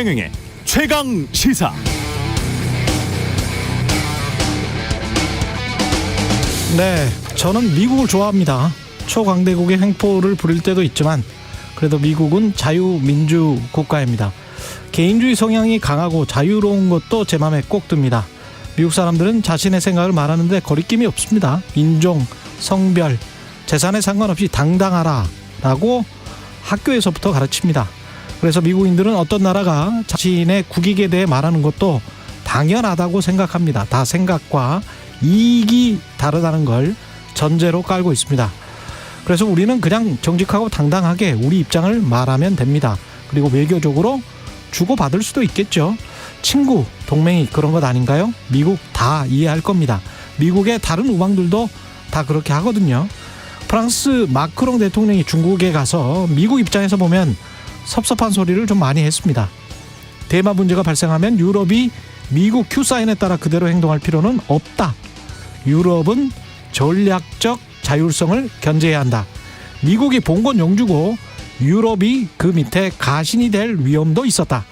최경영의 최강 시사. 네, 저는 미국을 좋아합니다. 초강대국의 횡포를 부릴 때도 있지만 그래도 미국은 자유민주 국가입니다. 개인주의 성향이 강하고 자유로운 것도 제 맘에 꼭 듭니다. 미국 사람들은 자신의 생각을 말하는데 거리낌이 없습니다. 인종, 성별, 재산에 상관없이 당당하라 라고 학교에서부터 가르칩니다. 그래서 미국인들은 어떤 나라가 자신의 국익에 대해 말하는 것도 당연하다고 생각합니다. 다 생각과 이익이 다르다는 걸 전제로 깔고 있습니다. 그래서 우리는 그냥 정직하고 당당하게 우리 입장을 말하면 됩니다. 그리고 외교적으로 주고받을 수도 있겠죠. 친구, 동맹이 그런 것 아닌가요? 미국 다 이해할 겁니다. 미국의 다른 우방들도 다 그렇게 하거든요. 프랑스 마크롱 대통령이 중국에 가서 미국 입장에서 보면 섭섭한 소리를 좀 많이 했습니다. 대마 문제가 발생하면 유럽이 미국 큐사인에 따라 그대로 행동할 필요는 없다. 유럽은 전략적 자율성을 견제해야 한다. 미국이 봉건 영주고 유럽이 그 밑에 가신이 될 위험도 있었다.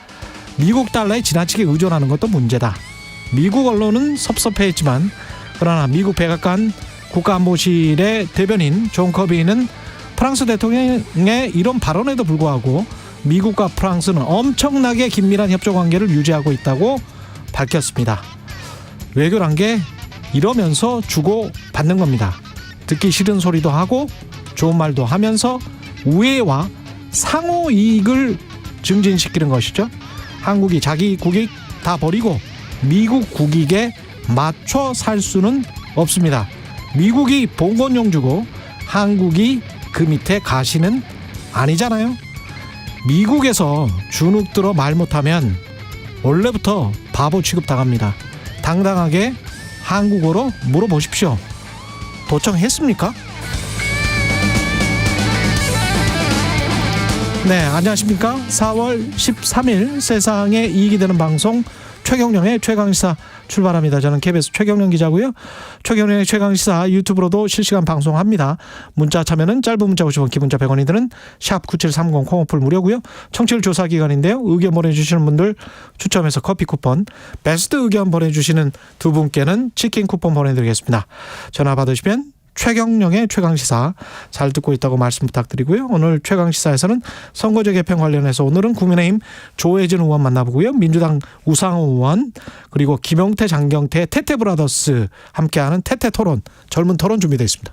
미국 달러에 지나치게 의존하는 것도 문제다. 미국 언론은 섭섭해했지만 그러나 미국 백악관 국가안보실의 대변인 존 커비는 프랑스 대통령의 이런 발언에도 불구하고 미국과 프랑스는 엄청나게 긴밀한 협조 관계를 유지하고 있다고 밝혔습니다. 외교란 게 이러면서 주고받는 겁니다. 듣기 싫은 소리도 하고 좋은 말도 하면서 우애와 상호 이익을 증진시키는 것이죠. 한국이 자기 국익 다 버리고 미국 국익에 맞춰 살 수는 없습니다. 미국이 봉건용주고 한국이 그 밑에 가시는 아니잖아요. 미국에서 주눅 들어 말 못하면 원래부터 바보 취급당합니다. 당당하게 한국어로 물어보십시오. 도청했습니까? 네, 안녕하십니까? 4월 13일 세상에 이익이 되는 방송 최경영의 최강시사 출발합니다. 저는 KBS 최경영 기자고요. 최경영의 최강시사 유튜브로도 실시간 방송합니다. 문자 참여는 짧은 문자 50원, 긴 문자 100원이 드는 샵 9730 콩오플 무료고요. 청취율 조사 기간인데요. 의견 보내주시는 분들 추첨해서 커피 쿠폰, 베스트 의견 보내주시는 두 분께는 치킨 쿠폰 보내드리겠습니다. 전화 받으시면 최경영의 최강시사 잘 듣고 있다고 말씀 부탁드리고요. 오늘 최강시사에서는 선거제 개편 관련해서 오늘은 국민의힘 조혜진 의원 만나보고요. 민주당 우상호 의원 그리고 김용태 장경태 태태브라더스 함께하는 태태토론 젊은 토론 준비되어 있습니다.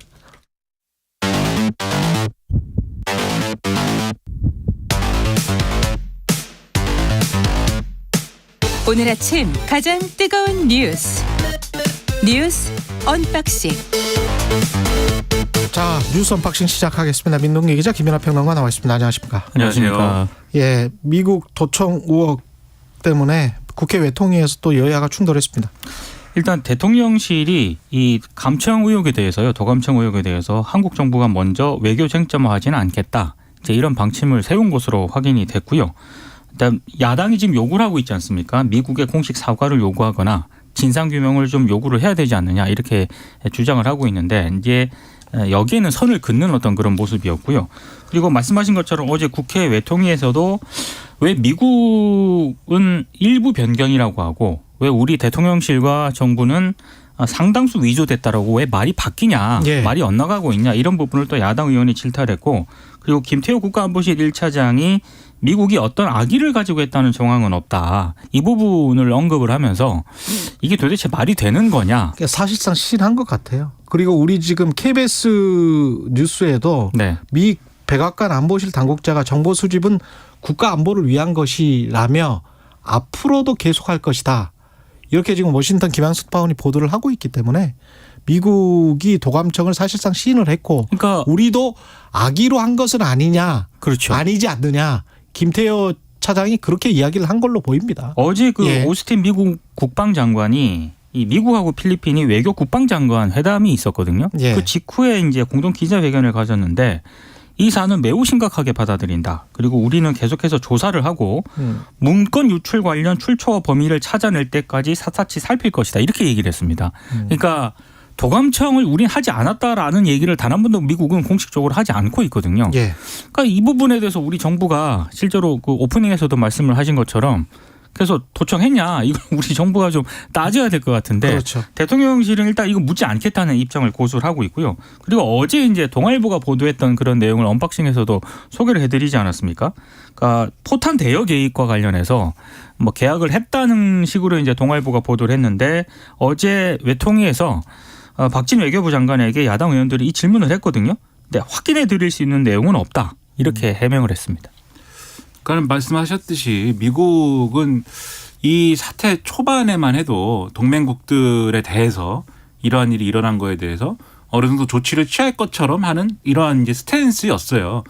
오늘 아침 가장 뜨거운 뉴스 언박싱. 자, 뉴스 언박싱 시작하겠습니다. 민동기 기자, 김연아 평론가 나와 있습니다. 안녕하십니까? 안녕하십니까? 예, 미국 도청 의혹 때문에 국회 외통위에서 또 여야가 충돌했습니다. 일단 대통령실이 이 감청 의혹에 대해서요, 도감청 의혹에 대해서 한국 정부가 먼저 외교 쟁점화하지는 않겠다. 이제 이런 방침을 세운 것으로 확인이 됐고요. 일단 야당이 지금 요구를 하고 있지 않습니까? 미국의 공식 사과를 요구하거나 진상규명을 좀 요구를 해야 되지 않느냐 이렇게 주장을 하고 있는데 이제 여기에는 선을 긋는 어떤 그런 모습이었고요. 그리고 말씀하신 것처럼 어제 국회 외통위에서도 왜 미국은 일부 변경이라고 하고 왜 우리 대통령실과 정부는 상당수 위조됐다라고 왜 말이 바뀌냐, 예. 말이 엇나가고 있냐 이런 부분을 또 야당 의원이 질타했고 그리고 김태호 국가안보실 1차장이 미국이 어떤 악의를 가지고 했다는 정황은 없다. 이 부분을 언급을 하면서 이게 도대체 말이 되는 거냐. 사실상 시인한 것 같아요. 그리고 우리 지금 KBS 뉴스에도 네. 미 백악관 안보실 당국자가 정보 수집은 국가 안보를 위한 것이라며 앞으로도 계속할 것이다. 이렇게 지금 워싱턴 김양수 특파원이 보도를 하고 있기 때문에 미국이 도감청을 사실상 시인을 했고 그러니까 우리도 악의로 한 것은 아니냐. 그렇죠. 아니지 않느냐. 김태호 차장이 그렇게 이야기를 한 걸로 보입니다. 어제 그 예. 오스틴 미국 국방장관이 이 미국하고 필리핀이 외교 국방장관 회담이 있었거든요. 예. 그 직후에 이제 공동 기자회견을 가졌는데 이 사안은 매우 심각하게 받아들인다. 그리고 우리는 계속해서 조사를 하고 문건 유출 관련 출처와 범위를 찾아낼 때까지 샅샅이 살필 것이다. 이렇게 얘기를 했습니다. 그러니까 도감청을 우린 하지 않았다라는 얘기를 단 한 번도 미국은 공식적으로 하지 않고 있거든요. 예. 그러니까 이 부분에 대해서 우리 정부가 실제로 그 오프닝에서도 말씀을 하신 것처럼 그래서 도청했냐 이거 우리 정부가 좀 따져야 될 것 같은데 그렇죠. 대통령실은 일단 이거 묻지 않겠다는 입장을 고수를 하고 있고요. 그리고 어제 이제 동아일보가 보도했던 그런 내용을 언박싱에서도 소개를 해드리지 않았습니까? 그러니까 포탄 대여 계획과 관련해서 뭐 계약을 했다는 식으로 이제 동아일보가 보도를 했는데 어제 외통위에서 박진 외교부 장관에게 야당 의원들이 이 질문을 했거든요. 근데 확인해 드릴 수 있는 내용은 없다. 이렇게 해명을 했습니다. 그러니까 말씀하셨듯이 미국은 이 사태 초반에만 해도 동맹국들에 대해서 이러한 일이 일어난 거에 대해서 어느 정도 조치를 취할 것처럼 하는 이러한 이제 스탠스였어요.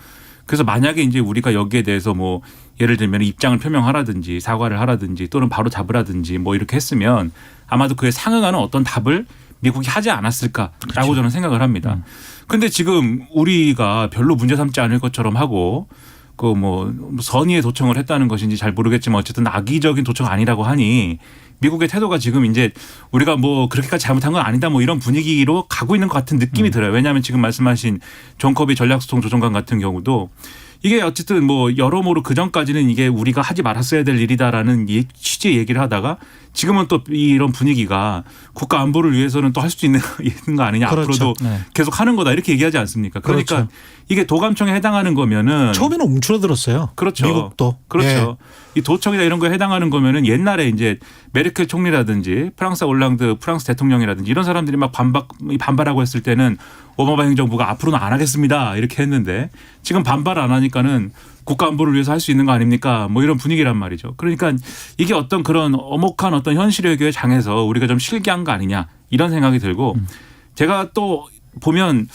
그래서 만약에 이제 우리가 여기에 대해서 뭐 예를 들면 입장을 표명하라든지 사과를 하라든지 또는 바로 잡으라든지 뭐 이렇게 했으면 아마도 그에 상응하는 어떤 답을 미국이 하지 않았을까라고 그렇죠. 저는 생각을 합니다. 그런데 지금 우리가 별로 문제 삼지 않을 것처럼 하고 그 뭐 선의의 도청을 했다는 것인지 잘 모르겠지만 어쨌든 악의적인 도청 아니라고 하니 미국의 태도가 지금 이제 우리가 뭐 그렇게까지 잘못한 건 아니다 뭐 이런 분위기로 가고 있는 것 같은 느낌이 들어요. 왜냐하면 지금 말씀하신 존 커비 전략소통 조정관 같은 경우도 이게 어쨌든 뭐 여러모로 그전까지는 이게 우리가 하지 말았어야 될 일이다라는 취지의 얘기를 하다가 지금은 또 이런 분위기가 국가 안보를 위해서는 또 할 수 있는 거 아니냐. 그렇죠. 앞으로도 네. 계속 하는 거다 이렇게 얘기하지 않습니까? 그러니까 그렇죠. 이게 도감청에 해당하는 거면은 처음에는 움츠러들었어요. 그렇죠. 미국도. 그렇죠. 이 도청이나 이런 거에 해당하는 거면은 옛날에 이제 메르켈 총리라든지 프랑스 올랑드 프랑스 대통령이라든지 이런 사람들이 막 반발하고 했을 때는 오바마 행정부가 앞으로는 안 하겠습니다 이렇게 했는데 지금 반발 안 하니까는 국가 안보를 위해서 할 수 있는 거 아닙니까? 뭐 이런 분위기란 말이죠. 그러니까 이게 어떤 그런 엄혹한 어떤 현실 외교의 장에서 우리가 좀 실기한 거 아니냐 이런 생각이 들고 제가 또 보면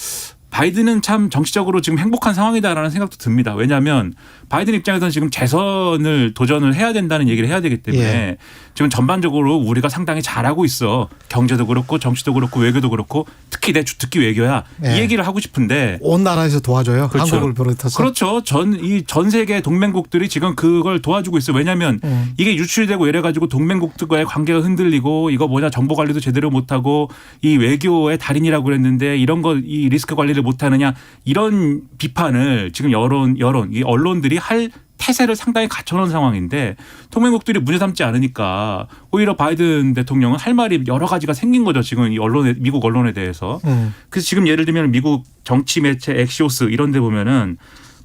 바이든은 참 정치적으로 지금 행복한 상황이다라는 생각도 듭니다. 왜냐하면 바이든 입장에서는 지금 재선을 도전을 해야 된다는 얘기를 해야 되기 때문에 예. 지금 전반적으로 우리가 상당히 잘하고 있어. 경제도 그렇고 정치도 그렇고 외교도 그렇고 특히 내 주특기 외교야. 예. 이 얘기를 하고 싶은데 온 나라에서 도와줘요. 그렇죠. 한국을 비롯해서. 그렇죠. 전 세계 동맹국들이 지금 그걸 도와주고 있어요. 왜냐하면 이게 유출되고 이래 가지고 동맹국들과의 관계가 흔들리고 이거 뭐냐 정보 관리도 제대로 못하고 이 외교의 달인이라고 그랬는데 이런 거 이 리스크 관리를 못하느냐 이런 비판을 지금 여론 이 언론들이 할 태세를 상당히 갖춰놓은 상황인데 동맹국들이 문제 삼지 않으니까 오히려 바이든 대통령은 할 말이 여러 가지가 생긴 거죠. 지금 이 미국 언론에 대해서. 그래서 지금 예를 들면 미국 정치 매체 엑시오스 이런 데 보면은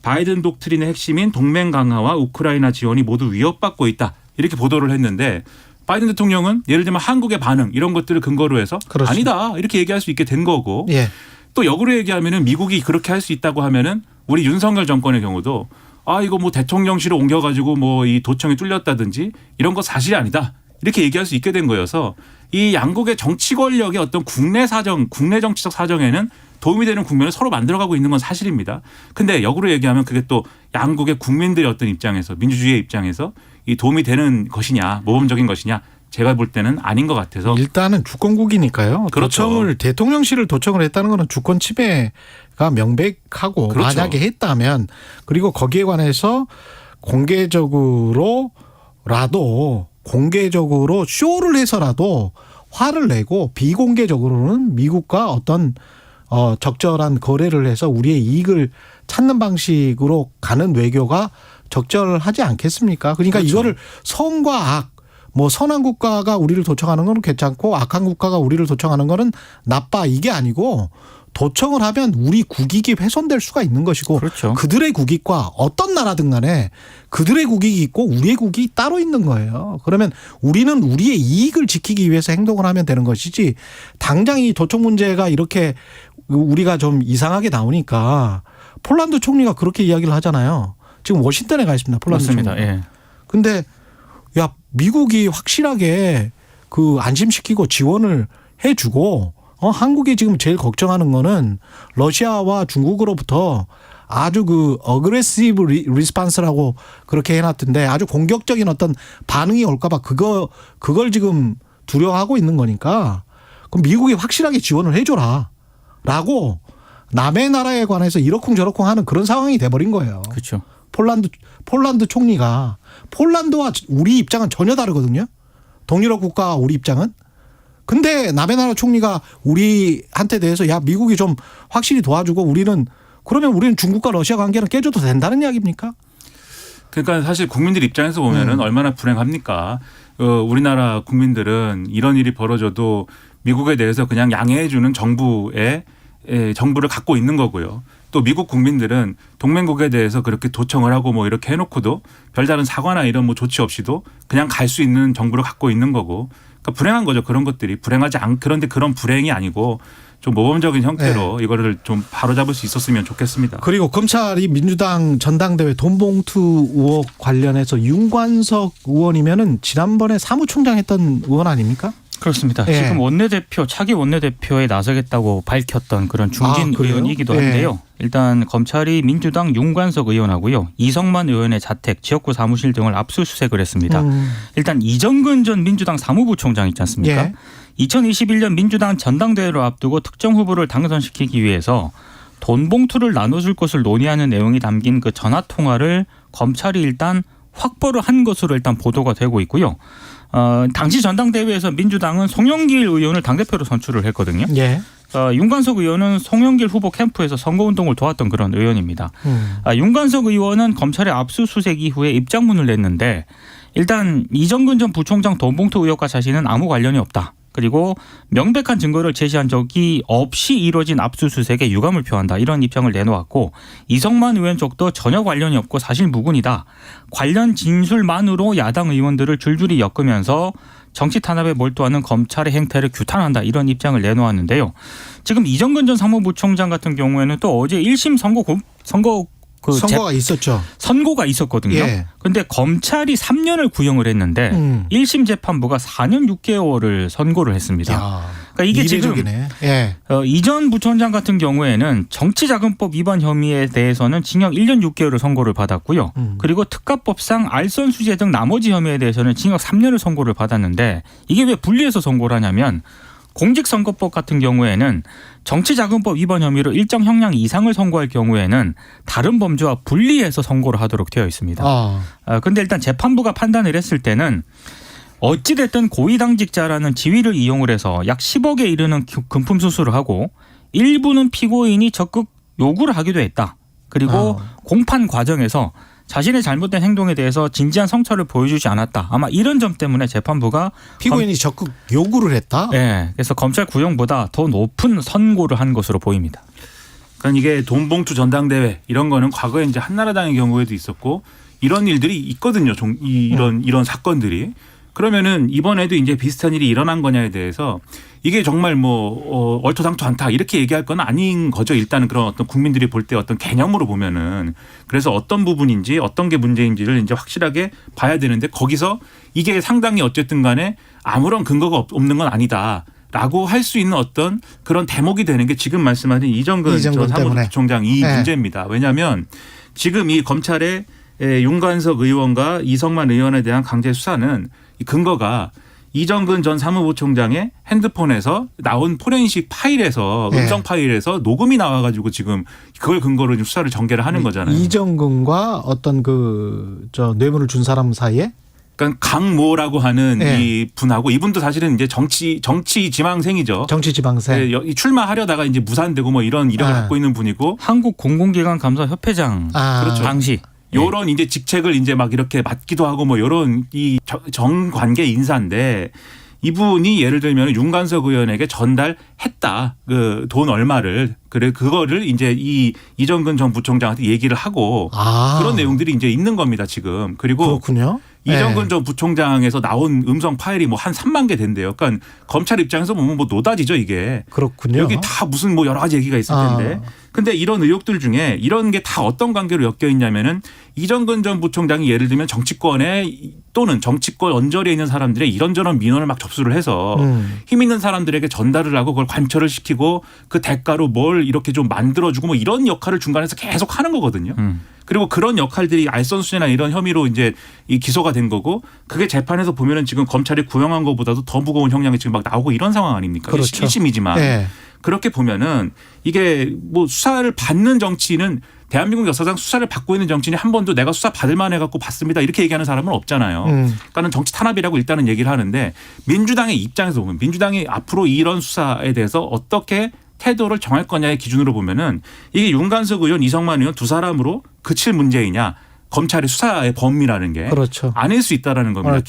바이든 독트린의 핵심인 동맹 강화와 우크라이나 지원이 모두 위협받고 있다. 이렇게 보도를 했는데 바이든 대통령은 예를 들면 한국의 반응 이런 것들을 근거로 해서 그렇죠. 아니다. 이렇게 얘기할 수 있게 된 거고. 예. 또 역으로 얘기하면은 미국이 그렇게 할 수 있다고 하면은 우리 윤석열 정권의 경우도 아 이거 뭐 대통령실을 옮겨가지고 뭐 이 도청이 뚫렸다든지 이런 거 사실이 아니다 이렇게 얘기할 수 있게 된 거여서 이 양국의 정치 권력의 어떤 국내 정치적 사정에는 도움이 되는 국면을 서로 만들어가고 있는 건 사실입니다. 근데 역으로 얘기하면 그게 또 양국의 국민들의 어떤 입장에서 민주주의의 입장에서 이 도움이 되는 것이냐 모범적인 것이냐. 제가 볼 때는 아닌 것 같아서. 일단은 주권국이니까요. 그렇죠. 대통령실을 도청을 했다는 것은 주권 침해가 명백하고 그렇죠. 만약에 했다면 그리고 거기에 관해서 공개적으로 쇼를 해서라도 화를 내고 비공개적으로는 미국과 어떤 적절한 거래를 해서 우리의 이익을 찾는 방식으로 가는 외교가 적절하지 않겠습니까? 그러니까 그렇죠. 이거를 선과 악 뭐 선한 국가가 우리를 도청하는 건 괜찮고 악한 국가가 우리를 도청하는 거는 나빠 이게 아니고 도청을 하면 우리 국익이 훼손될 수가 있는 것이고 그렇죠. 그들의 국익과 어떤 나라든 간에 그들의 국익이 있고 우리의 국익이 따로 있는 거예요. 그러면 우리는 우리의 이익을 지키기 위해서 행동을 하면 되는 것이지 당장 이 도청 문제가 이렇게 우리가 좀 이상하게 나오니까 폴란드 총리가 그렇게 이야기를 하잖아요. 지금 워싱턴에 가 있습니다. 폴란드 맞습니다. 총리. 예. 근데 야 미국이 확실하게 그 안심시키고 지원을 해주고 한국이 지금 제일 걱정하는 거는 러시아와 중국으로부터 아주 그 어그레시브 리스판스라고 그렇게 해놨던데 아주 공격적인 어떤 반응이 올까봐 그걸 지금 두려워하고 있는 거니까 그럼 미국이 확실하게 지원을 해줘라라고 남의 나라에 관해서 이러쿵저러쿵 하는 그런 상황이 돼버린 거예요. 그렇죠. 폴란드 총리가 폴란드와 우리 입장은 전혀 다르거든요. 동유럽 국가와 우리 입장은. 근데 남의 나라 총리가 우리한테 대해서 야 미국이 좀 확실히 도와주고 우리는 중국과 러시아 관계는 깨져도 된다는 이야기입니까? 그러니까 사실 국민들 입장에서 보면은 얼마나 불행합니까? 우리나라 국민들은 이런 일이 벌어져도 미국에 대해서 그냥 양해해주는 정부를 갖고 있는 거고요. 또 미국 국민들은 동맹국에 대해서 그렇게 도청을 하고 뭐 이렇게 해놓고도 별다른 사과나 이런 뭐 조치 없이도 그냥 갈 수 있는 정부를 갖고 있는 거고. 그러니까 불행한 거죠. 그런 것들이 그런데 그런 불행이 아니고 좀 모범적인 형태로 이거를 좀 바로잡을 수 있었으면 좋겠습니다. 그리고 검찰이 민주당 전당대회 돈봉투 의혹 관련해서 윤관석 의원이면은 지난번에 사무총장 했던 의원 아닙니까? 그렇습니다. 예. 지금 차기 원내대표에 나서겠다고 밝혔던 그런 중진 의원이기도 한데요. 일단 검찰이 민주당 윤관석 의원하고요. 이성만 의원의 자택, 지역구 사무실 등을 압수수색을 했습니다. 일단 이정근 전 민주당 사무부총장 있지 않습니까? 예. 2021년 민주당 전당대회를 앞두고 특정 후보를 당선시키기 위해서 돈 봉투를 나눠줄 것을 논의하는 내용이 담긴 그 전화 통화를 검찰이 일단 확보를 한 것으로 일단 보도가 되고 있고요. 당시 전당대회에서 민주당은 송영길 의원을 당대표로 선출을 했거든요. 예. 윤관석 의원은 송영길 후보 캠프에서 선거운동을 도왔던 그런 의원입니다. 윤관석 의원은 검찰의 압수수색 이후에 입장문을 냈는데 일단 이정근 전 부총장 돈봉투 의혹과 자신은 아무 관련이 없다. 그리고 명백한 증거를 제시한 적이 없이 이뤄진 압수수색에 유감을 표한다. 이런 입장을 내놓았고 이성만 의원 쪽도 전혀 관련이 없고 사실 무근이다. 관련 진술만으로 야당 의원들을 줄줄이 엮으면서 정치 탄압에 몰두하는 검찰의 행태를 규탄한다. 이런 입장을 내놓았는데요. 지금 이정근 전 사무부총장 같은 경우에는 또 어제 1심 선고가 있었죠. 선고가 있었거든요. 그런데 검찰이 3년을 구형을 했는데 1심 재판부가 4년 6개월을 선고를 했습니다. 그러니까 이게 이례적이네. 지금 이전 부총장 같은 경우에는 정치자금법 위반 혐의에 대해서는 징역 1년 6개월을 선고를 받았고요. 그리고 특가법상 알선수재 등 나머지 혐의에 대해서는 징역 3년을 선고를 받았는데 이게 왜 분리해서 선고를 하냐면 공직선거법 같은 경우에는 정치자금법 위반 혐의로 일정 형량 이상을 선고할 경우에는 다른 범죄와 분리해서 선고를 하도록 되어 있습니다. 그런데 일단 재판부가 판단을 했을 때는 어찌됐든 고위당직자라는 지위를 이용을 해서 약 10억에 이르는 금품 수수를 하고 일부는 피고인이 적극 요구를 하기도 했다. 그리고 공판 과정에서 자신의 잘못된 행동에 대해서 진지한 성찰을 보여주지 않았다. 아마 이런 점 때문에 재판부가 피고인이 적극 요구를 했다? 네. 그래서 검찰 구형보다 더 높은 선고를 한 것으로 보입니다. 그러니까 이게 돈봉투 전당대회 이런 거는 과거에 이제 한나라당의 경우에도 있었고 이런 일들이 있거든요. 이런 사건들이. 그러면은 이번에도 이제 비슷한 일이 일어난 거냐에 대해서 이게 정말 뭐 얼토당토 않다 이렇게 얘기할 건 아닌 거죠. 일단은 그런 어떤 국민들이 볼 때 어떤 개념으로 보면은 그래서 어떤 부분인지 어떤 게 문제인지를 이제 확실하게 봐야 되는데 거기서 이게 상당히 어쨌든 간에 아무런 근거가 없는 건 아니다. 라고 할 수 있는 어떤 그런 대목이 되는 게 지금 말씀하신 이정근 전 사무부총장 이 문제입니다. 왜냐하면 지금 이 검찰의 윤관석 의원과 이성만 의원에 대한 강제 수사는 이 근거가 이정근 전 사무부총장의 핸드폰에서 나온 포렌식 파일에서 음성 파일에서 녹음이 나와가지고 지금 그걸 근거로 수사를 전개를 하는 거잖아요. 이정근과 어떤 뇌물을 준 사람 사이에? 그러니까 강모라고 하는 이 분하고 이분도 사실은 이제 정치 지망생이죠. 정치 지망생. 출마하려다가 이제 무산되고 뭐 이런 이력을 갖고 있는 분이고 한국 공공기관 감사 협회장 그렇죠. 당시 요런 이제 직책을 이제 막 이렇게 맡기도 하고 뭐 요런 이 정관계 인사인데 이분이 예를 들면 윤관석 의원에게 전달했다. 그 돈 얼마를. 그래 그거를 이제 이정근 전 부총장한테 얘기를 하고 그런 내용들이 이제 있는 겁니다, 지금. 그리고 그렇군요. 이정근 전 부총장에서 나온 음성 파일이 뭐 한 3만 개 된대요. 그러니까 검찰 입장에서 보면 뭐 노다지죠, 이게. 그렇군요. 여기 다 무슨 뭐 여러 가지 얘기가 있을 텐데. 근데 이런 의혹들 중에 이런 게 다 어떤 관계로 엮여 있냐면은 이정근 전 부총장이 예를 들면 정치권에 또는 정치권 언저리에 있는 사람들의 이런저런 민원을 막 접수를 해서 힘 있는 사람들에게 전달을 하고 그걸 관철을 시키고 그 대가로 뭘 이렇게 좀 만들어주고 뭐 이런 역할을 중간에서 계속 하는 거거든요. 그리고 그런 역할들이 알선수재나 이런 혐의로 이제 이 기소가 된 거고 그게 재판에서 보면은 지금 검찰이 구형한 것보다도 더 무거운 형량이 지금 막 나오고 이런 상황 아닙니까? 그렇죠. 1심이지만. 그렇게 보면은 이게 뭐 수사를 받는 정치인은 대한민국 역사상 수사를 받고 있는 정치인이 한 번도 내가 수사 받을 만해 갖고 받습니다 이렇게 얘기하는 사람은 없잖아요. 그러니까는 정치 탄압이라고 일단은 얘기를 하는데 민주당의 입장에서 보면 민주당이 앞으로 이런 수사에 대해서 어떻게 태도를 정할 거냐의 기준으로 보면은 이게 윤관석 의원, 이성만 의원 두 사람으로 그칠 문제이냐 검찰의 수사의 범위라는 게 그렇죠. 아닐 수 있다라는 겁니다.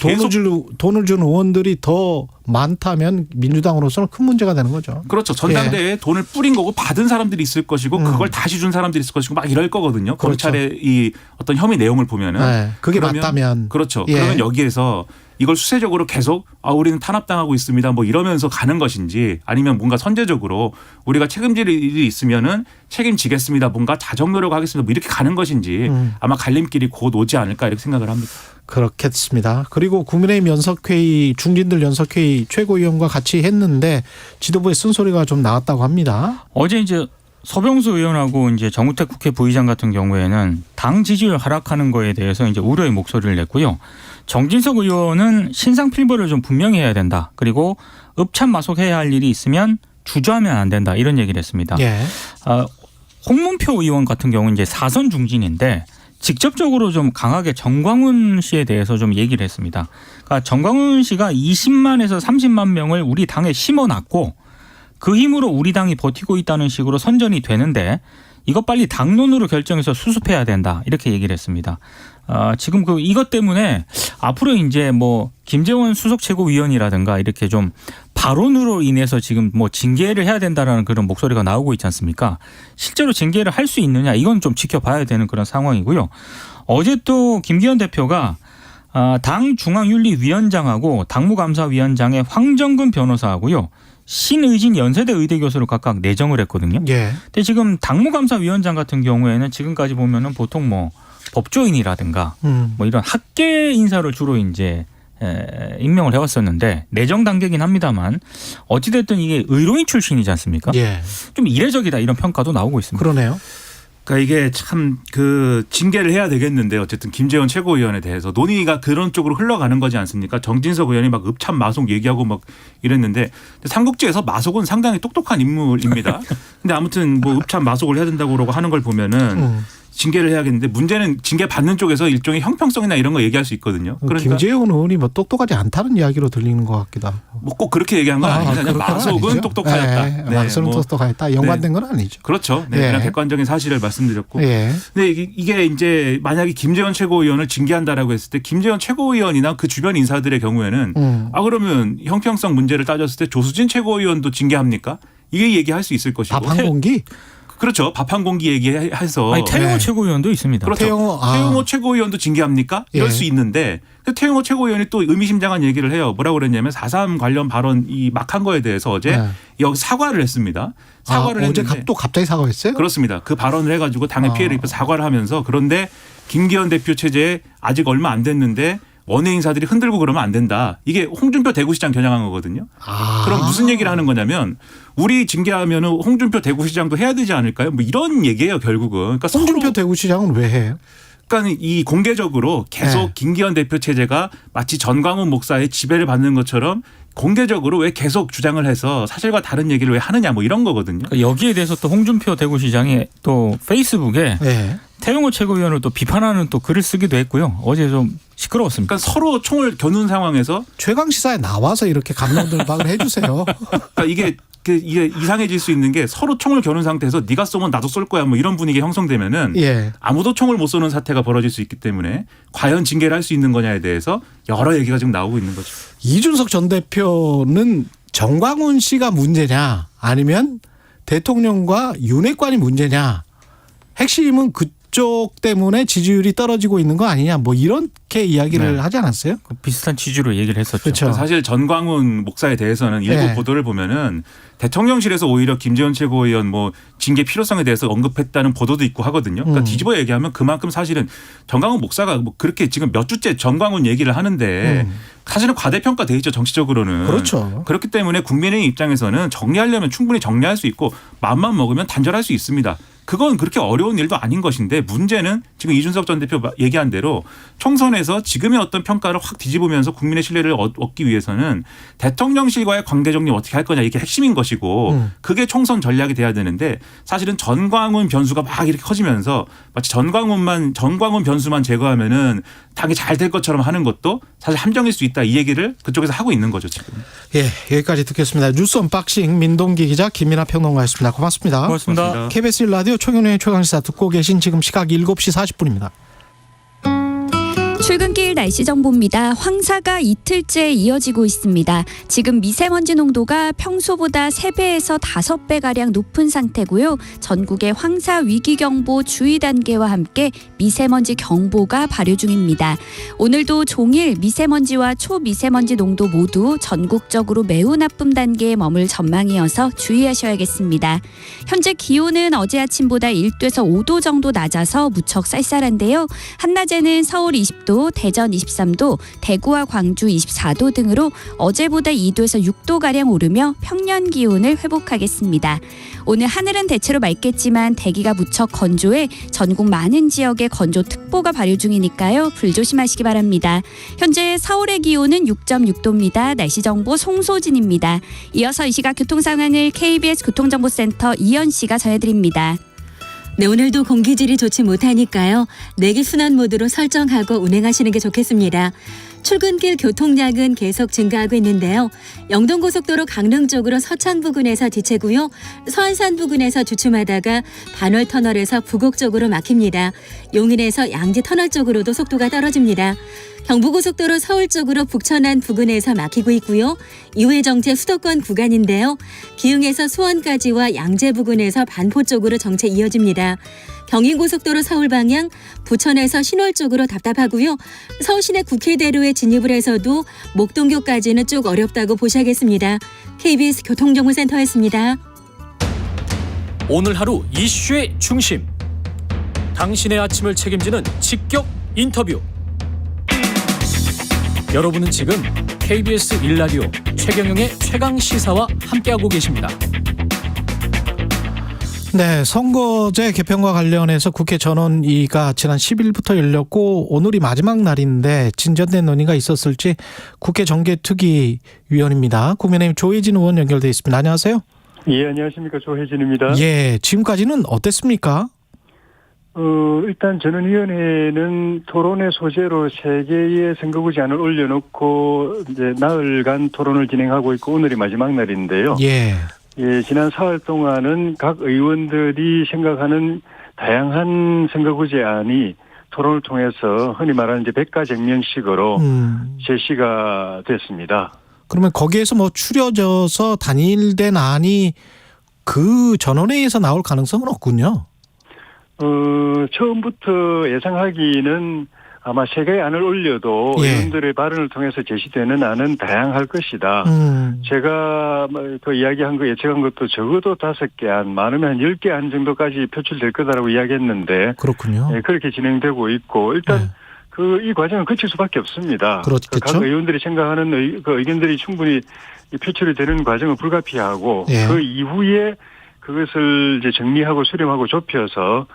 돈을 준 의원들이 더 많다면 민주당으로서는 큰 문제가 되는 거죠. 그렇죠. 전당대회에 돈을 뿌린 거고 받은 사람들이 있을 것이고 그걸 다시 준 사람들이 있을 것이고 막 이럴 거거든요. 그렇죠. 검찰의 이 어떤 혐의 내용을 보면은. 네, 그게 그러면 맞다면. 그렇죠. 예. 그러면 여기에서 이걸 수세적으로 계속 우리는 탄압당하고 있습니다. 뭐 이러면서 가는 것인지 아니면 뭔가 선제적으로 우리가 책임질 일이 있으면은 책임지겠습니다. 뭔가 자정 노력하겠습니다. 뭐 이렇게 가는 것인지 아마 갈림길이 곧 오지 않을까 이렇게 생각을 합니다. 그렇겠습니다. 그리고 국민의힘 연석회의 중진들 연석회의 최고위원과 같이 했는데 지도부의 쓴소리가 좀 나왔다고 합니다. 어제 이제 서병수 의원하고 이제 정우택 국회 부의장 같은 경우에는 당 지지율 하락하는 거에 대해서 이제 우려의 목소리를 냈고요. 정진석 의원은 신상 필벌을 좀 분명히 해야 된다. 그리고 읍참마속해야 할 일이 있으면 주저하면 안 된다. 이런 얘기를 했습니다. 예. 홍문표 의원 같은 경우는 이제 사선 중진인데 직접적으로 좀 강하게 정광훈 씨에 대해서 좀 얘기를 했습니다. 그러니까 정광훈 씨가 20만에서 30만 명을 우리 당에 심어놨고 그 힘으로 우리 당이 버티고 있다는 식으로 선전이 되는데 이거 빨리 당론으로 결정해서 수습해야 된다. 이렇게 얘기를 했습니다. 지금 이것 때문에 앞으로 이제 뭐 김재원 수석 최고위원이라든가 이렇게 좀 발언으로 인해서 지금 뭐 징계를 해야 된다라는 그런 목소리가 나오고 있지 않습니까? 실제로 징계를 할 수 있느냐 이건 좀 지켜봐야 되는 그런 상황이고요. 어제 또 김기현 대표가 당 중앙윤리위원장하고 당무감사위원장의 황정근 변호사하고요. 신의진 연세대 의대 교수를 각각 내정을 했거든요. 예. 근데 지금 당무감사위원장 같은 경우에는 지금까지 보면은 보통 뭐 법조인이라든가 뭐 이런 학계 인사를 주로 이제 임명을 해왔었는데 내정 단계긴 합니다만 어찌됐든 이게 의료인 출신이지 않습니까? 예. 좀 이례적이다 이런 평가도 나오고 있습니다. 그러네요. 그러니까 이게 참 징계를 해야 되겠는데 어쨌든 김재원 최고위원에 대해서 논의가 그런 쪽으로 흘러가는 거지 않습니까? 정진석 의원이 막 읍참 마속 얘기하고 막 이랬는데 삼국지에서 마속은 상당히 똑똑한 인물입니다. 근데 아무튼 뭐 읍참 마속을 해야 된다고 하는 걸 보면은 징계를 해야겠는데 문제는 징계 받는 쪽에서 일종의 형평성이나 이런 거 얘기할 수 있거든요. 그러니까 김재원 의원이 뭐 똑똑하지 않다는 이야기로 들리는 것 같기도 하고. 뭐 꼭 그렇게 얘기한 건 아니죠. 그냥 마속은 똑똑하였다. 네, 마속은 똑똑하였다. 연관된 건 아니죠. 그렇죠. 네, 그냥 객관적인 사실을 말씀드렸고. 예. 근데 이게 이제 만약에 김재원 최고위원을 징계한다라고 했을 때 김재원 최고위원이나 그 주변 인사들의 경우에는 그러면 형평성 문제를 따졌을 때 조수진 최고위원도 징계합니까? 이게 얘기할 수 있을 것이고. 밥 한 공기? 그렇죠. 밥 한 공기 얘기해서. 아니, 태영호 네. 최고위원도 있습니다. 그렇죠. 태영호 최고위원도 징계합니까? 이럴 예. 수 있는데 태영호 최고위원이 또 의미심장한 얘기를 해요. 뭐라고 그랬냐면 4.3 관련 발언 막 한 거에 대해서 어제 여기 사과를 했습니다. 사과를 어제 했는데. 또 갑자기 사과했어요? 그렇습니다. 그 발언을 해가지고 당의 피해를 입혀 사과를 하면서 그런데 김기현 대표 체제에 아직 얼마 안 됐는데 원외 인사들이 흔들고 그러면 안 된다. 이게 홍준표 대구시장 겨냥한 거거든요. 그럼 무슨 얘기를 하는 거냐면 우리 징계하면 홍준표 대구시장도 해야 되지 않을까요? 뭐 이런 얘기예요 결국은. 그러니까 홍준표 대구시장은 왜 해요? 그러니까 이 공개적으로 계속 네. 김기현 대표 체제가 마치 전광훈 목사의 지배를 받는 것처럼 공개적으로 왜 계속 주장을 해서 사실과 다른 얘기를 왜 하느냐 뭐 이런 거거든요. 그러니까 여기에 대해서 또 홍준표 대구시장이 또 페이스북에 네. 태영호 최고위원을 또 비판하는 또 글을 쓰기도 했고요. 어제 좀 시끄러웠습니다. 그러니까 서로 총을 겨눈 상황에서 최강 시사에 나와서 이렇게 감론들박을 해주세요. 그러니까 이게 이상해질 수 있는 게 서로 총을 겨눈 상태에서 네가 쏘면 나도 쏠 거야 뭐 이런 분위기 형성되면은 예. 아무도 총을 못 쏘는 사태가 벌어질 수 있기 때문에 과연 징계를 할 수 있는 거냐에 대해서 여러 얘기가 지금 나오고 있는 거죠. 이준석 전 대표는 정광훈 씨가 문제냐 아니면 대통령과 윤핵관이 문제냐 핵심은 그쪽 때문에 지지율이 떨어지고 있는 거 아니냐 뭐 이렇게 이야기를 네. 하지 않았어요? 그 비슷한 취지로 얘기를 했었죠. 그렇죠. 사실 전광훈 목사에 대해서는 일부 네. 보도를 보면은 대통령실에서 오히려 김재원 최고위원 뭐 징계 필요성에 대해서 언급했다는 보도도 있고 하거든요. 그러니까 뒤집어 얘기하면 그만큼 사실은 전광훈 목사가 뭐 그렇게 지금 몇 주째 전광훈 얘기를 하는데 사실은 과대평가돼 있죠 정치적으로는. 그렇죠. 그렇기 때문에 국민의 입장에서는 정리하려면 충분히 정리할 수 있고 마음만 먹으면 단절할 수 있습니다. 그건 그렇게 어려운 일도 아닌 것인데 문제는 지금 이준석 전 대표 얘기한 대로 총선에서 지금의 어떤 평가를 확 뒤집으면서 국민의 신뢰를 얻기 위해서는 대통령실과의 관계 정리 어떻게 할 거냐 이게 핵심인 것이고 그게 총선 전략이 돼야 되는데 사실은 전광훈 변수가 막 이렇게 커지면서 마치 전광훈 변수만 제거하면은 당이 잘 될 것처럼 하는 것도 사실 함정일 수 있다 이 얘기를 그쪽에서 하고 있는 거죠 지금. 예, 여기까지 듣겠습니다. 뉴스 언박싱 민동기 기자 김민하 평론가였습니다. 고맙습니다. 고맙습니다. KBS 1라디오 최경영의 최강시사 듣고 계신 지금 시각 7시 40분입니다. 출근길 날씨 정보입니다. 황사가 이틀째 이어지고 있습니다. 지금 미세먼지 농도가 평소보다 3배에서 5배가량 높은 상태고요. 전국에 황사 위기경보 주의 단계와 함께 미세먼지 경보가 발효 중입니다. 오늘도 종일 미세먼지와 초미세먼지 농도 모두 전국적으로 매우 나쁨 단계에 머물 전망이어서 주의하셔야겠습니다. 현재 기온은 어제 아침보다 1도에서 5도 정도 낮아서 무척 쌀쌀한데요. 한낮에는 서울 20도, 대전 23도, 대구와 광주 24도 등으로 어제보다 2도에서 6도가량 오르며 평년 기온을 회복하겠습니다. 오늘 하늘은 대체로 맑겠지만 대기가 무척 건조해 전국 많은 지역에 건조특보가 발효 중이니까요. 불조심하시기 바랍니다. 현재 서울의 기온은 6.6도입니다. 날씨 정보 송소진입니다. 이어서 이 시각 교통 상황을 KBS 교통정보센터 이현 씨가 전해드립니다. 네, 오늘도 공기질이 좋지 못하니까요. 내기 순환 모드로 설정하고 운행하시는 게 좋겠습니다. 출근길 교통량은 계속 증가하고 있는데요. 영동고속도로 강릉 쪽으로 서창 부근에서 지체고요. 서안산 부근에서 주춤하다가 반월터널에서 부곡 쪽으로 막힙니다. 용인에서 양지 터널 쪽으로도 속도가 떨어집니다. 경부고속도로 서울 쪽으로 북천안 부근에서 막히고 있고요. 이후에 정체 수도권 구간인데요. 기흥에서 수원까지와 양재 부근에서 반포 쪽으로 정체 이어집니다. 경인고속도로 서울 방향 부천에서 신월 쪽으로 답답하고요. 서울시내 국회대로에 진입을 해서도 목동교까지는 쭉 어렵다고 보셔야겠습니다. KBS 교통정보센터였습니다. 오늘 하루 이슈의 중심. 당신의 아침을 책임지는 직격 인터뷰. 여러분은 지금 KBS 1라디오 최경영의 최강시사와 함께하고 계십니다. 네, 선거제 개편과 관련해서 국회 전원위가 지난 10일부터 열렸고 오늘이 마지막 날인데 진전된 논의가 있었을지 국회 정개특위위원입니다. 국민의힘 조혜진 의원 연결돼 있습니다. 안녕하세요. 예, 안녕하십니까. 조혜진입니다. 예, 지금까지는 어땠습니까? 일단 전원위원회는 토론의 소재로 3개의 선거구제안을 올려놓고 이제 나흘간 토론을 진행하고 있고 오늘이 마지막 날인데요. 예. 예, 지난 사흘 동안은 각 의원들이 생각하는 다양한 선거구제안이 토론을 통해서 흔히 말하는 이제 백가쟁명식으로 제시가 됐습니다. 그러면 거기에서 뭐 추려져서 단일된 안이 그 전원회의에서 나올 가능성은 없군요. 처음부터 예상하기는 아마 3개의 안을 올려도 예. 의원들의 발언을 통해서 제시되는 안은 다양할 것이다. 제가 그 이야기한 거 예측한 것도 적어도 5개 안, 많으면 한 10개 안 정도까지 표출될 거다라고 이야기했는데 그렇군요. 예, 그렇게 진행되고 있고 일단 이 과정은 거칠 수밖에 없습니다. 그렇겠죠. 각 의원들이 생각하는 그 의견들이 충분히 표출이 되는 과정은 불가피하고 예. 그 이후에 그것을 이제 정리하고 수렴하고 좁혀서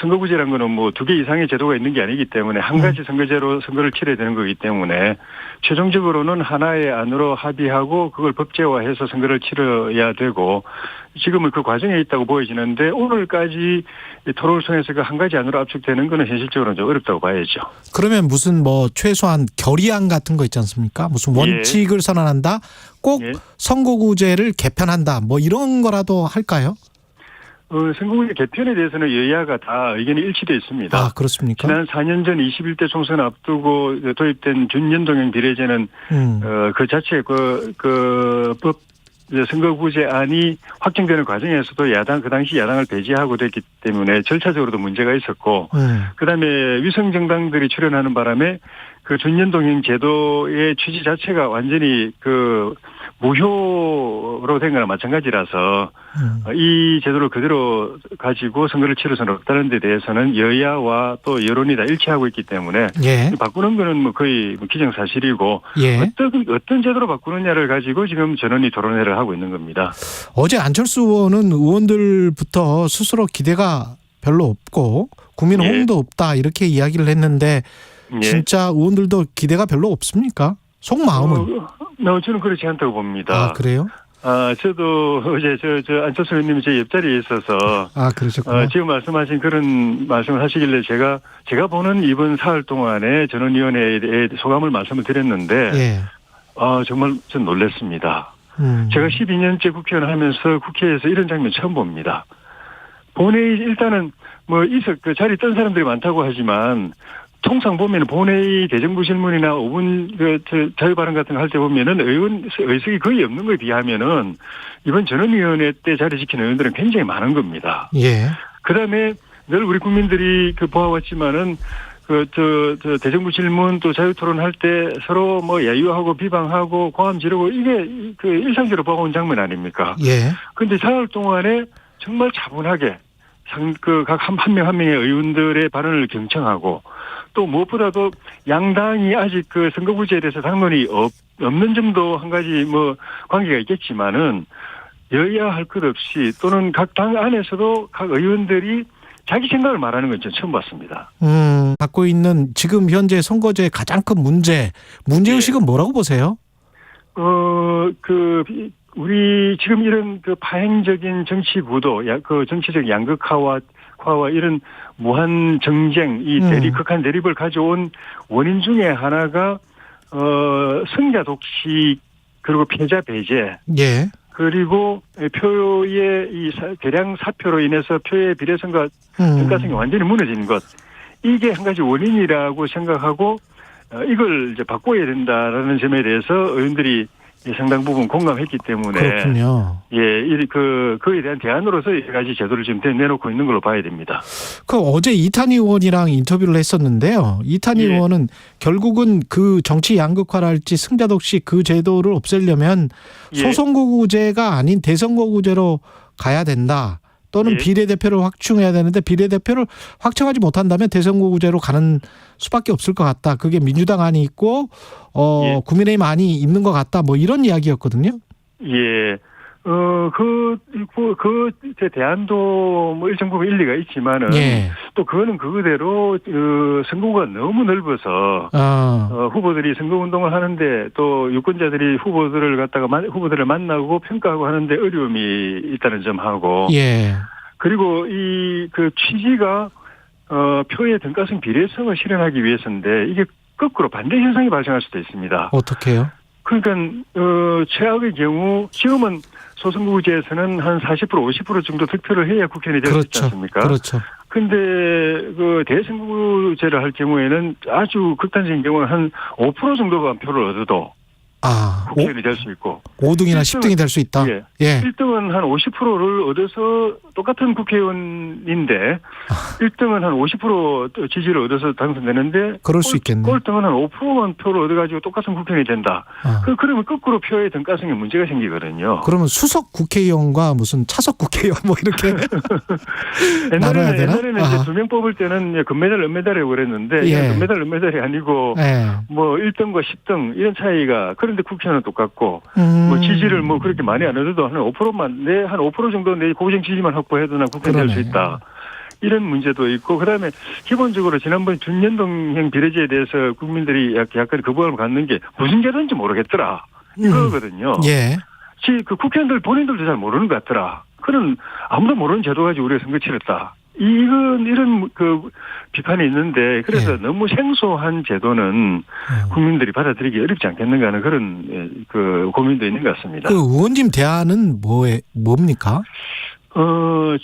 선거구제라는 거는 뭐 2개 이상의 제도가 있는 게 아니기 때문에 한 가지 선거제로 선거를 치러야 되는 거기 때문에 최종적으로는 하나의 안으로 합의하고 그걸 법제화해서 선거를 치러야 되고 지금은 그 과정에 있다고 보여지는데 오늘까지 토론을 통해서 그 한 가지 안으로 압축되는 거는 현실적으로는 좀 어렵다고 봐야죠. 그러면 무슨 뭐 최소한 결의안 같은 거 있지 않습니까? 무슨 원칙을 선언한다? 꼭 선거구제를 개편한다. 뭐 이런 거라도 할까요? 선거구제 개편에 대해서는 여야가 다 의견이 일치되어 있습니다. 아, 그렇습니까? 지난 4년 전 21대 총선 앞두고 도입된 준연동형 비례제는 그 자체 법 선거구제안이 확정되는 과정에서도 그 당시 야당을 배제하고 됐기 때문에 절차적으로도 문제가 있었고, 그다음에 위성정당들이 출연하는 바람에 그 준연동형 제도의 취지 자체가 완전히 그 무효로 된 거나 마찬가지라서 이 제도를 그대로 가지고 선거를 치를 수는 없다는 데 대해서는 여야와 또 여론이 다 일치하고 있기 때문에 예. 바꾸는 거는 뭐 거의 기정사실이고 예. 어떤 제도로 바꾸느냐를 가지고 지금 전원이 토론회를 하고 있는 겁니다. 어제 안철수 의원은 의원들부터 스스로 기대가 별로 없고 국민 호응도 없다 이렇게 이야기를 했는데 예. 진짜 의원들도 기대가 별로 없습니까? 속마음은. 저는 그렇지 않다고 봅니다. 아, 그래요? 저도 어제 저 안철수 의원님이 제 옆자리에 있어서 그러셨구나. 지금 말씀하신 그런 말씀을 하시길래 제가 보는 이번 사흘 동안에 전원위원회에 소감을 말씀을 드렸는데 예. 정말 전 놀랐습니다. 제가 12년째 국회의원 하면서 국회에서 이런 장면 처음 봅니다. 본회의 일단은 그 자리 뜬 사람들이 많다고 하지만 통상 보면 본회의 대정부 질문이나 5분 자유 발언 같은 거 할 때 보면은 의석이 거의 없는 거에 비하면은 이번 전원위원회 때 자리 지킨 의원들은 굉장히 많은 겁니다. 예. 그다음에 늘 우리 국민들이 보아왔지만은 저 대정부 질문 또 자유 토론 할 때 서로 야유하고 비방하고 고함 지르고 이게 그 일상적으로 보아온 장면 아닙니까? 예. 근데 사흘 동안에 정말 차분하게 각 한 명 한 명의 의원들의 발언을 경청하고 또 무엇보다도 양당이 아직 그 선거구제에 대해서 당론이 없는 점도 한 가지 관계가 있겠지만은 여야 할 것 없이 또는 각 당 안에서도 각 의원들이 자기 생각을 말하는 건 전 처음 봤습니다. 갖고 있는 지금 현재 선거제의 가장 큰 문제의식은 뭐라고 보세요? 우리 지금 이런 그 파행적인 정치 구도, 그 정치적 양극화와 이런 무한 정쟁, 이 극한 대립을 가져온 원인 중에 하나가 승자 독식 그리고 패자 배제. 예. 그리고 표의 이 대량 사표로 인해서 표의 비례성과 등가성이 완전히 무너진 것. 이게 한 가지 원인이라고 생각하고 이걸 이제 바꿔야 된다라는 점에 대해서 의원들이 상당 부분 공감했기 때문에 그렇군요. 그에 대한 대안으로서 여러 가지 제도를 지금 내놓고 있는 걸로 봐야 됩니다. 어제 이탄희 의원이랑 인터뷰를 했었는데요. 이탄희 의원은 결국은 그 정치 양극화랄지 승자독식 그 제도를 없애려면 소선거구제가 아닌 대선거구제로 가야 된다. 또는 비례대표를 확충해야 되는데 비례대표를 확충하지 못한다면 대선거구제로 가는 수밖에 없을 것 같다. 그게 민주당 안이 있고 국민의힘 안이 있는 것 같다. 이런 이야기였거든요. 예. 제 대안도 일정 부분 일리가 있지만은 또 그거는 그거대로 선거구가 너무 넓어서 후보들이 선거운동을 하는데 또 유권자들이 후보들을 만나고 평가하고 하는데 어려움이 있다는 점하고 그리고 그 취지가 표의 등가성 비례성을 실현하기 위해서인데 이게 거꾸로 반대 현상이 발생할 수도 있습니다. 어떻게요? 그러니까 최악의 경우 지금은 소선거구제에서는 한 40% 50% 정도 득표를 해야 국회의원이 될 수 있지 않습니까? 그렇죠. 근데 그 대선거구제를 할 경우에는 아주 극단적인 경우는 한 5% 정도만 표를 얻어도 국회의원이 될 수 있고 5등이나 10등이 될 수 있다. 1등은 한 50%를 얻어서 똑같은 국회의원인데 1등은 한 50% 지지를 얻어서 당선되는데 그럴 수 있겠네. 꼴등은 한 5%만 표를 얻어가지고 똑같은 국회의원이 된다. 그러면 거꾸로 표의 등가성에 문제가 생기거든요. 그러면 수석 국회의원과 무슨 차석 국회의원 이렇게 나눠야 되나? 옛날에는 이제 2명 뽑을 때는 금메달, 은메달이라고 그랬는데 금메달, 은메달이 아니고 1등과 10등 이런 차이가 그런데 국회의원은 똑같고 지지를 그렇게 많이 안 얻어도 한 5%만 한 5% 정도 내 고정 지지만 확보해도 난 국회의원 될 수 있다. 이런 문제도 있고 그다음에 기본적으로 지난번 준연동형 비례제에 대해서 국민들이 약간 거부감을 갖는 게 무슨 제도인지 모르겠더라. 이거거든요. 그 국회의원들 본인들도 잘 모르는 것 같더라. 그런 아무도 모르는 제도 가지고 우리가 선거 치렀다. 이런 그 비판이 있는데 그래서 너무 생소한 제도는 국민들이 받아들이기 어렵지 않겠는가 하는 그런 그 고민도 있는 것 같습니다. 그 의원님 대안은 뭡니까?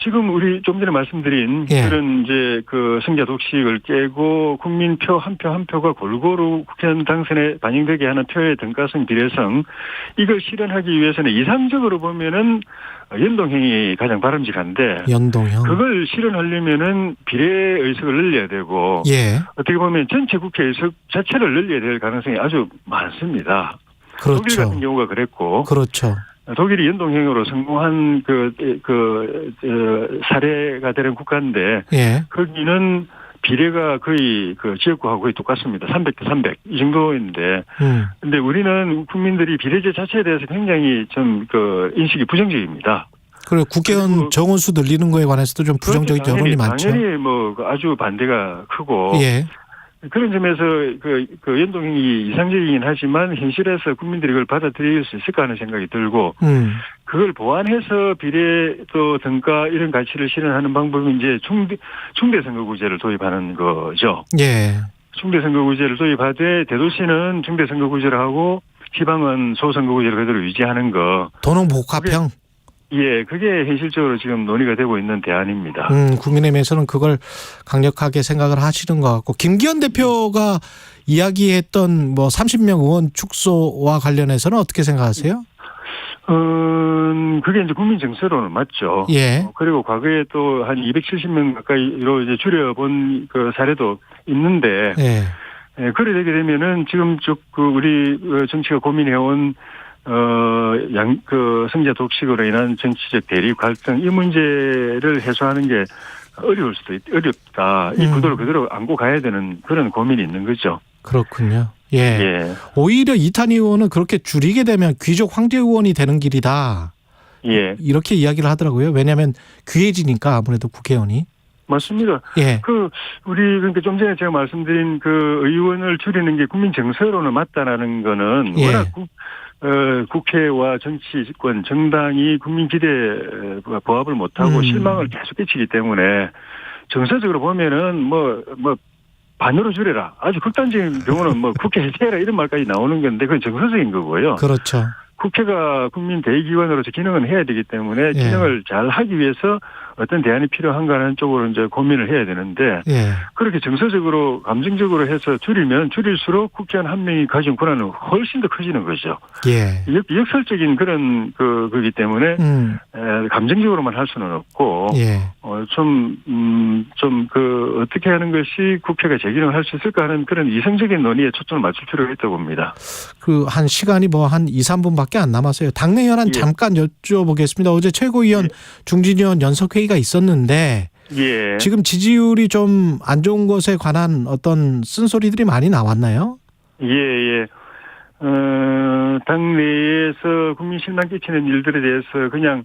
지금 우리 좀 전에 말씀드린 예. 그런 이제 그 승자 독식을 깨고 국민표 한 표 한 표가 골고루 국회의원 당선에 반영되게 하는 표의 등가성 비례성 이걸 실현하기 위해서는 이상적으로 보면은 연동형이 가장 바람직한데 연동형. 그걸 실현하려면은 비례 의석을 늘려야 되고 예. 어떻게 보면 전체 국회 의석 자체를 늘려야 될 가능성이 아주 많습니다. 독일 그렇죠. 같은 경우가 그랬고 그렇죠. 독일이 연동형으로 성공한 사례가 되는 국가인데 예. 거기는 비례가 거의 그 지역구하고 거의 똑같습니다. 300대 300 이 정도인데 근데 우리는 국민들이 비례제 자체에 대해서 굉장히 좀 그 인식이 부정적입니다. 그리고 국회의원 정원수 늘리는 거에 관해서도 좀 부정적인 여론이 많죠. 당연히 뭐 아주 반대가 크고 예. 그런 점에서 그 연동형이 이상적이긴 하지만 현실에서 국민들이 그걸 받아들일 수 있을까 하는 생각이 들고 그걸 보완해서 비례 또 등가 이런 가치를 실현하는 방법은 이제 중대 선거구제를 도입하는 거죠. 예. 중대 선거구제를 도입하되 대도시는 중대 선거구제를 하고 지방은 소선거구제를 그대로 유지하는 거. 도농복합형. 예, 그게 현실적으로 지금 논의가 되고 있는 대안입니다. 국민의힘에서는 그걸 강력하게 생각을 하시는 것 같고 김기현 대표가 이야기했던 뭐 30명 의원 축소와 관련해서는 어떻게 생각하세요? 그게 이제 국민 정서로는 맞죠. 예. 그리고 과거에 또 한 270명 가까이로 이제 줄여본 그 사례도 있는데, 예. 예, 그래 되게 되면은 지금 쭉 우리 정치가 고민해온 승자 독식으로 인한 정치적 대립 갈등 이 문제를 해소하는 게 어렵다. 이 구도를 그대로 안고 가야 되는 그런 고민이 있는 거죠. 그렇군요. 예. 예. 오히려 이탄희 의원은 그렇게 줄이게 되면 귀족 황제 의원이 되는 길이다. 예. 이렇게 이야기를 하더라고요. 왜냐하면 귀해지니까 아무래도 국회의원이. 맞습니다. 예. 그러니까 좀 전에 제가 말씀드린 그 의원을 줄이는 게 국민 정서로는 맞다라는 거는 예. 워낙 국회와 정치권, 정당이 국민 기대와 부합을 못하고 실망을 계속 끼치기 때문에 정서적으로 보면은 반으로 줄여라. 아주 극단적인 경우는 국회 해체해라 이런 말까지 나오는 건데 그건 정서적인 거고요. 그렇죠. 국회가 국민 대의기관으로서 기능은 해야 되기 때문에 예. 기능을 잘 하기 위해서 어떤 대안이 필요한가 하는 쪽으로 이제 고민을 해야 되는데 예. 그렇게 정서적으로 감정적으로 해서 줄이면 줄일수록 국회의원 한 명이 가진 권한은 훨씬 더 커지는 거죠. 예. 역설적인 그런 거기 때문에 감정적으로만 할 수는 없고 예. 어떻게 하는 것이 국회가 제 기능을 할 수 있을까 하는 그런 이성적인 논의에 초점을 맞출 필요가 있다고 봅니다. 한 시간이 한 2, 3분밖에 안 남았어요. 당내 현안 잠깐 여쭤보겠습니다. 어제 최고위원 중진위원 연석회의가 있었는데 예. 지금 지지율이 좀 안 좋은 것에 관한 어떤 쓴소리들이 많이 나왔나요? 예. 당내에서 국민 실망 끼치는 일들에 대해서 그냥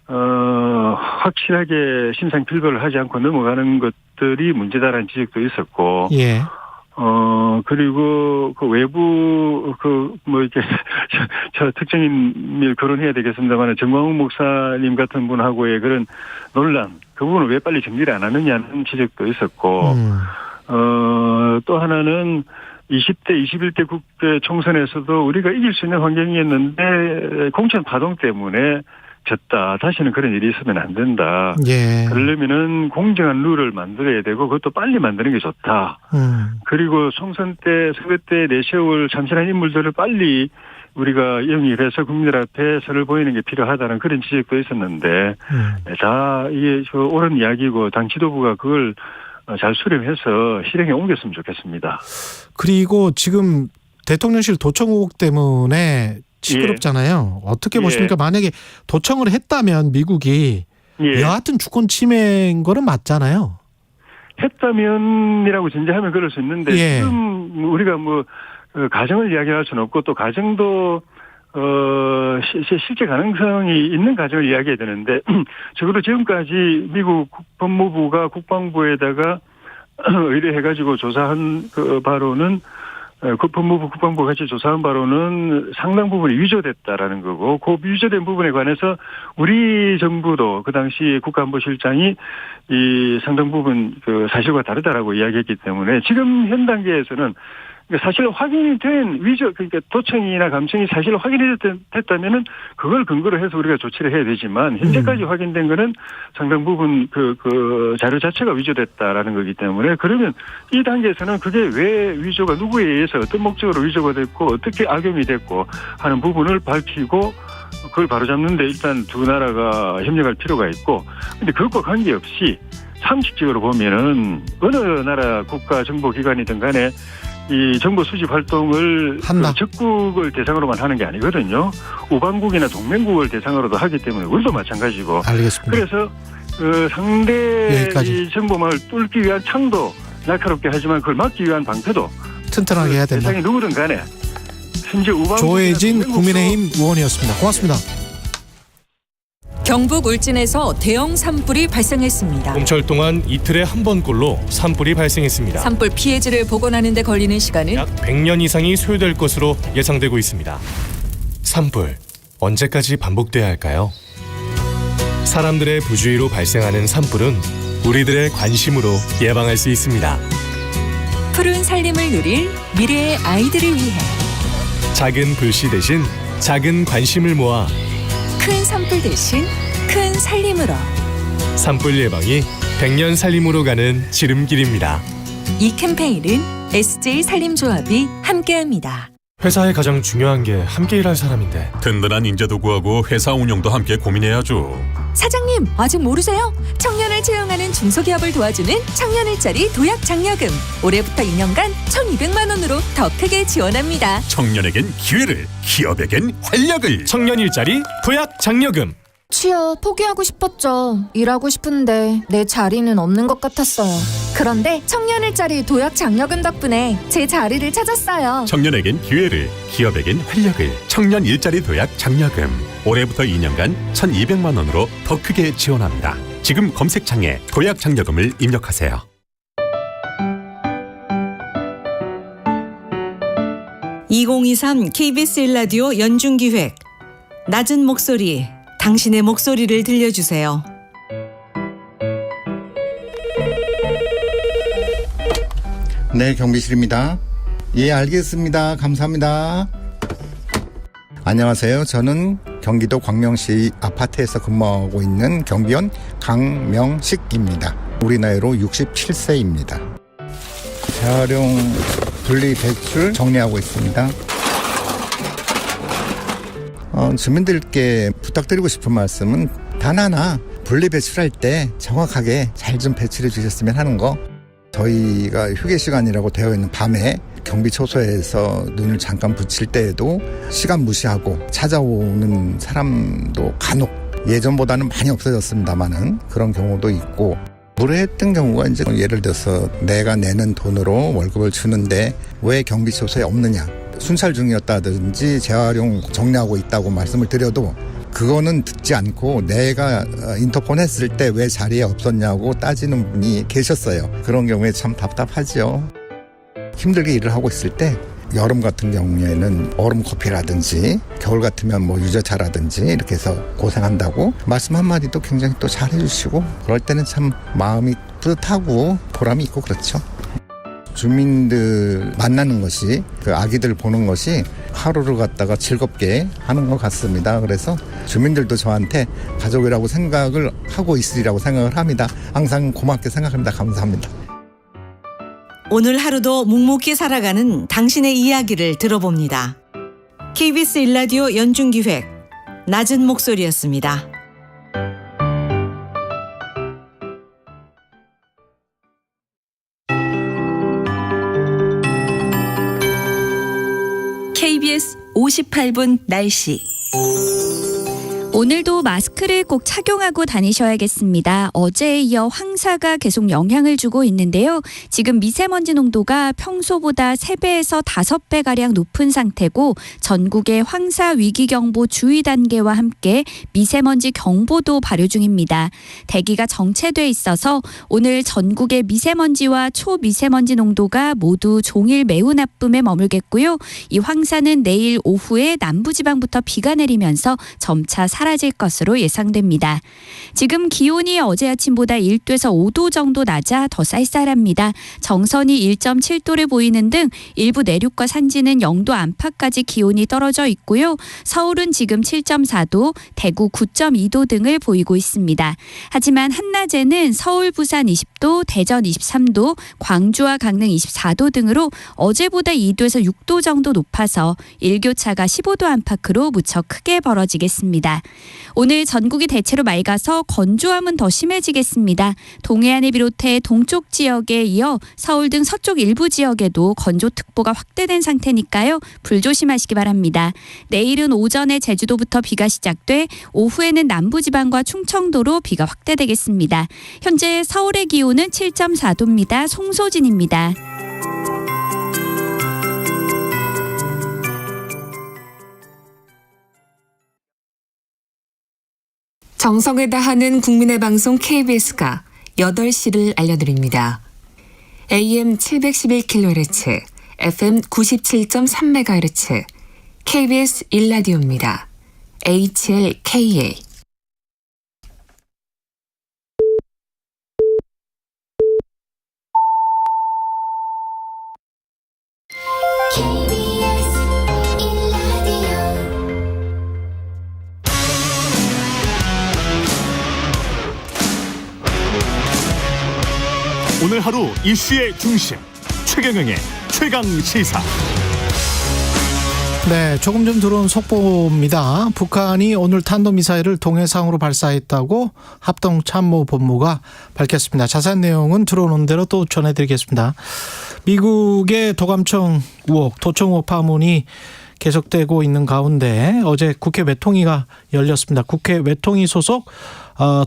확실하게 심상필벌을 하지 않고 넘어가는 것들이 문제다라는 지적도 있었고, 예. 그리고 그 외부 이렇게 저 특정인을 거론해야 되겠습니다만 정광훈 목사님 같은 분하고의 그런 논란, 그 부분을 왜 빨리 정리를 안 하느냐는 지적도 있었고, 또 하나는 20대, 21대 국회 총선에서도 우리가 이길 수 있는 환경이었는데 공천 파동 때문에 졌다. 다시는 그런 일이 있으면 안 된다. 예. 그러려면은 공정한 룰을 만들어야 되고 그것도 빨리 만드는 게 좋다. 그리고 총선 때, 선거 때 내세울 참신한 인물들을 빨리 우리가 영입해서 국민들 앞에 선을 보이는 게 필요하다는 그런 지적도 있었는데 이게 옳은 이야기고 당 지도부가 그걸 잘 수렴해서 실행에 옮겼으면 좋겠습니다. 그리고 지금 대통령실 도청 의혹 때문에 시끄럽잖아요. 어떻게 보십니까? 만약에 도청을 했다면 미국이 여하튼 주권 침해인 거는 맞잖아요. 했다면이라고 전제하면 그럴 수 있는데 지금 우리가 가정을 이야기할 수는 없고 또 가정도 실제 가능성이 있는 가정을 이야기해야 되는데 적어도 지금까지 미국 법무부가 국방부에다가 의뢰해가지고 조사한 바로는 법무부 국방부가 같이 조사한 바로는 상당 부분이 위조됐다라는 거고 그 위조된 부분에 관해서 우리 정부도 그 당시 국가안보실장이 이 상당 부분 사실과 다르다라고 이야기했기 때문에 지금 현 단계에서는 그러니까 사실 확인이 된 위조, 그러니까 도청이나 감청이 사실 확인이 됐다면은 그걸 근거로 해서 우리가 조치를 해야 되지만 현재까지 확인된 거는 상당 부분 그 자료 자체가 위조됐다라는 거기 때문에 그러면 이 단계에서는 그게 왜 위조가 누구에 의해서 어떤 목적으로 위조가 됐고 어떻게 악용이 됐고 하는 부분을 밝히고 그걸 바로잡는데 일단 두 나라가 협력할 필요가 있고 근데 그것과 관계없이 상식적으로 보면은 어느 나라 국가 정보기관이든 간에 이 정보 수집 활동을 한다. 적국을 대상으로만 하는 게 아니거든요. 우방국이나 동맹국을 대상으로도 하기 때문에 우리도 마찬가지고. 알겠습니다. 그래서 상대 여기까지. 이 정보망을 뚫기 위한 창도 날카롭게 하지만 그걸 막기 위한 방패도 튼튼하게 해야 된다. 세상에 누구든 간에 심지어 우방국 조혜진 국민의힘 의원이었습니다. 고맙습니다. 경북 울진에서 대형 산불이 발생했습니다. 봄철 동안 이틀에 한 번꼴로 산불이 발생했습니다. 산불 피해지를 복원하는 데 걸리는 시간은 약 100년 이상이 소요될 것으로 예상되고 있습니다. 산불, 언제까지 반복돼야 할까요? 사람들의 부주의로 발생하는 산불은 우리들의 관심으로 예방할 수 있습니다. 푸른 살림을 누릴 미래의 아이들을 위해 작은 불씨 대신 작은 관심을 모아 큰 산불 대신 큰 살림으로 산불 예방이 100년 살림으로 가는 지름길입니다. 이 캠페인은 SJ 산림조합이 함께합니다. 회사의 가장 중요한 게 함께 일할 사람인데 든든한 인재도 구하고 회사 운영도 함께 고민해야죠. 사장님 아직 모르세요? 청년을 채용하는 중소기업을 도와주는 청년일자리 도약장려금 올해부터 2년간 1,200만 원으로 더 크게 지원합니다. 청년에겐 기회를, 기업에겐 활력을. 청년 일자리 도약 장려금. 취업 포기하고 싶었죠. 일하고 싶은데 내 자리는 없는 것 같았어요. 그런데 청년일자리 도약 장려금 덕분에 제 자리를 찾았어요. 청년에겐 기회를, 기업에겐 활력을. 청년 일자리 도약 장려금. 올해부터 2년간 1,200만 원으로 더 크게 지원합니다. 지금 검색창에 도약 장려금을 입력하세요. (2023) KBS 1라디오 연중기획 낮은 목소리 당신의 목소리를 들려주세요. 네, 경비실입니다. 예, 알겠습니다. 감사합니다. 안녕하세요. 저는 경기도 광명시 아파트에서 근무하고 있는 경비원 강명식입니다. 우리 나이로 67세입니다. 재활용 분리 배출 정리하고 있습니다. 주민들께 부탁드리고 싶은 말씀은 단 하나, 분리 배출할 때 정확하게 잘 좀 배출해 주셨으면 하는 거. 저희가 휴게 시간이라고 되어 있는 밤에 경비초소에서 눈을 잠깐 붙일 때에도 시간 무시하고 찾아오는 사람도 간혹 예전보다는 많이 없어졌습니다만은 그런 경우도 있고, 무례했던 경우가 이제 예를 들어서 내가 내는 돈으로 월급을 주는데 왜 경비초소에 없느냐, 순찰 중이었다든지 재활용 정리하고 있다고 말씀을 드려도 그거는 듣지 않고 내가 인터폰 했을 때 왜 자리에 없었냐고 따지는 분이 계셨어요. 그런 경우에 참 답답하죠. 힘들게 일을 하고 있을 때 여름 같은 경우에는 얼음 커피라든지 겨울 같으면 뭐 유자차라든지 이렇게 해서 고생한다고 말씀 한마디도 굉장히 또 잘해주시고, 그럴 때는 참 마음이 뿌듯하고 보람이 있고 그렇죠. 주민들 만나는 것이, 그 아기들 보는 것이 하루를 갖다가 즐겁게 하는 것 같습니다. 그래서 주민들도 저한테 가족이라고 생각을 하고 있으리라고 생각을 합니다. 항상 고맙게 생각합니다. 감사합니다. 오늘 하루도 묵묵히 살아가는 당신의 이야기를 들어봅니다. KBS 1라디오 연중기획 낮은 목소리였습니다. KBS 58분 날씨. 오늘도 마스크를 꼭 착용하고 다니셔야겠습니다. 어제에 이어 황사가 계속 영향을 주고 있는데요. 지금 미세먼지 농도가 평소보다 3배에서 5배가량 높은 상태고, 전국에 황사 위기경보 주의 단계와 함께 미세먼지 경보도 발효 중입니다. 대기가 정체돼 있어서 오늘 전국의 미세먼지와 초미세먼지 농도가 모두 종일 매우 나쁨에 머물겠고요. 이 황사는 내일 오후에 남부지방부터 비가 내리면서 점차 사라집니다. 사라질 것으로 예상됩니다. 지금 기온이 어제 아침보다 1도에서 5도 정도 낮아 더 쌀쌀합니다. 정선이 1.7도를 보이는 등 일부 내륙과 산지는 0도 안팎까지 기온이 떨어져 있고요. 서울은 지금 7.4도, 대구 9.2도 등을 보이고 있습니다. 하지만 한낮에는 서울, 부산 20도, 대전 23도, 광주와 강릉 24도 등으로 어제보다 2도에서 6도 정도 높아서 일교차가 15도 안팎으로 무척 크게 벌어지겠습니다. 오늘 전국이 대체로 맑아서 건조함은 더 심해지겠습니다. 동해안을 비롯해 동쪽 지역에 이어 서울 등 서쪽 일부 지역에도 건조특보가 확대된 상태니까요. 불조심하시기 바랍니다. 내일은 오전에 제주도부터 비가 시작돼 오후에는 남부지방과 충청도로 비가 확대되겠습니다. 현재 서울의 기온은 7.4도입니다. 송소진입니다. 정성을 다하는 국민의 방송 KBS가 8시를 알려드립니다. AM 711kHz, FM 97.3MHz, KBS 1라디오입니다. HLKA. 오늘 하루 이슈의 중심 최경영의 최강 시사. 네, 조금 전 들어온 속보입니다. 북한이 오늘 탄도미사일을 동해상으로 발사했다고 합동참모본부가 밝혔습니다. 자세한 내용은 들어오는 대로 또 전해드리겠습니다. 미국의 도감청 의혹, 도청 의혹 파문이 계속되고 있는 가운데 어제 국회 외통위가 열렸습니다. 국회 외통위 소속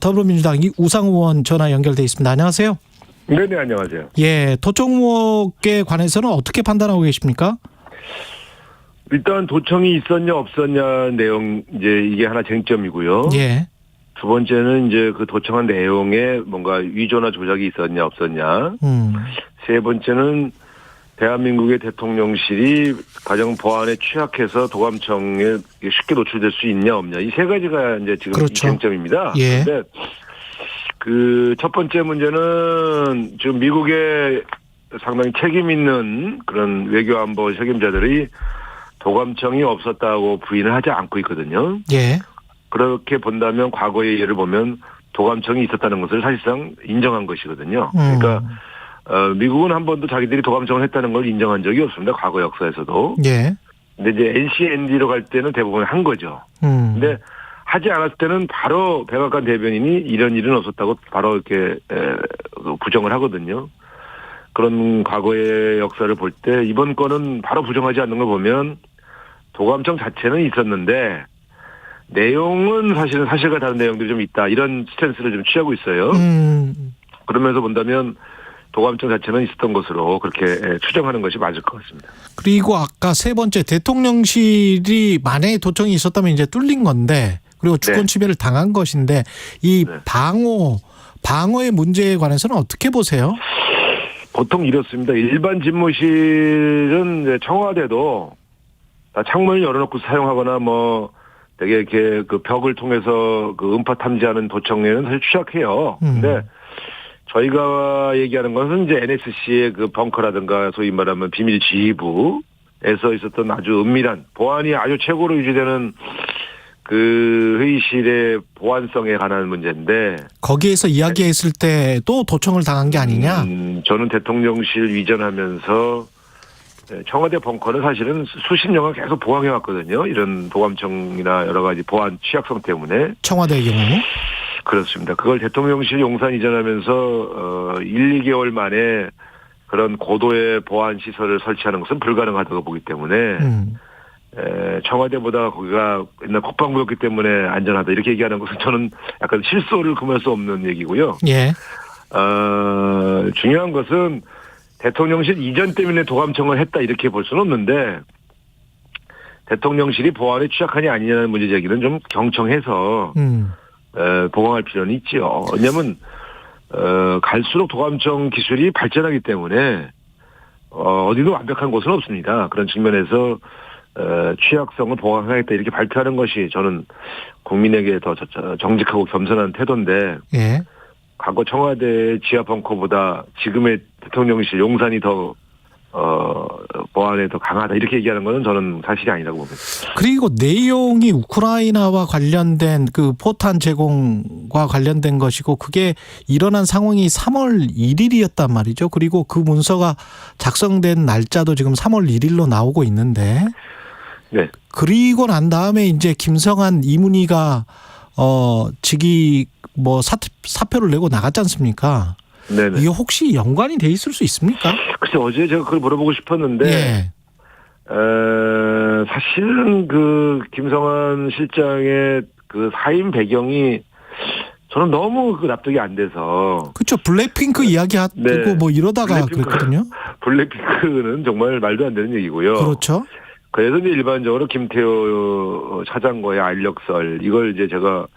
더불어민주당 우상호 의원 전화 연결돼 있습니다. 안녕하세요. 네네, 안녕하세요. 예, 도청 의혹에 관해서는 어떻게 판단하고 계십니까? 일단 도청이 있었냐 없었냐 내용 이제 이게 하나 쟁점이고요. 예. 두 번째는 이제 그 도청한 내용에 뭔가 위조나 조작이 있었냐 없었냐. 세 번째는 대한민국의 대통령실이 가정 보안에 취약해서 도감청에 쉽게 노출될 수 있냐 없냐. 이 세 가지가 이제 지금 그렇죠. 이 쟁점입니다. 예. 그런데 그 첫 번째 문제는 지금 미국의 상당히 책임 있는 그런 외교안보 책임자들이 도감청이 없었다고 부인을 하지 않고 있거든요. 예. 그렇게 본다면 과거의 예를 보면 도감청이 있었다는 것을 사실상 인정한 것이거든요. 그러니까 미국은 한 번도 자기들이 도감청을 했다는 걸 인정한 적이 없습니다. 과거 역사에서도. 예. 근데 이제 NCND로 갈 때는 대부분 한 거죠. 근데 하지 않았을 때는 바로 백악관 대변인이 이런 일은 없었다고 바로 이렇게 부정을 하거든요. 그런 과거의 역사를 볼 때 이번 건은 바로 부정하지 않는 걸 보면 도감청 자체는 있었는데 내용은 사실은 사실과 다른 내용들이 좀 있다. 이런 스탠스를 좀 취하고 있어요. 그러면서 본다면 도감청 자체는 있었던 것으로 그렇게 추정하는 것이 맞을 것 같습니다. 그리고 아까 세 번째 대통령실이 만약에 도청이 있었다면 이제 뚫린 건데 그리고 주권 침해를 당한 것인데 이 방어의 문제에 관해서는 어떻게 보세요? 보통 이렇습니다. 일반 집무실은 청와대도 창문을 열어놓고 사용하거나 뭐 되게 이렇게 그 벽을 통해서 그 음파 탐지하는 도청에는 사실 취약해요. 근데 저희가 얘기하는 것은 이제 NSC의 그 벙커라든가 소위 말하면 비밀 지휘부에서 있었던 아주 은밀한 보안이 아주 최고로 유지되는 그 회의실의 보안성에 관한 문제인데 거기에서 이야기했을 때도 도청을 당한 게 아니냐? 저는 대통령실 이전하면서 청와대 벙커는 사실은 수십 년간 계속 보강해 왔거든요. 이런 도감청이나 여러 가지 보안 취약성 때문에. 청와대의 경우? 그렇습니다. 그걸 대통령실 용산 이전하면서 1, 2개월 만에 그런 고도의 보안 시설을 설치하는 것은 불가능하다고 보기 때문에 청와대보다 거기가 옛날 국방부였기 때문에 안전하다 이렇게 얘기하는 것은 저는 약간 실소를 금할 수 없는 얘기고요. 예. 중요한 것은 대통령실 이전 때문에 도감청을 했다 이렇게 볼 수는 없는데 대통령실이 보안에 취약하냐 아니냐는 문제 제기는 좀 경청해서 보강할 필요는 있지요. 왜냐하면 갈수록 도감청 기술이 발전하기 때문에 어디도 완벽한 곳은 없습니다. 그런 측면에서 취약성을 보강하겠다 이렇게 발표하는 것이 저는 국민에게 더 정직하고 겸손한 태도인데 예. 과거 청와대 지하 벙커보다 지금의 대통령실 용산이 더 보안에 더 강하다 이렇게 얘기하는 것은 저는 사실이 아니라고 봅니다. 그리고 내용이 우크라이나와 관련된 그 포탄 제공과 관련된 것이고 그게 일어난 상황이 3월 1일이었단 말이죠. 그리고 그 문서가 작성된 날짜도 지금 3월 1일로 나오고 있는데 네. 그리고 난 다음에 이제 김성한 이문희가 직위 뭐 사표를 내고 나갔지 않습니까? 네네. 이게 혹시 연관이 돼 있을 수 있습니까? 글쎄 어제 제가 그걸 물어보고 싶었는데 예. 사실은 그 김성한 실장의 그 사임 배경이 저는 너무 그 납득이 안 돼서. 그렇죠. 블랙핑크 이야기 하고 네. 뭐 이러다가 그랬거든요. 블랙핑크는 정말 말도 안 되는 얘기고요. 그렇죠. 그래서 이제 일반적으로 김태호 차장과의 알력설 이걸 이제 제가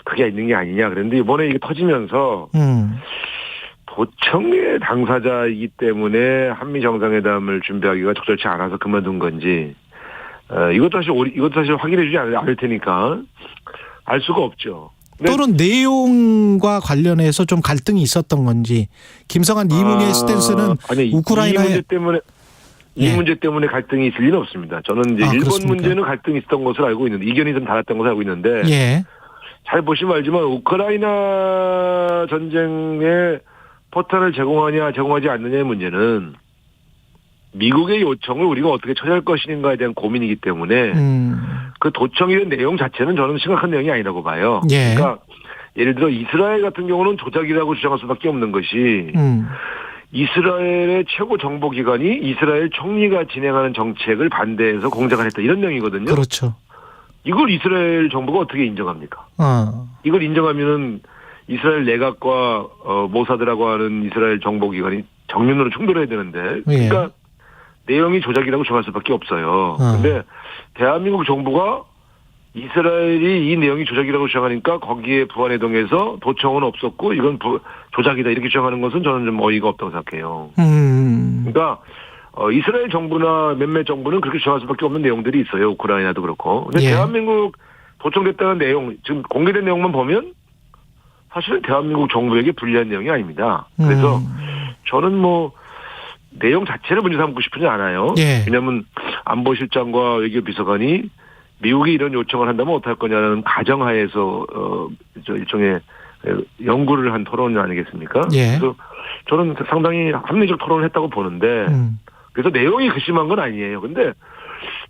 그게 있는 게 아니냐 그랬는데 이번에 이게 터지면서 도청의 당사자이기 때문에 한미 정상회담을 준비하기가 적절치 않아서 그만둔 건지 이것도 사실 확인해주지 않을 테니까 알 수가 없죠. 또는 내용과 관련해서 좀 갈등이 있었던 건지 김성한 이문희의 스탠스는 우크라이나의 이 문제 때문에 갈등이 있을 리는 없습니다. 저는 이제 일본 그렇습니까? 문제는 갈등이 있었던 것으로 알고 있는데 이견이 좀 달았던 것으로 알고 있는데 예. 잘 보시면 알지만 우크라이나 전쟁에 포탄을 제공하지 않느냐의 문제는 미국의 요청을 우리가 어떻게 처리할 것인가에 대한 고민이기 때문에 그 도청에 대한 내용 자체는 저는 심각한 내용이 아니라고 봐요. 예. 그러니까 예를 들어 이스라엘 같은 경우는 조작이라고 주장할 수밖에 없는 것이 이스라엘의 최고 정보기관이 이스라엘 총리가 진행하는 정책을 반대해서 공작을 했다 이런 내용이거든요. 그렇죠. 이걸 이스라엘 정부가 어떻게 인정합니까? 이걸 인정하면은 이스라엘 내각과 모사드라고 하는 이스라엘 정보기관이 정면으로 충돌해야 되는데 그러니까 내용이 조작이라고 주장할 수밖에 없어요. 그런데 대한민국 정부가 이스라엘이 이 내용이 조작이라고 주장하니까 거기에 부안해동에서 도청은 없었고 이건 조작이다 이렇게 주장하는 것은 저는 좀 어이가 없다고 생각해요. 그러니까 이스라엘 정부나 몇몇 정부는 그렇게 주장할 수밖에 없는 내용들이 있어요. 우크라이나도 그렇고. 근데 대한민국 도청됐다는 내용 지금 공개된 내용만 보면 사실은 대한민국 정부에게 불리한 내용이 아닙니다. 그래서 저는 뭐 내용 자체를 문제 삼고 싶지 않아요. 왜냐하면 안보실장과 외교비서관이 미국이 이런 요청을 한다면 어떡할 거냐는 가정하에서 일종의 연구를 한 토론 아니겠습니까? 그래서 저는 상당히 합리적 토론을 했다고 보는데 그래서 내용이 괘씸한 건 아니에요. 근데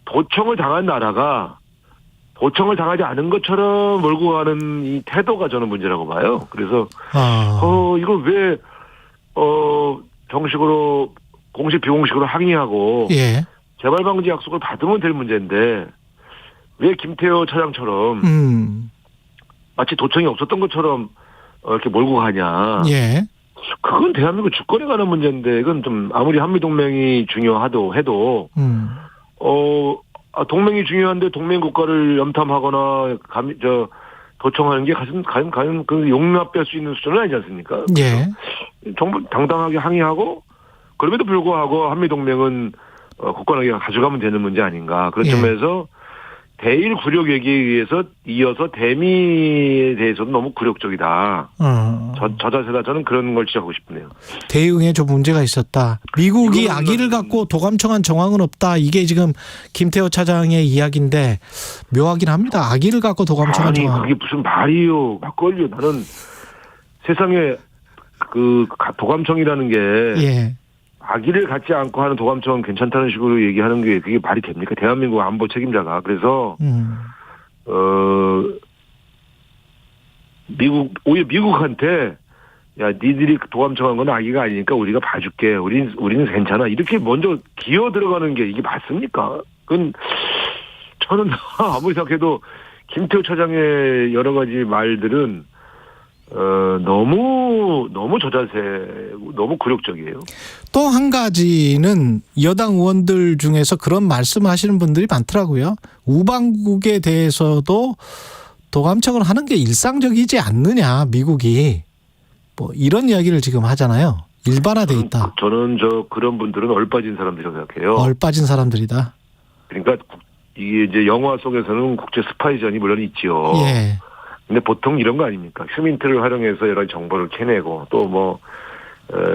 도청을 당한 나라가 도청을 당하지 않은 것처럼 몰고 가는 이 태도가 저는 문제라고 봐요. 그래서 이걸 왜 정식으로 공식 비공식으로 항의하고 재발 방지 약속을 받으면 될 문제인데 왜 김태호 차장처럼 마치 도청이 없었던 것처럼 이렇게 몰고 가냐. 그건 대한민국 주권에 관한 문제인데 이건 좀 아무리 한미동맹이 해도 동맹이 중요한데 동맹 국가를 염탐하거나 도청하는 게 과연 그 용납할 수 있는 수준은 아니지 않습니까? 정부 당당하게 항의하고 그럼에도 불구하고 한미동맹은 굳건하게 가져가면 되는 문제 아닌가. 그런 점에서 대일 굴욕 얘기에 의해서 이어서 대미에 대해서도 너무 굴욕적이다. 저 자세다. 저는 그런 걸 지적하고 싶네요. 대응에 좀 문제가 있었다. 미국이 악의를 갖고 도감청한 정황은 없다. 이게 지금 김태호 차장의 이야기인데 묘하긴 합니다. 악의를 갖고 도감청한 정황. 그게 무슨 말이요. 막걸리요. 나는 세상에 그 도감청이라는 게 악의를 갖지 않고 하는 도감청은 괜찮다는 식으로 얘기하는 게 그게 말이 됩니까? 대한민국 안보 책임자가. 그래서 오히려 미국한테 야 니들이 도감청한 건 악의가 아니니까 우리가 봐줄게. 우리는 괜찮아. 이렇게 먼저 기어 들어가는 게 이게 맞습니까? 그건 저는 아무리 생각해도 김태호 차장의 여러 가지 말들은 너무 저자세, 너무 굴욕적이에요. 또 한 가지는 여당 의원들 중에서 그런 말씀하시는 분들이 많더라고요. 우방국에 대해서도 도감청을 하는 게 일상적이지 않느냐, 미국이. 뭐 이런 이야기를 지금 하잖아요. 일반화돼 있다. 저는 그런 분들은 얼빠진 사람들이라고 생각해요. 얼빠진 사람들이다. 그러니까 이게 이제 영화 속에서는 국제 스파이전이 물론 있지요. 예. 근데 보통 이런 거 아닙니까? 휴민트를 활용해서 여러 정보를 캐내고 또 뭐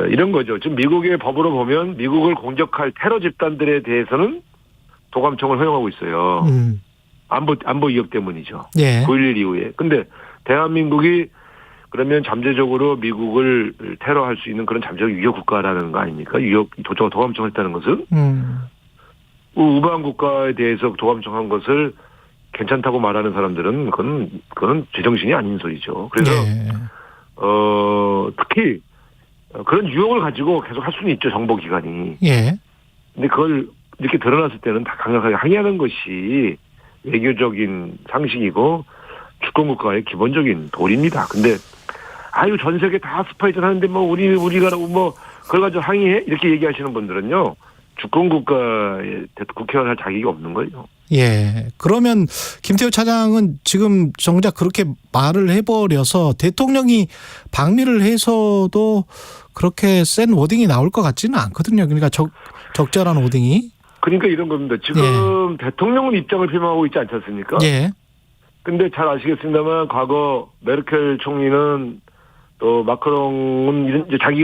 이런 거죠. 지금 미국의 법으로 보면 미국을 공격할 테러 집단들에 대해서는 도감청을 허용하고 있어요. 안보 위협 때문이죠. 예. 9.11 이후에. 근데 대한민국이 그러면 잠재적으로 미국을 테러할 수 있는 그런 잠재적 위협 국가라는 거 아닙니까? 위협 도감청을 했다는 것은 우방 국가에 대해서 도감청한 것을 괜찮다고 말하는 사람들은 그건 제정신이 아닌 소리죠. 그래서 예. 특히 그런 유혹을 가지고 계속 할 수는 있죠, 정보기관이. 예. 근데 그걸 이렇게 드러났을 때는 다 강력하게 항의하는 것이 외교적인 상식이고 주권국가의 기본적인 도리입니다. 근데 전 세계 다 스파이전 하는데 뭐 우리가 뭐 그걸 가지고 항의해 이렇게 얘기하시는 분들은요, 주권국가의 국회의원 할 자격이 없는 거예요. 예. 그러면 김태우 차장은 지금 정작 그렇게 말을 해버려서 대통령이 방미를 해서도 그렇게 센 워딩이 나올 것 같지는 않거든요. 그러니까 적절한 워딩이. 그러니까 이런 겁니다. 지금 대통령은 입장을 표명하고 있지 않지 않습니까? 예. 근데 잘 아시겠습니다만 과거 메르켈 총리는 또 마크롱은 이제 자기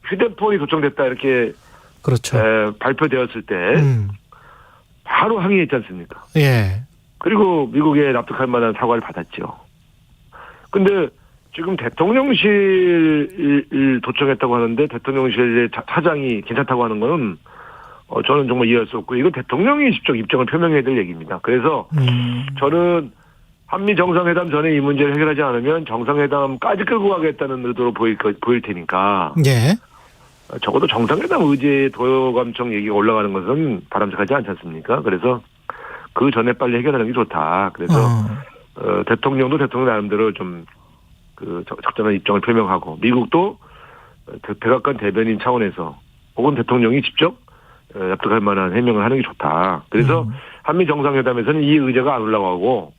휴대폰이 도청됐다 이렇게 그렇죠. 발표되었을 때 바로 항의했지 않습니까? 예. 그리고 미국에 납득할 만한 사과를 받았죠. 근데 지금 대통령실 도청했다고 하는데 대통령실의 사장이 괜찮다고 하는 거는 저는 정말 이해할 수 없고, 이건 대통령이 직접 입장을 표명해야 될 얘기입니다. 그래서 저는 한미 정상회담 전에 이 문제를 해결하지 않으면 정상회담까지 끌고 가겠다는 의도로 보일 테니까. 예. 적어도 정상회담 의제 도감청 얘기가 올라가는 것은 바람직하지 않지 않습니까? 그래서 그 전에 빨리 해결하는 게 좋다. 그래서 대통령도 대통령 나름대로 좀 적절한 입장을 표명하고, 미국도 백악관 대변인 차원에서 혹은 대통령이 직접 납득할 만한 해명을 하는 게 좋다. 그래서 한미 정상회담에서는 이 의제가 안 올라가고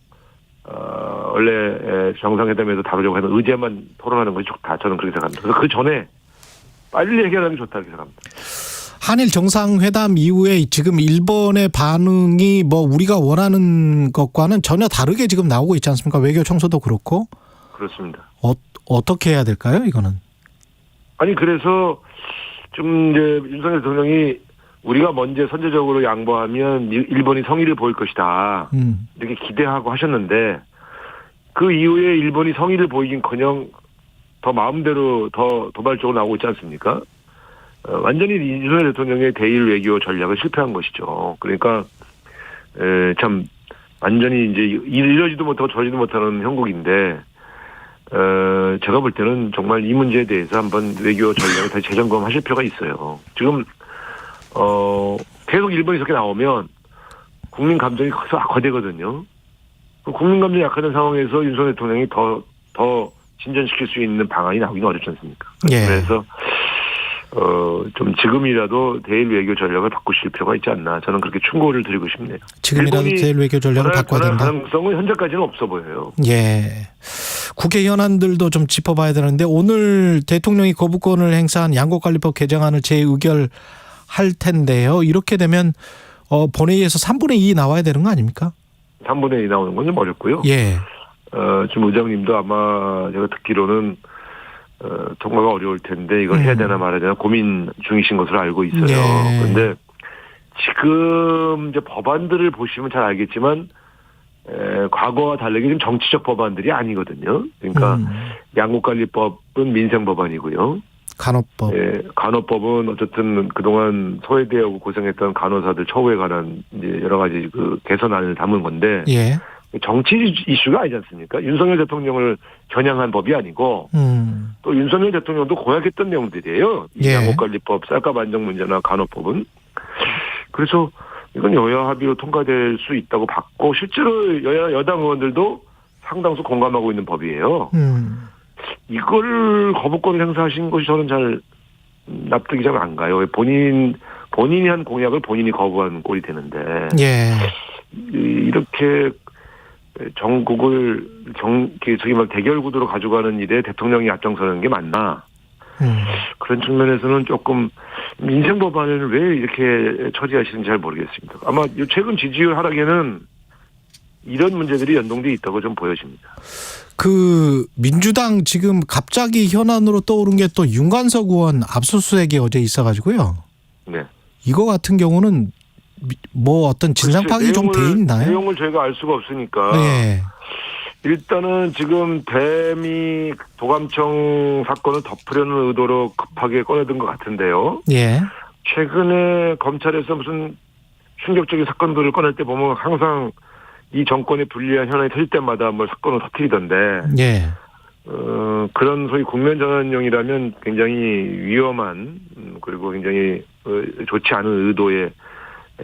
원래 정상회담에서 다루려고 하는 의제만 토론하는 것이 좋다. 저는 그렇게 생각합니다. 그래서 그 전에 빨리 해결하는 게 좋다 이렇게 생각합니다. 한일 정상회담 이후에 지금 일본의 반응이 뭐 우리가 원하는 것과는 전혀 다르게 지금 나오고 있지 않습니까? 외교 청소도 그렇고. 그렇습니다. 어떻게 해야 될까요, 이거는? 아니, 그래서 좀 이제 윤석열 대통령이 우리가 먼저 선제적으로 양보하면 일본이 성의를 보일 것이다. 이렇게 기대하고 하셨는데, 그 이후에 일본이 성의를 보이긴커녕 더 마음대로 더 도발적으로 나오고 있지 않습니까? 완전히 윤석열 대통령의 대일 외교 전략을 실패한 것이죠. 그러니까 참 완전히 이제 이러지도 못하고 저러지도 못하는 형국인데, 제가 볼 때는 정말 이 문제에 대해서 한번 외교 전략을 다시 재점검하실 필요가 있어요. 지금 계속 일본이 이렇게 나오면 국민 감정이 거대거든요. 국민 감정이 약화된 상황에서 윤석열 대통령이 더 진전시킬 수 있는 방안이 나오기는 어렵지 않습니까? 예. 그래서 좀 지금이라도 대일 외교 전략을 바꾸실 필요가 있지 않나, 저는 그렇게 충고를 드리고 싶네요. 지금이라도 대일 외교 전략을 바꿔야 된다. 가능성은 현재까지는 없어 보여요. 예. 국회 현안들도 좀 짚어봐야 되는데, 오늘 대통령이 거부권을 행사한 양곡관리법 개정안을 재의결할 텐데요. 이렇게 되면 본회의에서 3분의 2 나와야 되는 거 아닙니까? 3분의 2 나오는 건 좀 어렵고요. 예. 지금 의장님도 아마 제가 듣기로는 통과가 어려울 텐데 이걸 해야 되나 말아야 되나 고민 중이신 것으로 알고 있어요. 그런데 예. 지금 이제 법안들을 보시면 잘 알겠지만 과거와 다르게 좀 정치적 법안들이 아니거든요. 그러니까 양곡관리법은 민생 법안이고요. 간호법. 간호법은 어쨌든 그동안 소외되고 고생했던 간호사들 처우에 관한 이제 여러 가지 그 개선안을 담은 건데. 예. 정치 이슈가 아니지 않습니까? 윤석열 대통령을 겨냥한 법이 아니고 또 윤석열 대통령도 공약했던 내용들이에요. 예. 양곡관리법, 쌀값 안정 문제나 간호법은. 그래서 이건 여야 합의로 통과될 수 있다고 봤고, 실제로 여당 의원들도 상당수 공감하고 있는 법이에요. 이걸 거부권을 행사하신 것이 저는 잘 납득이 잘 안 가요. 본인이 한 공약을 본인이 거부한 꼴이 되는데. 예. 이렇게 전국을 저기 막 대결 구도로 가져가는 일에 대통령이 앞장서는 게 맞나? 그런 측면에서는 조금 민생 법안을 왜 이렇게 처리하시는지 잘 모르겠습니다. 아마 최근 지지율 하락에는 이런 문제들이 연동돼 있다고 좀 보여집니다. 그 민주당 지금 갑자기 현안으로 떠오른 게 또 윤관석 의원 압수수색이 어제 있어가지고요. 네. 이거 같은 경우는 뭐 어떤 진상 파악이 좀 돼 있나요? 내용을 저희가 알 수가 없으니까. 네. 일단은 지금 대미 도감청 사건을 덮으려는 의도로 급하게 꺼내든 것 같은데요. 예. 최근에 검찰에서 무슨 충격적인 사건들을 꺼낼 때 보면 항상 이 정권에 불리한 현안이 터질 때마다 뭘 사건을 터뜨리던데. 예. 그런 소위 국면 전환용이라면 굉장히 위험한 그리고 굉장히 좋지 않은 의도의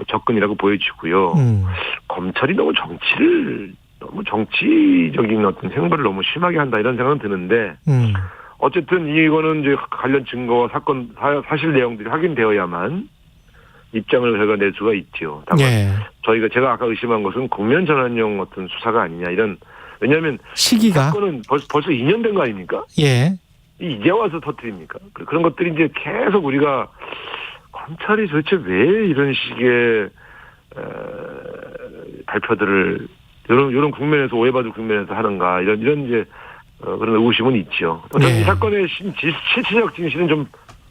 접근이라고 보여지고요. 검찰이 너무 정치적인 어떤 행보를 너무 심하게 한다 이런 생각은 드는데 어쨌든 이거는 이제 관련 증거와 사건 사실 내용들이 확인되어야만 입장을 저희가 낼 수가 있죠. 다만 제가 아까 의심한 것은 국면 전환용 어떤 수사가 아니냐 이런. 왜냐하면 시기가 사건은 벌써 2년 된 거 아닙니까? 예. 이제 와서 터뜨립니까? 그런 것들이 이제 계속 우리가 검찰이 도대체 왜 이런 식의 발표들을 이런 국면에서 오해받을 국면에서 하는가 이런 이제 그런 의구심은 있죠. 이 사건의 실체적 진실은 좀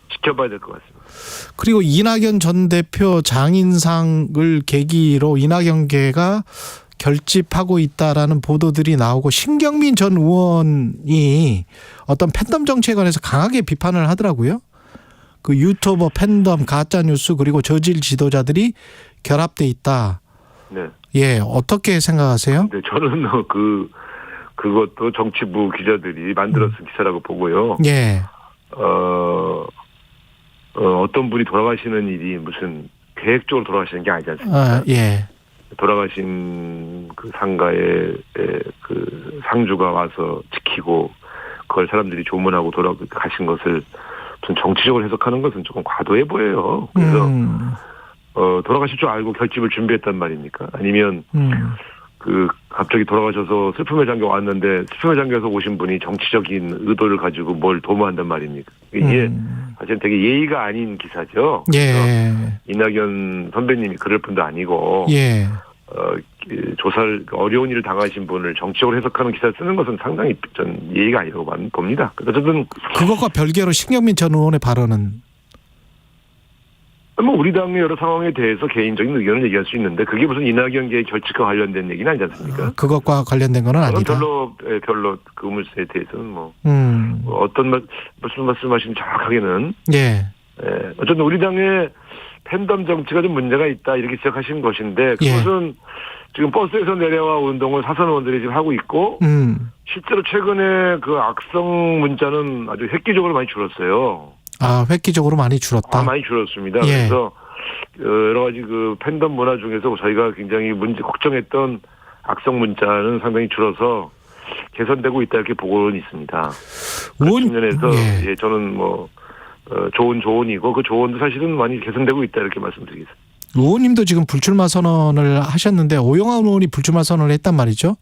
지켜봐야 될 것 같습니다. 그리고 이낙연 전 대표 장인상을 계기로 이낙연계가 결집하고 있다라는 보도들이 나오고 신경민 전 의원이 어떤 팬덤 정치에 관해서 강하게 비판을 하더라고요. 그 유튜버 팬덤 가짜뉴스 그리고 저질 지도자들이 결합돼 있다. 네. 예, 어떻게 생각하세요? 네, 저는 그것도 정치부 기자들이 만들어서 기사라고 보고요. 예. 어떤 분이 돌아가시는 일이 무슨 계획적으로 돌아가시는 게 아니지 않습니까? 아, 예. 돌아가신 그 상가에 그 상주가 와서 지키고 그걸 사람들이 조문하고 돌아가신 것을 좀 정치적으로 해석하는 것은 조금 과도해 보여요. 그래서 돌아가실 줄 알고 결집을 준비했단 말입니까? 아니면 갑자기 돌아가셔서 슬픔에 잠겨 왔는데 슬픔에 잠겨서 오신 분이 정치적인 의도를 가지고 뭘 도모한단 말입니까? 이게 사실 되게 예의가 아닌 기사죠. 예. 이낙연 선배님이 그럴 분도 아니고. 예. 조사를 어려운 일을 당하신 분을 정치적으로 해석하는 기사를 쓰는 것은 상당히 전 예의가 아니라고 봅니다. 어쨌든 그것과 별개로 신경민 전 의원의 발언은 우리 당의 여러 상황에 대해서 개인적인 의견을 얘기할 수 있는데 그게 무슨 이낙연계의 결집과 관련된 얘기는 아니지 않습니까? 그것과 관련된 건 아니다. 별로 그 의문사에 대해서는 어떤 무슨 말씀하신 정확하게는 어쨌든 우리 당의 팬덤 정치가 좀 문제가 있다 이렇게 지적하신 것인데 그것은 지금 버스에서 내려와 운동을 사선 의원들이 지금 하고 있고 실제로 최근에 그 악성 문자는 아주 획기적으로 많이 줄었어요. 아, 획기적으로 많이 줄었다. 많이 줄었습니다. 그래서 여러 가지 그 팬덤 문화 중에서 저희가 굉장히 걱정했던 악성 문자는 상당히 줄어서 개선되고 있다 이렇게 보고는 있습니다. 그 측면에서 저는 좋은 조언이고 그 조언도 사실은 많이 개선되고 있다 이렇게 말씀드리겠습니다. 의원님도 지금 불출마 선언을 하셨는데 오영환 의원이 불출마 선언을 했단 말이죠.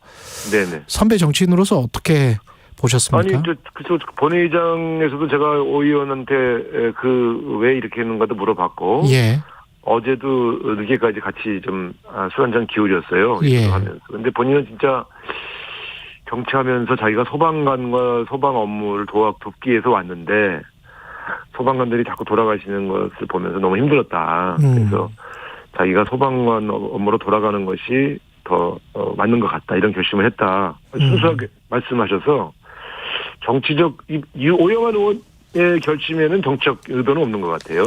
네네. 선배 정치인으로서 어떻게 보셨습니까? 그래서 본회의장에서도 제가 오 의원한테 왜 이렇게 했는가도 물어봤고. 어제도 늦게까지 같이 좀 술 한잔 기울였어요. 하면서. 근데 본인은 진짜 정치하면서 자기가 소방관과 소방 업무를 돕기 위해서 왔는데 소방관들이 자꾸 돌아가시는 것을 보면서 너무 힘들었다. 그래서 자기가 소방관 업무로 돌아가는 것이 더 맞는 것 같다. 이런 결심을 했다. 순수하게 말씀하셔서 정치적 오영환 의원의 결심에는 정치적 의도는 없는 것 같아요.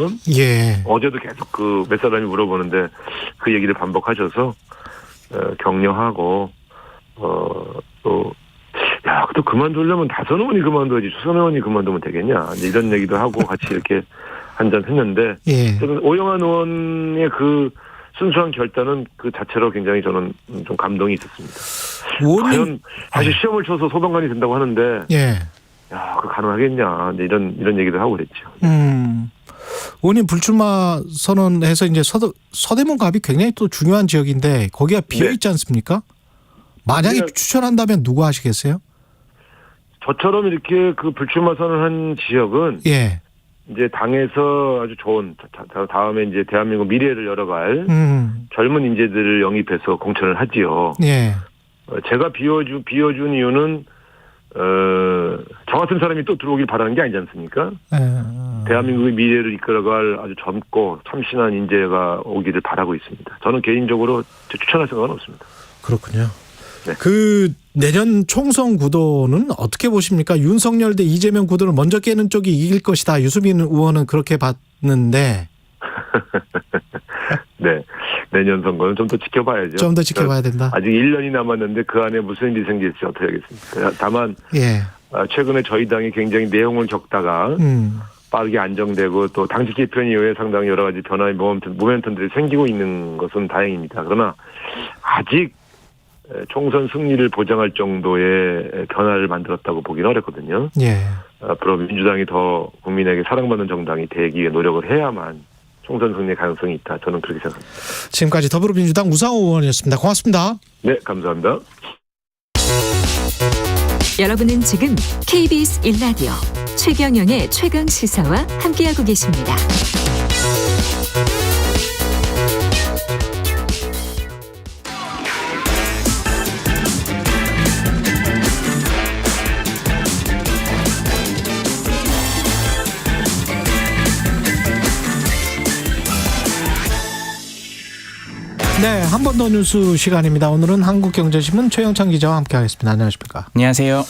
어제도 계속 몇 사람이 물어보는데 그 얘기를 반복하셔서 격려하고 또 그만두려면 다선 의원이 그만둬야지 수선 의원이 그만두면 되겠냐 이런 얘기도 하고 같이 이렇게 한잔 했는데 오영환 의원의 그 순수한 결단은 그 자체로 굉장히 저는 좀 감동이 있었습니다. 과연 다시 시험을 쳐서 소방관이 된다고 하는데 그 가능하겠냐 이런 얘기도 하고 그랬죠. 의원님 불출마 선언해서 이제 서대문 갑이 굉장히 또 중요한 지역인데 거기가 비어 있지 않습니까? 만약에 추천한다면 누구 하시겠어요? 저처럼 이렇게 그 불출마 선언한 지역은 이제 당에서 아주 좋은 다음에 이제 대한민국 미래를 열어갈 젊은 인재들을 영입해서 공천을 하지요. 예. 제가 비워준 이유는 저 같은 사람이 또 들어오길 바라는 게 아니지 않습니까? 대한민국의 미래를 이끌어갈 아주 젊고 참신한 인재가 오기를 바라고 있습니다. 저는 개인적으로 추천할 생각은 없습니다. 그렇군요. 네. 그 내년 총선 구도는 어떻게 보십니까? 윤석열 대 이재명 구도를 먼저 깨는 쪽이 이길 것이다. 유수민 의원은 그렇게 봤는데. 네. 내년 선거는 좀 더 지켜봐야죠. 좀 더 지켜봐야 된다. 아직 1년이 남았는데 그 안에 무슨 일이 생길지 어떻게 하겠습니까? 다만 예. 최근에 저희 당이 굉장히 내용을 겪다가 빠르게 안정되고 또 당직 개편 이후에 상당히 여러 가지 변화의 모멘텀들이 생기고 있는 것은 다행입니다. 그러나 아직 총선 승리를 보장할 정도의 변화를 만들었다고 보기는 어렵거든요. 예. 앞으로 민주당이 더 국민에게 사랑받는 정당이 되기 위해 노력을 해야만 총선 승리의 가능성이 있다. 저는 그렇게 생각합니다. 지금까지 더불어민주당 우상호 의원이었습니다. 고맙습니다. 네, 감사합니다. 여러분은 지금 KBS 1라디오 최경영의 최강 시사와 함께하고 계십니다. 네, 한 번 더 뉴스 시간입니다. 오늘은 한국경제신문 최영찬 기자와 함께하겠습니다. 안녕하십니까? 안녕하세요.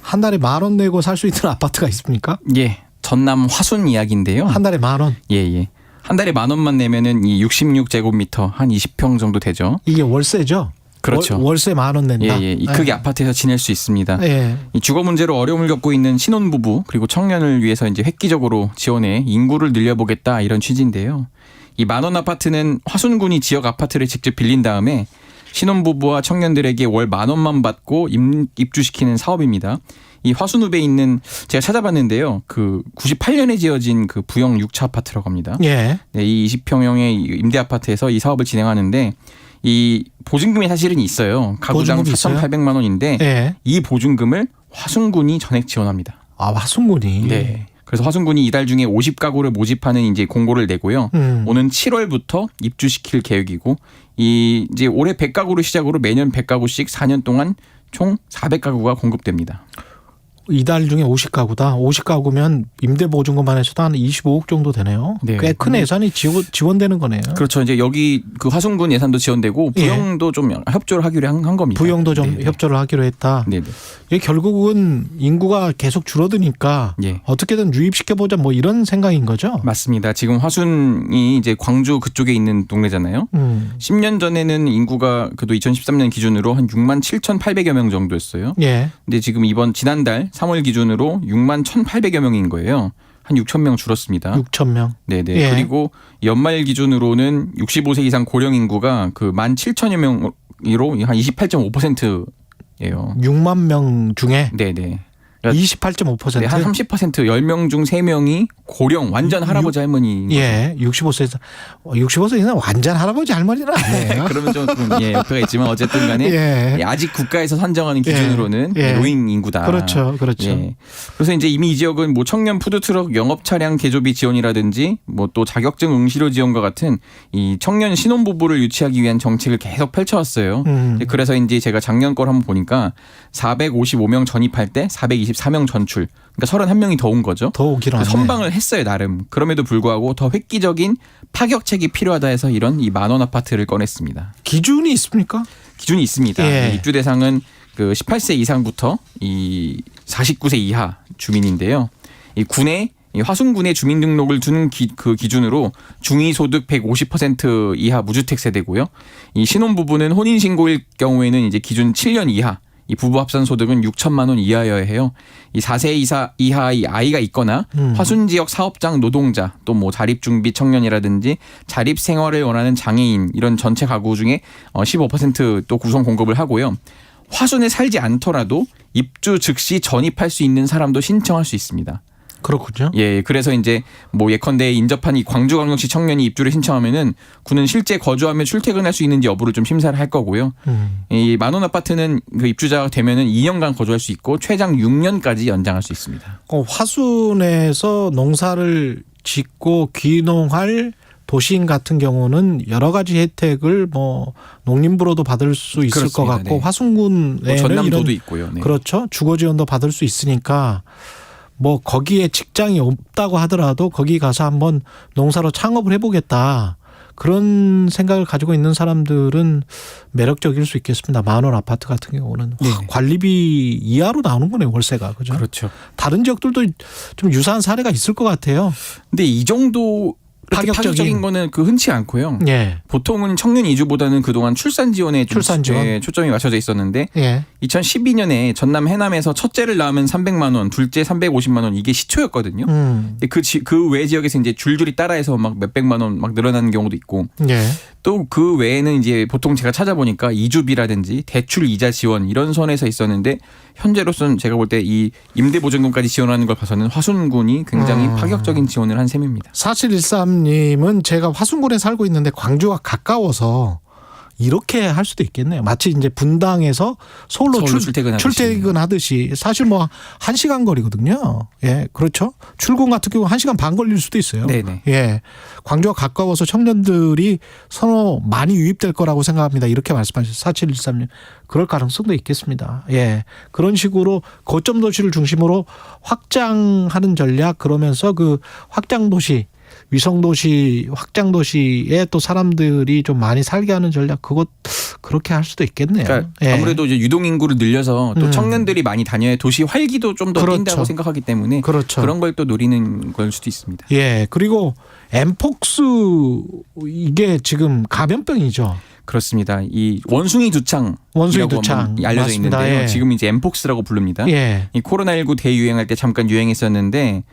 한 달에 10,000원 내고 살 수 있는 아파트가 있습니까? 예, 전남 화순 이야기인데요. 한 달에 10,000원? 예. 한 달에 10,000원만 내면은 이 66제곱미터 한 20평 정도 되죠. 이게 월세죠? 그렇죠. 월세 10,000원 낸다. 예. 이 크게 아파트에서 지낼 수 있습니다. 예. 이 주거 문제로 어려움을 겪고 있는 신혼부부 그리고 청년을 위해서 이제 획기적으로 지원해 인구를 늘려보겠다 이런 취지인데요. 이 10,000원 아파트는 화순군이 지역 아파트를 직접 빌린 다음에 신혼부부와 청년들에게 월 10,000원만 받고 입주시키는 사업입니다. 이 화순읍에 있는 제가 찾아봤는데요. 그 98년에 지어진 그 부영 6차 아파트라고 합니다. 예. 네, 이 20평형의 임대 아파트에서 이 사업을 진행하는데 이 보증금이 사실은 있어요. 가구당 4,800만 원인데 예. 이 보증금을 화순군이 전액 지원합니다. 아, 화순군이. 네. 그래서 화순군이 이달 중에 50가구를 모집하는 이제 공고를 내고요. 오는 7월부터 입주시킬 계획이고 이 이제 올해 100가구를 시작으로 매년 100가구씩 4년 동안 총 400가구가 공급됩니다. 이달 중에 50가구다. 50가구면 임대보증금만 해서도 한 25억 정도 되네요. 네. 꽤 큰 예산이 지원되는 거네요. 그렇죠. 이제 여기 그 화순군 예산도 지원되고 부영도 좀 협조를 하기로 한 겁니다. 부영도 좀 협조를 하기로 했다. 네네. 이게 결국은 인구가 계속 줄어드니까 어떻게든 유입시켜보자 뭐 이런 생각인 거죠? 맞습니다. 지금 화순이 이제 광주 그쪽에 있는 동네잖아요. 10년 전에는 인구가 그래도 2013년 기준으로 한 67,800여 명 정도였어요. 예. 근데 지금 지난달 3월 기준으로 61,800여 명인 거예요. 한 6,000명 줄었습니다. 6,000명. 네네. 예. 그리고 연말 기준으로는 65세 이상 고령 인구가 그 17,000여 명으로 한 28.5%예요. 6만 명 중에 네네. 28.5%. 네, 한 30% 10명 중 3명이 고령 완전 할아버지 할머니. 예, 65세 이상 완전 할아버지 할머니는 아니에요. 그러면 좀 옆에가 있지만 어쨌든 간에 아직 국가에서 산정하는 기준으로는 노인 인구다. 그렇죠. 예. 그래서 이제 이미 이 지역은 뭐 청년 푸드트럭 영업 차량 개조비 지원이라든지 뭐 또 자격증 응시료 지원과 같은 이 청년 신혼부부를 유치하기 위한 정책을 계속 펼쳐왔어요. 그래서 이제 제가 작년 걸 한번 보니까 455명 전입할 때 424명 전출. 그러니까 31명이 더 온 거죠. 더 오기로 하네. 선방을 했어요, 나름. 그럼에도 불구하고 더 획기적인 파격책이 필요하다 해서 이런 이 10,000원 아파트를 꺼냈습니다. 기준이 있습니까? 기준이 있습니다. 예. 입주 대상은 그 18세 이상부터 이 49세 이하 주민인데요. 이 군에 화순군에 주민등록을 둔 그 기준으로 중위소득 150% 이하 무주택 세대고요. 이 신혼부부는 혼인신고일 경우에는 이제 기준 7년 이하. 이 부부 합산 소득은 6천만 원 이하여야 해요. 이 4세 이하의 아이가 있거나 화순 지역 사업장 노동자 또 뭐 자립 준비 청년이라든지 자립 생활을 원하는 장애인 이런 전체 가구 중에 15% 구성 공급을 하고요. 화순에 살지 않더라도 입주 즉시 전입할 수 있는 사람도 신청할 수 있습니다. 그렇군요. 예, 그래서 이제 뭐 예컨대 인접한 이 광주광역시 청년이 입주를 신청하면은 군은 실제 거주하며 출퇴근할 수 있는지 여부를 좀 심사를 할 거고요. 이 만원 아파트는 그 입주자가 되면은 2년간 거주할 수 있고 최장 6년까지 연장할 수 있습니다. 화순에서 농사를 짓고 귀농할 도시인 같은 경우는 여러 가지 혜택을 뭐 농림부로도 받을 수 있을 그렇습니다. 것 같고 네. 화순군에는 뭐 전남도도 이런, 있고요. 네. 그렇죠. 주거 지원도 받을 수 있으니까 뭐 거기에 직장이 없다고 하더라도 거기 가서 한번 농사로 창업을 해보겠다. 그런 생각을 가지고 있는 사람들은 매력적일 수 있겠습니다. 만원 아파트 같은 경우는 네. 관리비 이하로 나오는 거네요. 월세가. 그죠? 그렇죠. 다른 지역들도 좀 유사한 사례가 있을 것 같아요. 근데 이 정도 파격적인 거는 그 흔치 않고요. 예. 보통은 청년 이주보다는 그동안 출산 지원에 좀 출산 지원? 예, 초점이 맞춰져 있었는데 예. 2012년에 전남 해남에서 첫째를 낳으면 300만 원, 둘째 350만 원 이게 시초였거든요. 근데 그 외 지역에서 이제 줄줄이 따라해서 막 몇백만 원 막 늘어나는 경우도 있고. 예. 또 그 외에는 이제 보통 제가 찾아보니까 이주비라든지 대출 이자 지원 이런 선에서 있었는데 현재로서는 제가 볼 때 이 임대보증금까지 지원하는 걸 봐서는 화순군이 굉장히 파격적인 지원을 한 셈입니다. 4713님은 제가 화순군에 살고 있는데 광주와 가까워서 이렇게 할 수도 있겠네요. 마치 이제 분당에서 서울로 출퇴근하듯이 사실 뭐 1시간 거리거든요. 예, 그렇죠. 출근 같은 경우 1시간 반 걸릴 수도 있어요. 네네. 예, 광주와 가까워서 청년들이 서로 많이 유입될 거라고 생각합니다. 이렇게 말씀하셨어요. 4713님. 그럴 가능성도 있겠습니다. 예, 그런 식으로 거점 도시를 중심으로 확장하는 전략 그러면서 그 확장 도시 위성도시, 확장도시에 또 사람들이 좀 많이 살게 하는 전략, 그것, 그렇게 할 수도 있겠네요. 그러니까 예. 아무래도 이제 유동인구를 늘려서 또 청년들이 많이 다녀야 도시 활기도 좀 더 그렇죠. 뛴다고 생각하기 때문에 그렇죠. 그런 걸 또 노리는 걸 수도 있습니다. 예. 그리고 엠폭스, 이게 지금 감염병이죠. 그렇습니다. 이 원숭이 두창. 알려져 맞습니다. 있는데요. 예. 지금 이제 엠폭스라고 부릅니다. 예. 이 코로나19 대유행할 때 잠깐 유행했었는데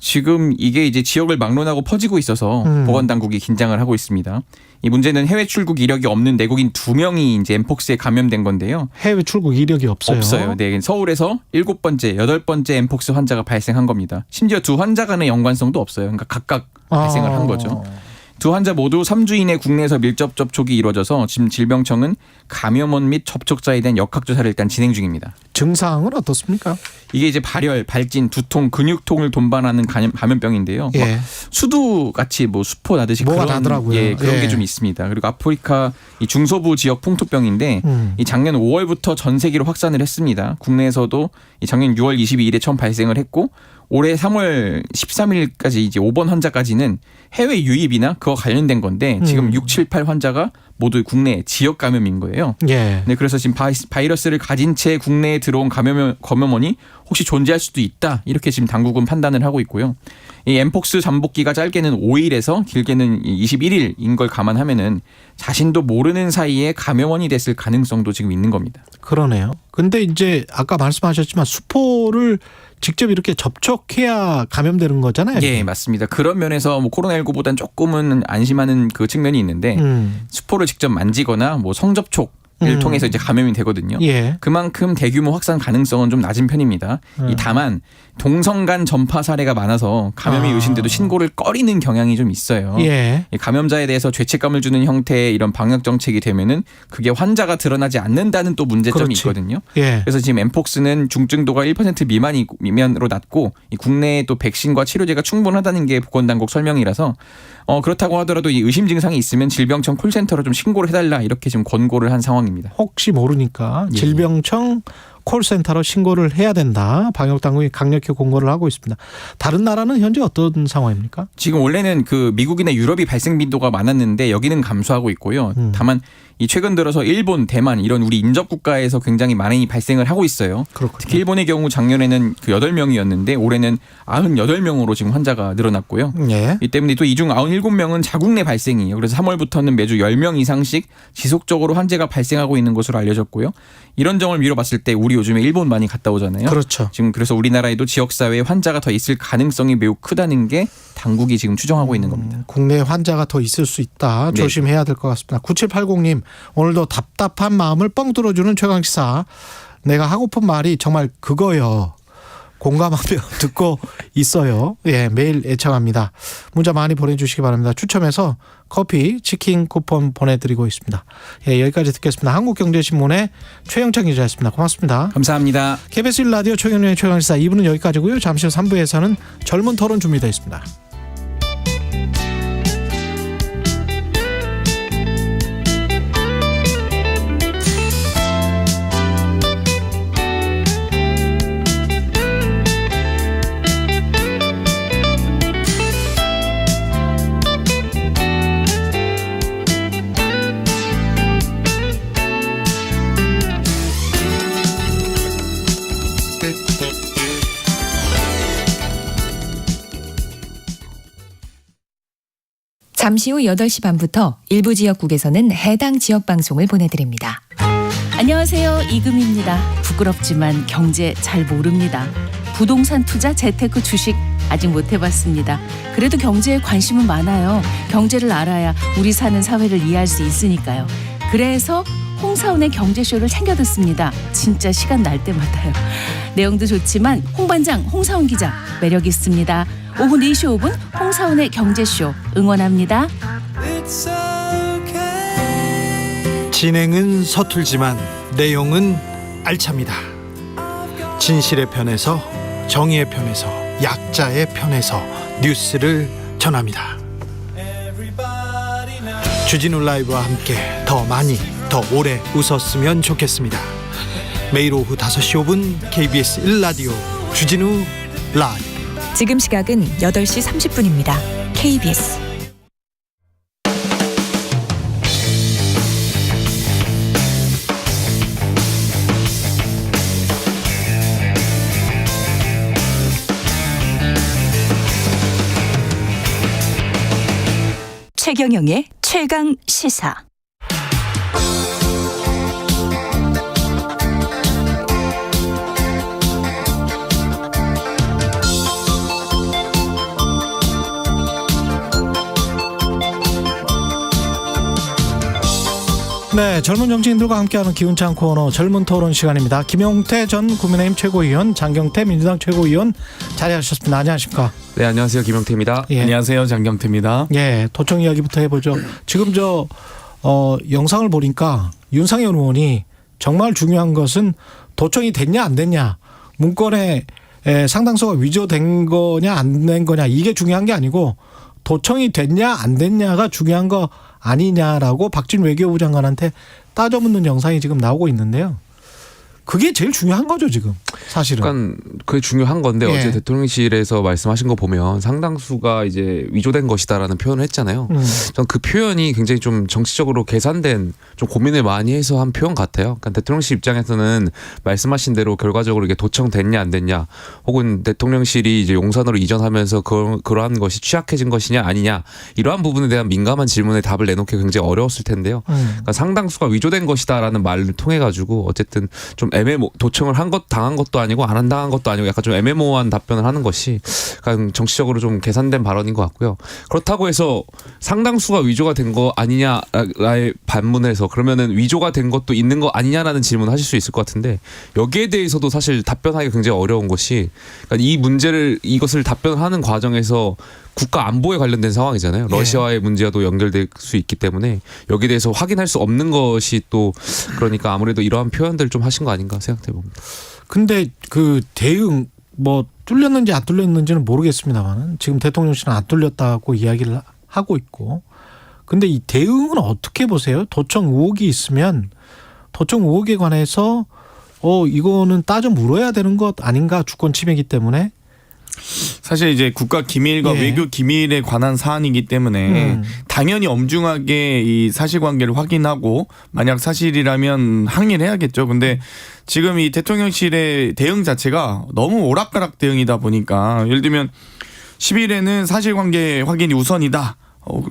지금 이게 이제 지역을 막론하고 퍼지고 있어서 보건당국이 긴장을 하고 있습니다. 이 문제는 해외 출국 이력이 없는 내국인 2명이 이제 엠폭스에 감염된 건데요. 해외 출국 이력이 없어요. 없어요. 네, 서울에서 7번째, 8번째 엠폭스 환자가 발생한 겁니다. 심지어 두 환자 간의 연관성도 없어요. 그러니까 각각 발생을 한 거죠. 두 환자 모두 3주 이내 국내에서 밀접 접촉이 이루어져서 지금 질병청은 감염원 및 접촉자에 대한 역학조사를 일단 진행 중입니다. 증상은 어떻습니까? 이게 이제 발열, 발진, 두통, 근육통을 동반하는 감염병인데요. 예. 수두 같이 뭐 수포 나듯이 뭐가 그런 나더라고요. 예, 그런 예. 게 좀 있습니다. 그리고 아프리카 이 중서부 지역 풍토병인데 이 작년 5월부터 전 세계로 확산을 했습니다. 국내에서도 이 작년 6월 22일에 처음 발생을 했고 올해 3월 13일까지 이제 5번 환자까지는 해외 유입이나 그거 관련된 건데 지금 6, 7, 8 환자가 모두 국내 지역 감염인 거예요. 예. 네, 그래서 지금 바이러스를 가진 채 국내에 들어온 감염원이 혹시 존재할 수도 있다. 이렇게 지금 당국은 판단을 하고 있고요. 이 엠폭스 잠복기가 짧게는 5일에서 길게는 21일인 걸 감안하면은 자신도 모르는 사이에 감염원이 됐을 가능성도 지금 있는 겁니다. 그러네요. 근데 이제 아까 말씀하셨지만 수포를 직접 이렇게 접촉해야 감염되는 거잖아요. 예, 맞습니다. 그런 면에서 뭐 코로나19보다는 조금은 안심하는 그 측면이 있는데 수포를 직접 만지거나 뭐 성접촉을 통해서 이제 감염이 되거든요. 예. 그만큼 대규모 확산 가능성은 좀 낮은 편입니다. 다만 동성 간 전파 사례가 많아서 감염이 의심돼도 신고를 꺼리는 경향이 좀 있어요. 예. 감염자에 대해서 죄책감을 주는 형태의 이런 방역 정책이 되면은 그게 환자가 드러나지 않는다는 또 문제점이 그렇지. 있거든요. 예. 그래서 지금 엠폭스는 중증도가 1% 미만으로 낮고 이 국내에 또 백신과 치료제가 충분하다는 게 보건당국 설명이라서 그렇다고 하더라도 이 의심 증상이 있으면 질병청 콜센터로 좀 신고를 해달라 이렇게 지금 권고를 한 상황입니다. 혹시 모르니까 예. 질병청 콜센터로 신고를 해야 된다. 방역당국이 강력히 공고를 하고 있습니다. 다른 나라는 현재 어떤 상황입니까? 지금 원래는 그 미국이나 유럽이 발생 빈도가 많았는데 여기는 감소하고 있고요. 다만 이 최근 들어서 일본, 대만 이런 우리 인접 국가에서 굉장히 많이 발생을 하고 있어요. 그렇군요. 특히 일본의 경우 작년에는 그 8명이었는데 올해는 98명으로 지금 환자가 늘어났고요. 예. 이 때문에 또 이 중 97명은 자국 내 발생이에요. 그래서 3월부터는 매주 10명 이상씩 지속적으로 환자가 발생하고 있는 것으로 알려졌고요. 이런 점을 미뤄봤을 때 우리 요즘에 일본 많이 갔다 오잖아요. 그렇죠. 지금 그래서 우리나라에도 지역사회에 환자가 더 있을 가능성이 매우 크다는 게 당국이 지금 추정하고 있는 겁니다. 국내 환자가 더 있을 수 있다. 네. 조심해야 될 것 같습니다. 9780님 오늘도 답답한 마음을 뻥 뚫어주는 최강시사. 내가 하고픈 말이 정말 그거요. 공감하며 듣고 있어요. 예, 매일 애청합니다. 문자 많이 보내주시기 바랍니다. 추첨해서 커피, 치킨 쿠폰 보내드리고 있습니다. 예, 여기까지 듣겠습니다. 한국경제신문의 최영찬 기자였습니다. 고맙습니다. 감사합니다. KBS 1라디오 최경영의 최강시사 2부는 여기까지고요. 잠시 후 3부에서는 젊은 토론 준비되어 있습니다. 잠시 후 8시 반부터 일부 지역국에서는 해당 지역 방송을 보내드립니다. 안녕하세요. 이금입니다. 부끄럽지만 경제 잘 모릅니다. 부동산 투자, 재테크, 주식 아직 못 해봤습니다. 그래도 경제에 관심은 많아요. 경제를 알아야 우리 사는 사회를 이해할 수 있으니까요. 그래서 홍사훈의 경제쇼를 챙겨 듣습니다. 진짜 시간 날 때마다요. 내용도 좋지만 홍반장, 홍사훈 기자 매력 있습니다. 오후 4시 5분 홍사훈의 경제쇼 응원합니다. 진행은 서툴지만 내용은 알찹니다. 진실의 편에서, 정의의 편에서, 약자의 편에서 뉴스를 전합니다. 주진우 라이브와 함께 더 많이, 더 오래 웃었으면 좋겠습니다. 매일 오후 5시 5분 KBS 1라디오 주진우 라이브. 지금 시각은 8시 30분입니다. KBS 최경영의 최강 시사. 네, 젊은 정치인들과 함께하는 기운찬 코너 젊은 토론 시간입니다. 김용태 전 국민의힘 최고위원, 장경태 민주당 최고위원 자리하셨습니다. 안녕하십니까? 네, 안녕하세요. 김용태입니다. 예. 안녕하세요. 장경태입니다. 예, 도청 이야기부터 해보죠. 지금 영상을 보니까 윤상현 의원이 정말 중요한 것은 도청이 됐냐 안 됐냐, 문건에 상당수가 위조된 거냐 안 된 거냐, 이게 중요한 게 아니고 도청이 됐냐 안 됐냐가 중요한 거 아니냐라고 박진 외교부 장관한테 따져묻는 영상이 지금 나오고 있는데요. 그게 제일 중요한 거죠, 지금 사실은. 그러니까 그게 중요한 건데 예. 어제 대통령실에서 말씀하신 거 보면 상당수가 이제 위조된 것이다라는 표현을 했잖아요. 전 그 표현이 굉장히 좀 정치적으로 계산된, 좀 고민을 많이 해서 한 표현 같아요. 그러니까 대통령실 입장에서는 말씀하신 대로 결과적으로 이게 도청됐냐 안 됐냐, 혹은 대통령실이 이제 용산으로 이전하면서 그러한 것이 취약해진 것이냐 아니냐, 이러한 부분에 대한 민감한 질문에 답을 내놓기 굉장히 어려웠을 텐데요. 그러니까 상당수가 위조된 것이다라는 말을 통해 가지고 어쨌든 좀 도청을 당한 것도 아니고 안 당한 것도 아니고 약간 좀 애매모호한 답변을 하는 것이 정치적으로 좀 계산된 발언인 것 같고요. 그렇다고 해서 상당수가 위조가 된 거 아니냐라의 반문해서 그러면은 위조가 된 것도 있는 거 아니냐라는 질문을 하실 수 있을 것 같은데, 여기에 대해서도 사실 답변하기가 굉장히 어려운 것이, 그러니까 이것을 답변하는 과정에서 국가 안보에 관련된 상황이잖아요. 러시아와의 문제와도 연결될 수 있기 때문에 여기에 대해서 확인할 수 없는 것이 또, 그러니까 아무래도 이러한 표현들을 좀 하신 거 아닌가 생각해 봅니다. 근데 그 대응 뚫렸는지 안 뚫렸는지는 모르겠습니다만 지금 대통령실은 안 뚫렸다고 이야기를 하고 있고, 근데 이 대응은 어떻게 보세요? 도청 의혹이 있으면 도청 의혹에 관해서 이거는 따져 물어야 되는 것 아닌가, 주권 침해이기 때문에. 사실 이제 국가 기밀과 외교 기밀에 관한 사안이기 때문에 당연히 엄중하게 이 사실관계를 확인하고 만약 사실이라면 항의를 해야겠죠. 근데 지금 이 대통령실의 대응 자체가 너무 오락가락 대응이다 보니까, 예를 들면 10일에는 사실관계 확인이 우선이다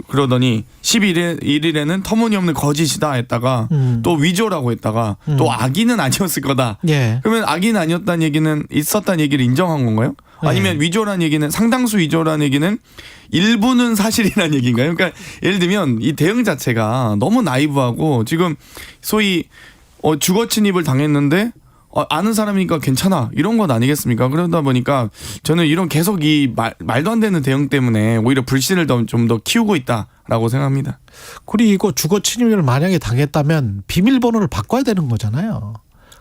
그러더니 11일에는 터무니없는 거짓이다 했다가 또 위조라고 했다가 또 악의는 아니었을 거다. 그러면 악의는 아니었다는 얘기는 있었다는 얘기를 인정한 건가요? 아니면 위조라는 얘기는, 상당수 위조라는 얘기는 일부는 사실이라는 얘기인가요? 그러니까 예를 들면 이 대응 자체가 너무 나이브하고, 지금 소위 주거 침입을 당했는데 아는 사람이니까 괜찮아 이런 건 아니겠습니까? 그러다 보니까 저는 이런 계속 이 말도 안 되는 대응 때문에 오히려 불신을 좀 더 키우고 있다라고 생각합니다. 그리고 주거 침입을 만약에 당했다면 비밀번호를 바꿔야 되는 거잖아요.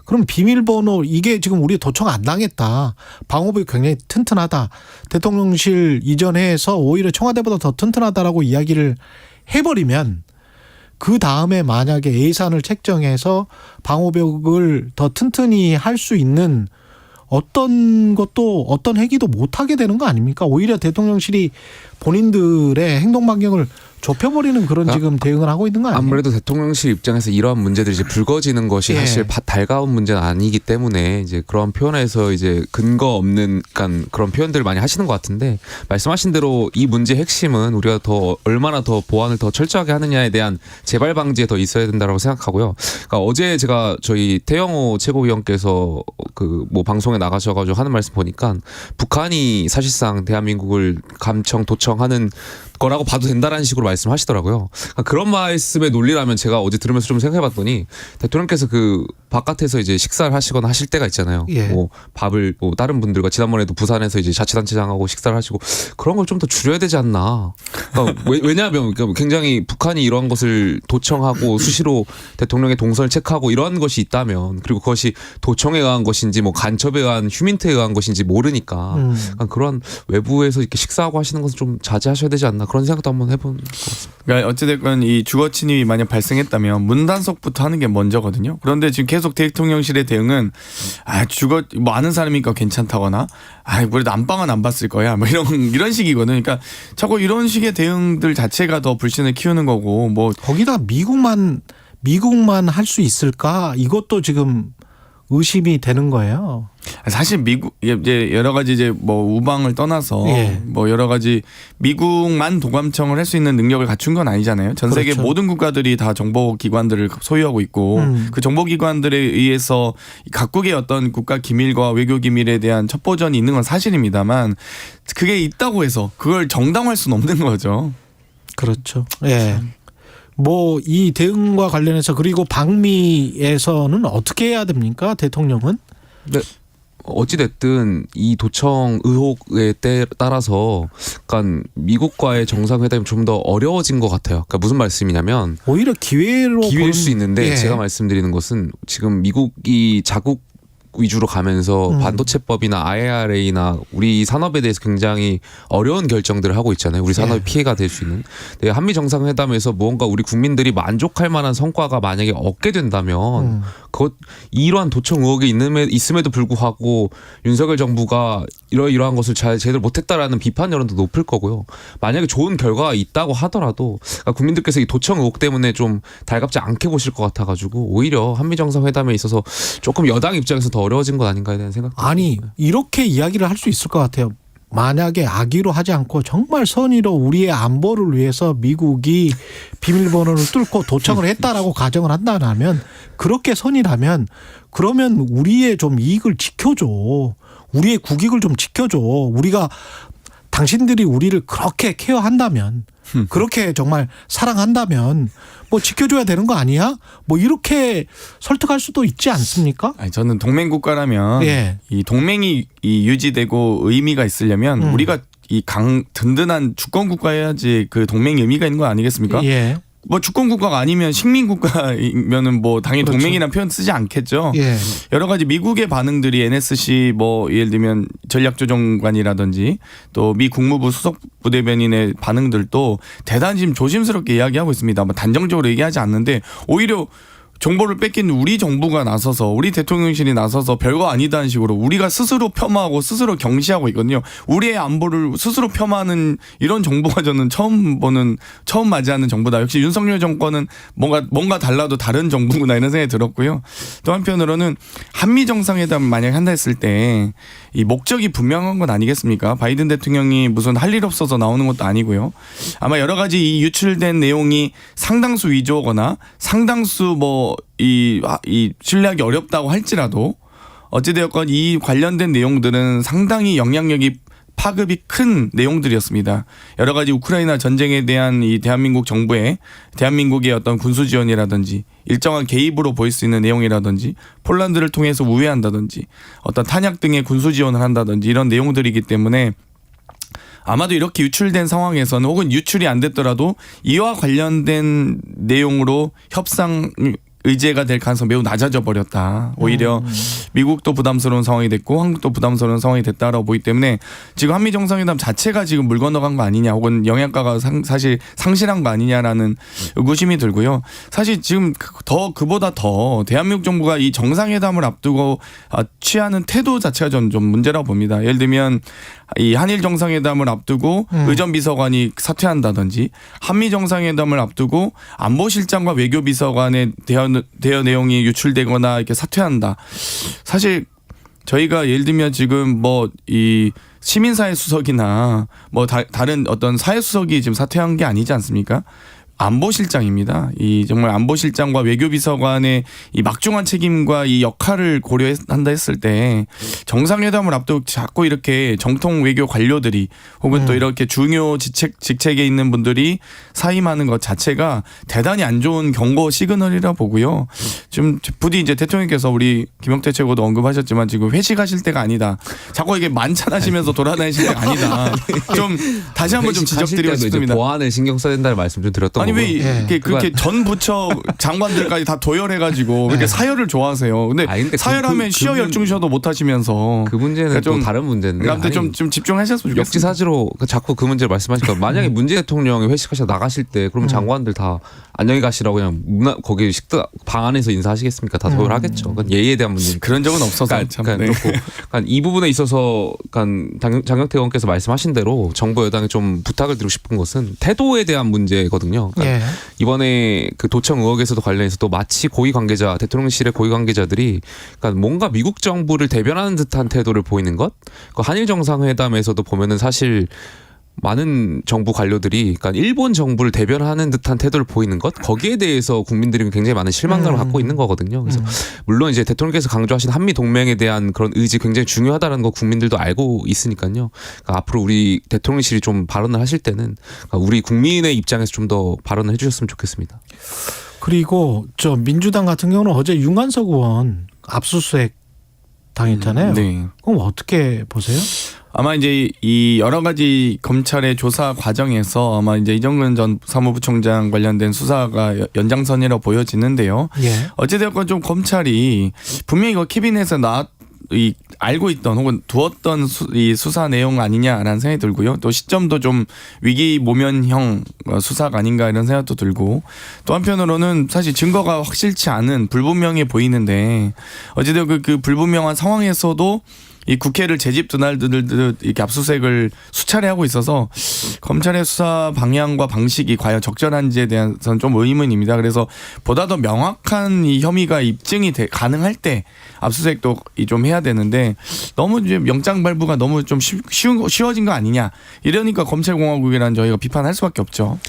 그럼 비밀번호 이게 지금 우리 도청 안 당했다. 방호비 굉장히 튼튼하다. 대통령실 이전해서 오히려 청와대보다 더 튼튼하다라고 이야기를 해버리면 그 다음에 만약에 예산을 책정해서 방호벽을 더 튼튼히 할 수 있는 어떤 것도 어떤 행위도 못하게 되는 거 아닙니까? 오히려 대통령실이 본인들의 행동 반경을 좁혀버리는 그런 지금 대응을 하고 있는 거 아니에요? 아무래도 대통령실 입장에서 이러한 문제들이 이제 불거지는 것이 예. 사실 달가운 문제는 아니기 때문에 이제 그런 표현에서 이제 근거 없는 그런 표현들을 많이 하시는 것 같은데 말씀하신 대로 이 문제의 핵심은 우리가 더 얼마나 더 보안을 더 철저하게 하느냐에 대한 재발 방지에 더 있어야 된다고 생각하고요. 그러니까 어제 제가 저희 태영호 최고위원께서 그 뭐 방송에 나가셔가지고 하는 말씀 보니까 북한이 사실상 대한민국을 감청 도청하는 거라고 봐도 된다라는 식으로 말씀하시더라고요. 그러니까 그런 말씀의 논리라면 제가 어제 들으면서 좀 생각해봤더니 대통령께서 그 바깥에서 이제 식사를 하시거나 하실 때가 있잖아요. 예. 뭐 밥을 뭐 다른 분들과 지난번에도 부산에서 이제 자치단체장하고 식사를 하시고 그런 걸 좀 더 줄여야 되지 않나. 그러니까 왜냐하면 굉장히 북한이 이러한 것을 도청하고 수시로 대통령의 동선을 체크하고 이러한 것이 있다면 그리고 그것이 도청에 의한 것인지 뭐 간첩에 의한 휴민트에 의한 것인지 모르니까 그러니까 그런 외부에서 이렇게 식사하고 하시는 것은 좀 자제하셔야 되지 않나. 그런 생각도 한번 해본 것 같습니다. 그러니까 어찌됐건 이 주거 침입이 만약 발생했다면 문단속부터 하는 게 먼저거든요. 그런데 지금 계속 대통령실의 대응은 주거 뭐 아는 사람이니까 괜찮다거나 그래도 안방은 안 봤을 거야 뭐 이런 식이거든요. 그러니까 자꾸 이런 식의 대응들 자체가 더 불신을 키우는 거고 뭐 거기다 미국만 할 수 있을까? 이것도 지금 의심이 되는 거예요. 사실 미국 이제 여러 가지 이제 뭐 우방을 떠나서 예. 뭐 여러 가지 미국만 도감청을 할 수 있는 능력을 갖춘 건 아니잖아요. 전 세계 그렇죠. 모든 국가들이 다 정보기관들을 소유하고 있고 그 정보기관들에 의해서 각국의 어떤 국가 기밀과 외교 기밀에 대한 첩보전이 있는 건 사실입니다만 그게 있다고 해서 그걸 정당화할 수는 없는 거죠. 그렇죠. 예. 뭐 이 대응과 관련해서 그리고 방미에서는 어떻게 해야 됩니까? 대통령은? 네. 어찌됐든 이 도청 의혹에 따라서 약간 미국과의 정상회담이 좀 더 어려워진 것 같아요. 그러니까 무슨 말씀이냐면 오히려 기회일 수 있는데 예. 제가 말씀드리는 것은 지금 미국이 자국 위주로 가면서 반도체법이나 IRA나 우리 산업에 대해서 굉장히 어려운 결정들을 하고 있잖아요. 우리 산업이 피해가 될 수 있는. 한미 정상회담에서 무언가 우리 국민들이 만족할 만한 성과가 만약에 얻게 된다면 이러한 도청 의혹이 있음에도 불구하고 윤석열 정부가 이러한 것을 제대로 못했다라는 비판 여론도 높을 거고요. 만약에 좋은 결과가 있다고 하더라도 국민들께서 이 도청 의혹 때문에 좀 달갑지 않게 보실 것 같아가지고 오히려 한미 정상회담에 있어서 조금 여당 입장에서 더 어려워진 것 아닌가에 대한 생각도 아니 듭니다. 이렇게 이야기를 할 수 있을 것 같아요. 만약에 악의로 하지 않고 정말 선의로 우리의 안보를 위해서 미국이 비밀번호를 뚫고 도청을 했다라고 가정을 한다면 그렇게 선이라면 그러면 우리의 좀 이익을 지켜줘. 우리의 국익을 좀 지켜줘. 우리가 당신들이 우리를 그렇게 케어한다면 그렇게 정말 사랑한다면 뭐 지켜줘야 되는 거 아니야? 뭐 이렇게 설득할 수도 있지 않습니까? 아니, 저는 동맹 국가라면 예. 이 동맹이 유지되고 의미가 있으려면 우리가 이 든든한 주권 국가여야지 그 동맹 의미가 있는 거 아니겠습니까? 예. 뭐 주권 국가가 아니면 식민 국가이면은 뭐 당연히 그렇죠. 동맹이라는 표현 쓰지 않겠죠. 예. 여러 가지 미국의 반응들이 NSC 뭐 예를 들면 전략조정관이라든지 또 미 국무부 수석 부대변인의 반응들도 대단히 지금 조심스럽게 이야기하고 있습니다. 뭐 단정적으로 얘기하지 않는데 오히려 정보를 뺏긴 우리 정부가 나서서 우리 대통령실이 나서서 별거 아니다는 식으로 우리가 스스로 폄하하고 스스로 경시하고 있거든요. 우리의 안보를 스스로 폄하하는 이런 정부가 저는 처음 맞이하는 정부다. 역시 윤석열 정권은 뭔가 달라도 다른 정부구나 이런 생각이 들었고요. 또 한편으로는 한미 정상회담 만약 한다 했을 때 이 목적이 분명한 건 아니겠습니까? 바이든 대통령이 무슨 할 일 없어서 나오는 것도 아니고요. 아마 여러 가지 이 유출된 내용이 상당수 위조거나 상당수 이 신뢰하기 어렵다고 할지라도 어찌되었건 이 관련된 내용들은 상당히 영향력이 파급이 큰 내용들이었습니다. 여러 가지 우크라이나 전쟁에 대한 이 대한민국의 어떤 군수 지원이라든지 일정한 개입으로 보일 수 있는 내용이라든지 폴란드를 통해서 우회한다든지 어떤 탄약 등의 군수 지원을 한다든지 이런 내용들이기 때문에 아마도 이렇게 유출된 상황에서는 혹은 유출이 안 됐더라도 이와 관련된 내용으로 협상 의제가 될 가능성이 매우 낮아져 버렸다. 오히려 미국도 부담스러운 상황이 됐고 한국도 부담스러운 상황이 됐다라고 보기 때문에 지금 한미 정상회담 자체가 지금 물 건너간 거 아니냐 혹은 영향가가 사실 상실한 거 아니냐라는 의구심이 들고요. 사실 지금 그보다 더 대한민국 정부가 이 정상회담을 앞두고 취하는 태도 자체가 좀 문제라고 봅니다. 예를 들면 이 한일 정상회담을 앞두고 의전비서관이 사퇴한다든지 한미 정상회담을 앞두고 안보실장과 외교비서관의 대화 내용이 유출되거나 이렇게 사퇴한다. 사실 저희가 예를 들면 지금 뭐 이 시민사회 수석이나 뭐 다른 어떤 사회 수석이 지금 사퇴한 게 아니지 않습니까? 안보실장입니다. 이 정말 안보실장과 외교비서관의 이 막중한 책임과 이 역할을 고려한다 했을 때 정상회담을 앞두고 자꾸 이렇게 정통 외교 관료들이 혹은 또 이렇게 중요 직책에 있는 분들이 사임하는 것 자체가 대단히 안 좋은 경고 시그널이라 보고요. 지금 부디 이제 대통령께서 우리 김영태 최고도 언급하셨지만 지금 회식하실 때가 아니다. 자꾸 이게 만찬하시면서 돌아다니실 때가 아니다. 좀 다시 한번 좀 지적드리고 싶습니다. 보안에 신경 써야 된다는 말씀 좀 드렸던. 아니 왜 그렇게 전 부처 장관들까지 다 도열해가지고 그렇게 사열을 좋아하세요. 근데 사열하면 시어 열중셔도 못 하시면서 그 문제는 그러니까 또 다른 문제인데. 아무튼 좀 집중하셨으면 좋겠습니다. 역지사지로 자꾸 그 문제를 말씀하시니까 만약에 문재인 대통령이 회식하셔 나가실 때 그러면 장관들 다 안녕히 가시라고 그냥 거기 식당 방 안에서 인사하시겠습니까? 다 도열하겠죠. 그건 예의에 대한 문제. 그런 적은 없어서 이 부분에 있어서 장경태 의원께서 말씀하신 대로 정부 여당에 좀 부탁을 드리고 싶은 것은 태도에 대한 문제거든요. 그러니까 이번에 그 도청 의혹에서도 관련해서 또 마치 고위 관계자 대통령실의 고위 관계자들이 그러니까 뭔가 미국 정부를 대변하는 듯한 태도를 보이는 것. 그 한일 정상회담에서도 보면은 사실 많은 정부 관료들이 그러니까 일본 정부를 대변하는 듯한 태도를 보이는 것 거기에 대해서 국민들이 굉장히 많은 실망감을 갖고 있는 거거든요. 그래서 물론 이제 대통령께서 강조하신 한미 동맹에 대한 그런 의지 굉장히 중요하다는 거 국민들도 알고 있으니까요. 그러니까 앞으로 우리 대통령실이 좀 발언을 하실 때는 그러니까 우리 국민의 입장에서 좀 더 발언을 해주셨으면 좋겠습니다. 그리고 저 민주당 같은 경우는 어제 윤관석 의원 압수수색 당했잖아요. 네. 그럼 어떻게 보세요? 아마 이제 이 여러 가지 검찰의 조사 과정에서 아마 이제 이정근 전 사무부총장 관련된 수사가 연장선이라고 보여지는데요. 어찌되었건 좀 검찰이 분명히 이거 캐비넷에서 알고 있던 혹은 두었던 이 수사 내용 아니냐라는 생각이 들고요. 또 시점도 좀 위기 모면형 수사가 아닌가 이런 생각도 들고 또 한편으로는 사실 증거가 확실치 않은 불분명해 보이는데 어찌되었건 그 불분명한 상황에서도 이 국회를 제집 드날듯 이렇게 압수수색을 수차례 하고 있어서 검찰의 수사 방향과 방식이 과연 적절한지에 대해서는 좀 의문입니다. 그래서 보다 더 명확한 이 혐의가 입증이 가능할 때 압수수색도 좀 해야 되는데 너무 이제 영장 발부가 너무 좀 쉬워진 거 아니냐. 이러니까 검찰공화국이라는 저희가 비판할 수밖에 없죠.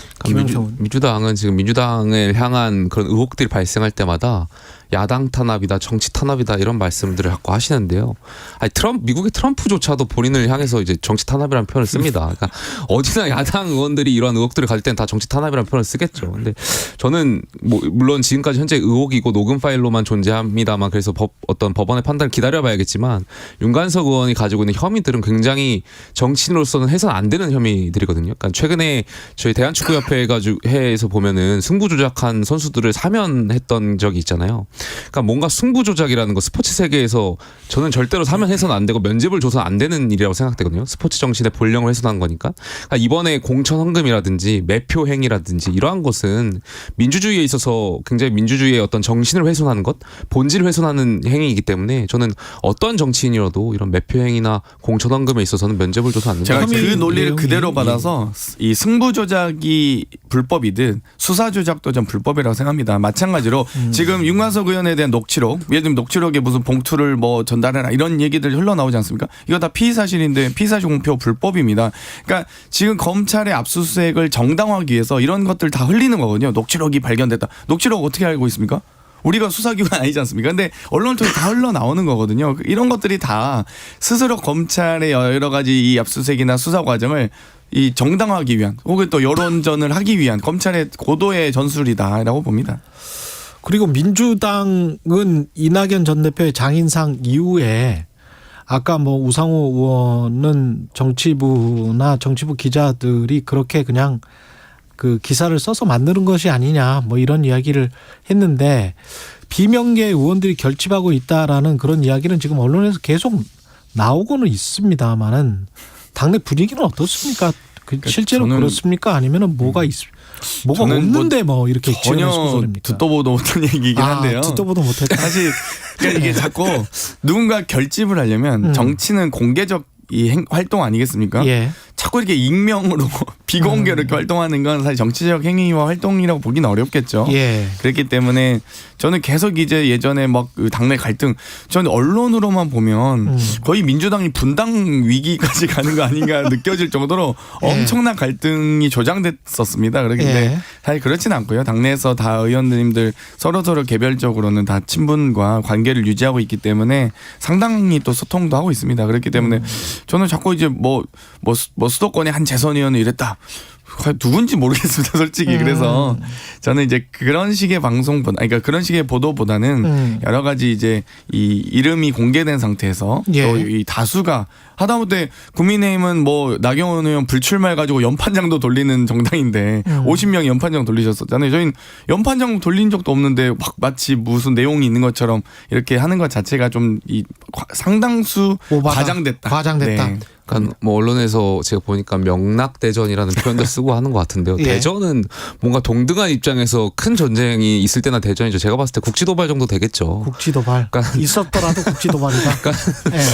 민주당은 지금 민주당을 향한 그런 의혹들이 발생할 때마다 야당 탄압이다, 정치 탄압이다 이런 말씀들을 자꾸 하시는데요. 아니 미국의 트럼프조차도 본인을 향해서 이제 정치 탄압이라는 표현을 씁니다. 그러니까 어디나 야당 의원들이 이러한 의혹들을 가질 때는 다 정치 탄압이라는 표현을 쓰겠죠. 근데 저는 뭐 물론 지금까지 현재 의혹이고 녹음 파일로만 존재합니다만 그래서 어떤 법원의 판단을 기다려봐야겠지만 윤관석 의원이 가지고 있는 혐의들은 굉장히 정치인으로서는 해서는 안 되는 혐의들이거든요. 그러니까 최근에 저희 대한축구협회에서 보면은 승부 조작한 선수들을 사면했던 적이 있잖아요. 그러니까 뭔가 승부 조작이라는 거 스포츠 세계에서 저는 절대로 사면해서는 안 되고 면죄부를 줘서는 안 되는 일이라고 생각되거든요. 스포츠 정신의 본령을 훼손한 거니까. 그러니까 이번에 공천 헌금이라든지 매표 행위라든지 이러한 것은 민주주의에 있어서 굉장히 민주주의의 어떤 정신을 훼손하는 것, 본질을 훼손하는 행위이기 때문에 저는 어떤 정치인이라도 이런 매표 행위나 공천 헌금에 있어서는 면죄부를 줘서 안 된다. 제가 그 논리를 그대로 받아서 이 승부 조작이 불법이든 수사 조작도 좀 불법이라고 생각합니다. 마찬가지로 지금 윤관석 의원에 대한 녹취록, 예를 들면 녹취록에 무슨 봉투를 뭐 전달해라 이런 얘기들 흘러나오지 않습니까? 이거 다 피의사실인데 피의사실 공표 불법입니다. 그러니까 지금 검찰의 압수수색을 정당화하기 위해서 이런 것들 다 흘리는 거거든요. 녹취록이 발견됐다. 녹취록 어떻게 알고 있습니까? 우리가 수사기관 아니지 않습니까? 근데 언론을 통해 다 흘러나오는 거거든요. 이런 것들이 다 스스로 검찰의 여러 가지 이 압수수색이나 수사 과정을 이 정당화하기 위한 혹은 또 여론전을 하기 위한 검찰의 고도의 전술이다라고 봅니다. 그리고 민주당은 이낙연 전 대표의 장인상 이후에 아까 뭐 우상호 의원은 정치부나 정치부 기자들이 그렇게 그냥 그 기사를 써서 만드는 것이 아니냐 뭐 이런 이야기를 했는데 비명계 의원들이 결집하고 있다라는 그런 이야기는 지금 언론에서 계속 나오고는 있습니다만은 당내 분위기는 어떻습니까? 실제로 그렇습니까? 아니면은 뭐가 없는데 뭐 이렇게 전혀 듣도 보도 못한 얘기이긴 한데요. 듣도 보도 못했다. 사실 그러니까 이게 자꾸 누군가 결집을 하려면 정치는 공개적 이 활동 아니겠습니까? 예. 자꾸 이렇게 익명으로 비공개로 이렇게 활동하는 건 사실 정치적 행위와 활동이라고 보기는 어렵겠죠. 예. 그렇기 때문에 저는 계속 이제 예전에 막 그 당내 갈등, 저는 언론으로만 보면 거의 민주당이 분당 위기까지 가는 거 아닌가 느껴질 정도로 엄청난 갈등이 조장됐었습니다. 그렇기 때문에 사실 그렇진 않고요. 당내에서 다 의원님들 서로 개별적으로는 다 친분과 관계를 유지하고 있기 때문에 상당히 또 소통도 하고 있습니다. 그렇기 때문에 저는 자꾸 이제 뭐 수도권의 한 재선 의원은 이랬다. 누군지 모르겠습니다, 솔직히. 그래서 저는 이제 그런 식의 방송보다, 그러니까 그런 식의 보도보다는 여러 가지 이제 이 이름이 공개된 상태에서 또 이 다수가 하다못해 국민의힘은 뭐 나경원 의원 불출마해가지고 연판장도 돌리는 정당인데 50명이 연판장 돌리셨었잖아요. 저희는 연판장 돌린 적도 없는데 막 마치 무슨 내용이 있는 것처럼 이렇게 하는 것 자체가 좀 이 상당수 과장됐다. 네. 그러니까 뭐 언론에서 제가 보니까 명락대전이라는 표현도 쓰고 하는 것 같은데요. 예. 대전은 뭔가 동등한 입장에서 큰 전쟁이 있을 때나 대전이죠. 제가 봤을 때 국지도발 정도 되겠죠. 국지도발. 그러니까 있었더라도 국지도발이다. 그러니까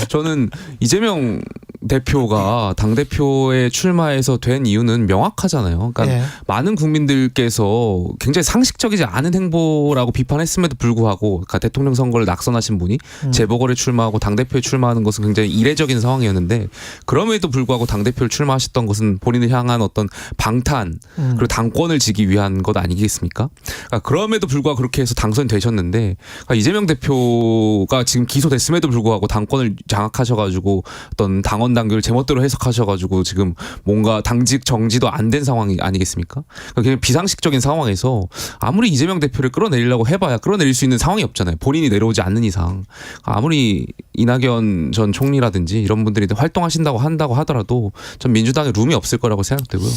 저는 이재명 대표가 당대표에 출마해서 된 이유는 명확하잖아요. 그러니까 많은 국민들께서 굉장히 상식적이지 않은 행보라고 비판했음에도 불구하고 그러니까 대통령 선거를 낙선하신 분이 재보궐에 출마하고 당대표에 출마하는 것은 굉장히 이례적인 상황이었는데 그럼에도 불구하고 당대표를 출마하셨던 것은 본인을 향한 어떤 방탄 그리고 당권을 지기 위한 것 아니겠습니까? 그러니까 그럼에도 불구하고 그렇게 해서 당선되셨는데 그러니까 이재명 대표가 지금 기소됐음에도 불구하고 당권을 장악하셔가지고 어떤 당원 당규를 제멋대로 해석하셔가지고 지금 뭔가 당직 정지도 안 된 상황이 아니겠습니까? 그러니까 비상식적인 상황에서 아무리 이재명 대표를 끌어내리려고 해봐야 끌어내릴 수 있는 상황이 없잖아요. 본인이 내려오지 않는 이상 아무리 이낙연 전 총리라든지 이런 분들이 활동하신다고 한다고 하더라도 전 민주당에 룸이 없을 거라고 생각되고요.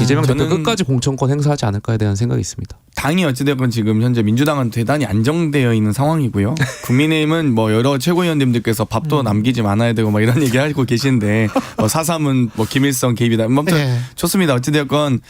이재명 대표 끝까지 공천권 행사하지 않을까에 대한 생각이 있습니다. 당이 어찌되건 지금 현재 민주당은 대단히 안정되어 있는 상황이고요. 국민의힘은 뭐 여러 최고위원님들께서 밥도 남기지 말아야 되고 막 이런 얘기하고 계신데 뭐 4.3은 뭐 김일성 개입이다. 아무튼 좋습니다. 어찌되건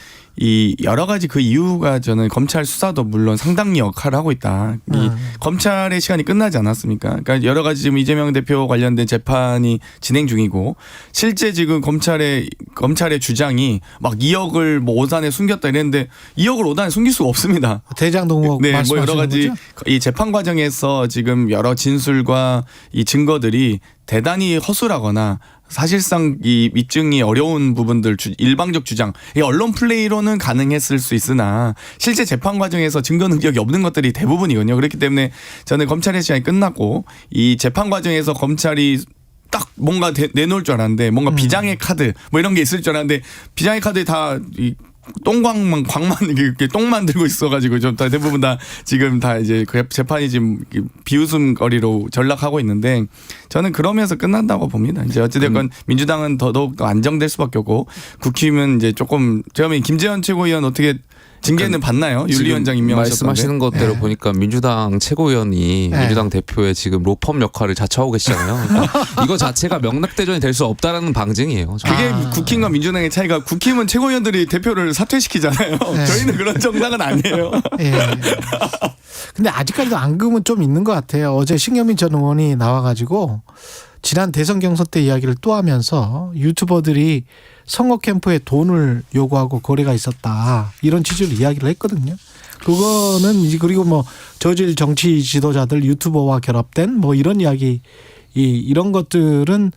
이 여러 가지 그 이유가 저는 검찰 수사도 물론 상당히 역할을 하고 있다. 이 검찰의 시간이 끝나지 않았습니까? 그러니까 여러 가지 지금 이재명 대표 관련된 재판이 진행 중이고 실제 지금 검찰의 주장이 막 2억을 뭐 오산에 숨겼다 이랬는데 2억을 오산에 숨길 수가 없습니다. 대장동목 네, 뭐 여러 말씀하시는 가지 거죠? 이 재판 과정에서 지금 여러 진술과 이 증거들이 대단히 허술하거나 사실상 이 입증이 어려운 부분들 일방적 주장 이 언론 플레이로는 가능했을 수 있으나 실제 재판 과정에서 증거 능력이 없는 것들이 대부분이거든요. 그렇기 때문에 저는 검찰의 시간이 끝났고 이 재판 과정에서 검찰이 딱 뭔가 내놓을 줄 알았는데 뭔가 비장의 카드 뭐 이런 게 있을 줄 알았는데 비장의 카드에 다 광만 이렇게 똥만 들고 있어가지고 좀 다 대부분 다 지금 다 이제 재판이 지금 비웃음거리로 전락하고 있는데 저는 그러면서 끝난다고 봅니다. 이제 어찌됐건 민주당은 더더욱 더 안정될 수밖에 없고 국힘은 이제 조금 제가 보면 김재현 최고위원 어떻게 징계는 받나요? 윤리위원장 임명하셨던데. 말씀하시는 것대로 보니까 민주당 최고위원이 민주당 대표의 지금 로펌 역할을 자처하고 계시잖아요. 그러니까 이거 자체가 명락대전이 될 수 없다라는 방증이에요. 그게 국힘과 민주당의 차이가 국힘은 최고위원들이 대표를 사퇴시키잖아요. 저희는 그런 정당은 아니에요. 근데 아직까지도 앙금은 좀 있는 것 같아요. 어제 신경민 전 의원이 나와가지고 지난 대선 경선 때 이야기를 또 하면서 유튜버들이 선거 캠프에 돈을 요구하고 거래가 있었다. 이런 취지로 이야기를 했거든요. 그거는 그리고 뭐 저질 정치 지도자들 유튜버와 결합된 뭐 이런 이야기 이런 것들은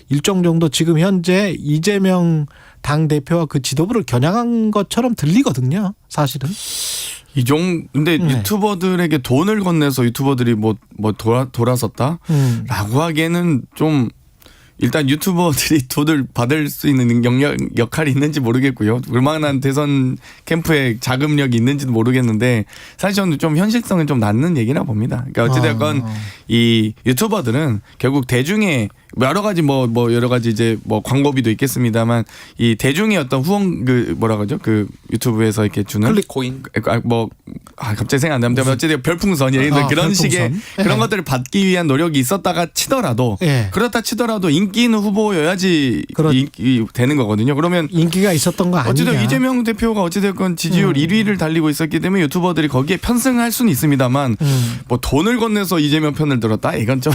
일정 정도 지금 현재 이재명 당대표와 그 지도부를 겨냥한 것처럼 들리거든요. 사실은. 근데 유튜버들에게 돈을 건네서 유튜버들이 돌아섰다라고 하기에는 좀 일단 유튜버들이 돈을 받을 수 있는 역할이 있는지 모르겠고요. 얼마나 대선 캠프에 자금력이 있는지도 모르겠는데 사실 저는 좀 현실성은 좀 낮는 얘기라 봅니다. 그러니까 어찌됐건 이 유튜버들은 결국 대중의 여러 가지 여러 가지 이제 광고비도 있겠습니다만 이 대중의 어떤 후원 그 유튜브에서 이렇게 주는 클릭코인 갑자기 생각 안 나는데 어쨌든 별풍선 예를 들어 그런 식의 그런 것들을 받기 위한 노력이 있었다가 치더라도 그렇다 치더라도 인기 있는 후보여야지 인기 되는 거거든요. 그러면 인기가 있었던 거 아니냐. 어쨌든 이재명 대표가 어찌됐건 지지율 1위를 달리고 있었기 때문에 유튜버들이 거기에 편승할 수는 있습니다만 돈을 건네서 이재명 편을 들었다 이건 좀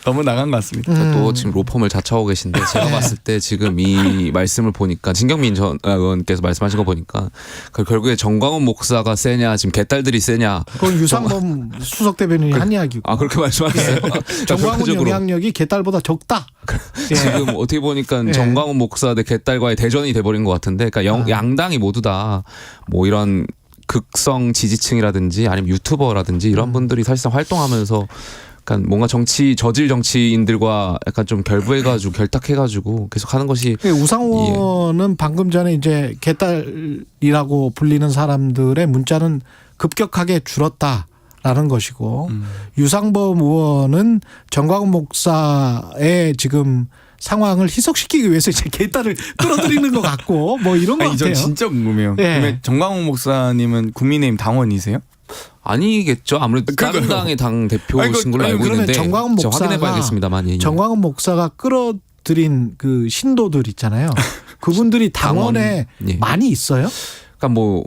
너무 나간 것 같습니다. 또 지금 로펌을 자처하고 계신데 제가 봤을 때 지금 이 말씀을 보니까 진경민 전 의원께서 말씀하신 거 보니까 결국에 정광훈 목사가 세냐 지금 개딸들이 세냐. 그건 유상범 수석 대변인이 한 이야기고. 그렇게 말씀하셨어요. 정광훈 영향력이 개딸보다 적다. 지금 어떻게 보니까 정광훈 목사 대 개딸과의 대전이 돼버린 것 같은데, 그러니까 양당이 모두 다 뭐 이런 극성 지지층이라든지 아니면 유튜버라든지 이런 분들이 사실상 활동하면서 약간 뭔가 저질 정치인들과 약간 좀 결부해가지고 결탁해가지고 계속 하는 것이. 우상호는 방금 전에 이제 개딸이라고 불리는 사람들의 문자는 급격하게 줄었다라는 것이고 유상범 의원은 정광훈 목사의 지금 상황을 희석시키기 위해서 이제 개딸을 끌어들이는 것 같고 뭐 이런 것 같아요. 전 진짜 궁금해요. 정광훈 목사님은 국민의힘 당원이세요? 아니겠죠. 아무래도 다른 당의 당 대표신 걸로 알고 있는데 정광훈 목사가 확인해봐야겠습니다만. 정광훈 목사가 끌어들인 그 신도들 있잖아요. 그분들이 당원에 많이 있어요? 그러니까 뭐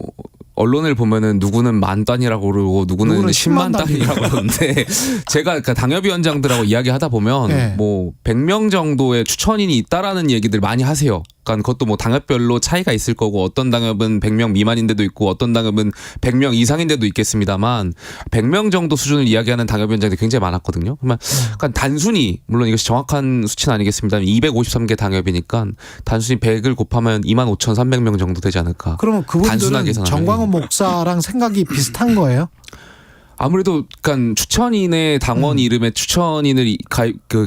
언론을 보면은 누구는 만 단이라고 그러고 누구는 10만 단이라고 그러는데 제가 그러니까 당협위원장들하고 이야기하다 보면 뭐 100명 정도의 추천인이 있다라는 얘기들 많이 하세요. 그러니까 그것도 뭐 당협별로 차이가 있을 거고 어떤 당협은 100명 미만인데도 있고 어떤 당협은 100명 이상인데도 있겠습니다만 100명 정도 수준을 이야기하는 당협위원장들이 굉장히 많았거든요. 그러면 그러니까 단순히 물론 이것이 정확한 수치는 아니겠습니다만 253개 당협이니까 단순히 100을 곱하면 25,300명 정도 되지 않을까. 그러면 그분들은 정광훈 목사랑 생각이 비슷한 거예요? 아무래도 그러니까 추천인의 당원 이름에 추천인을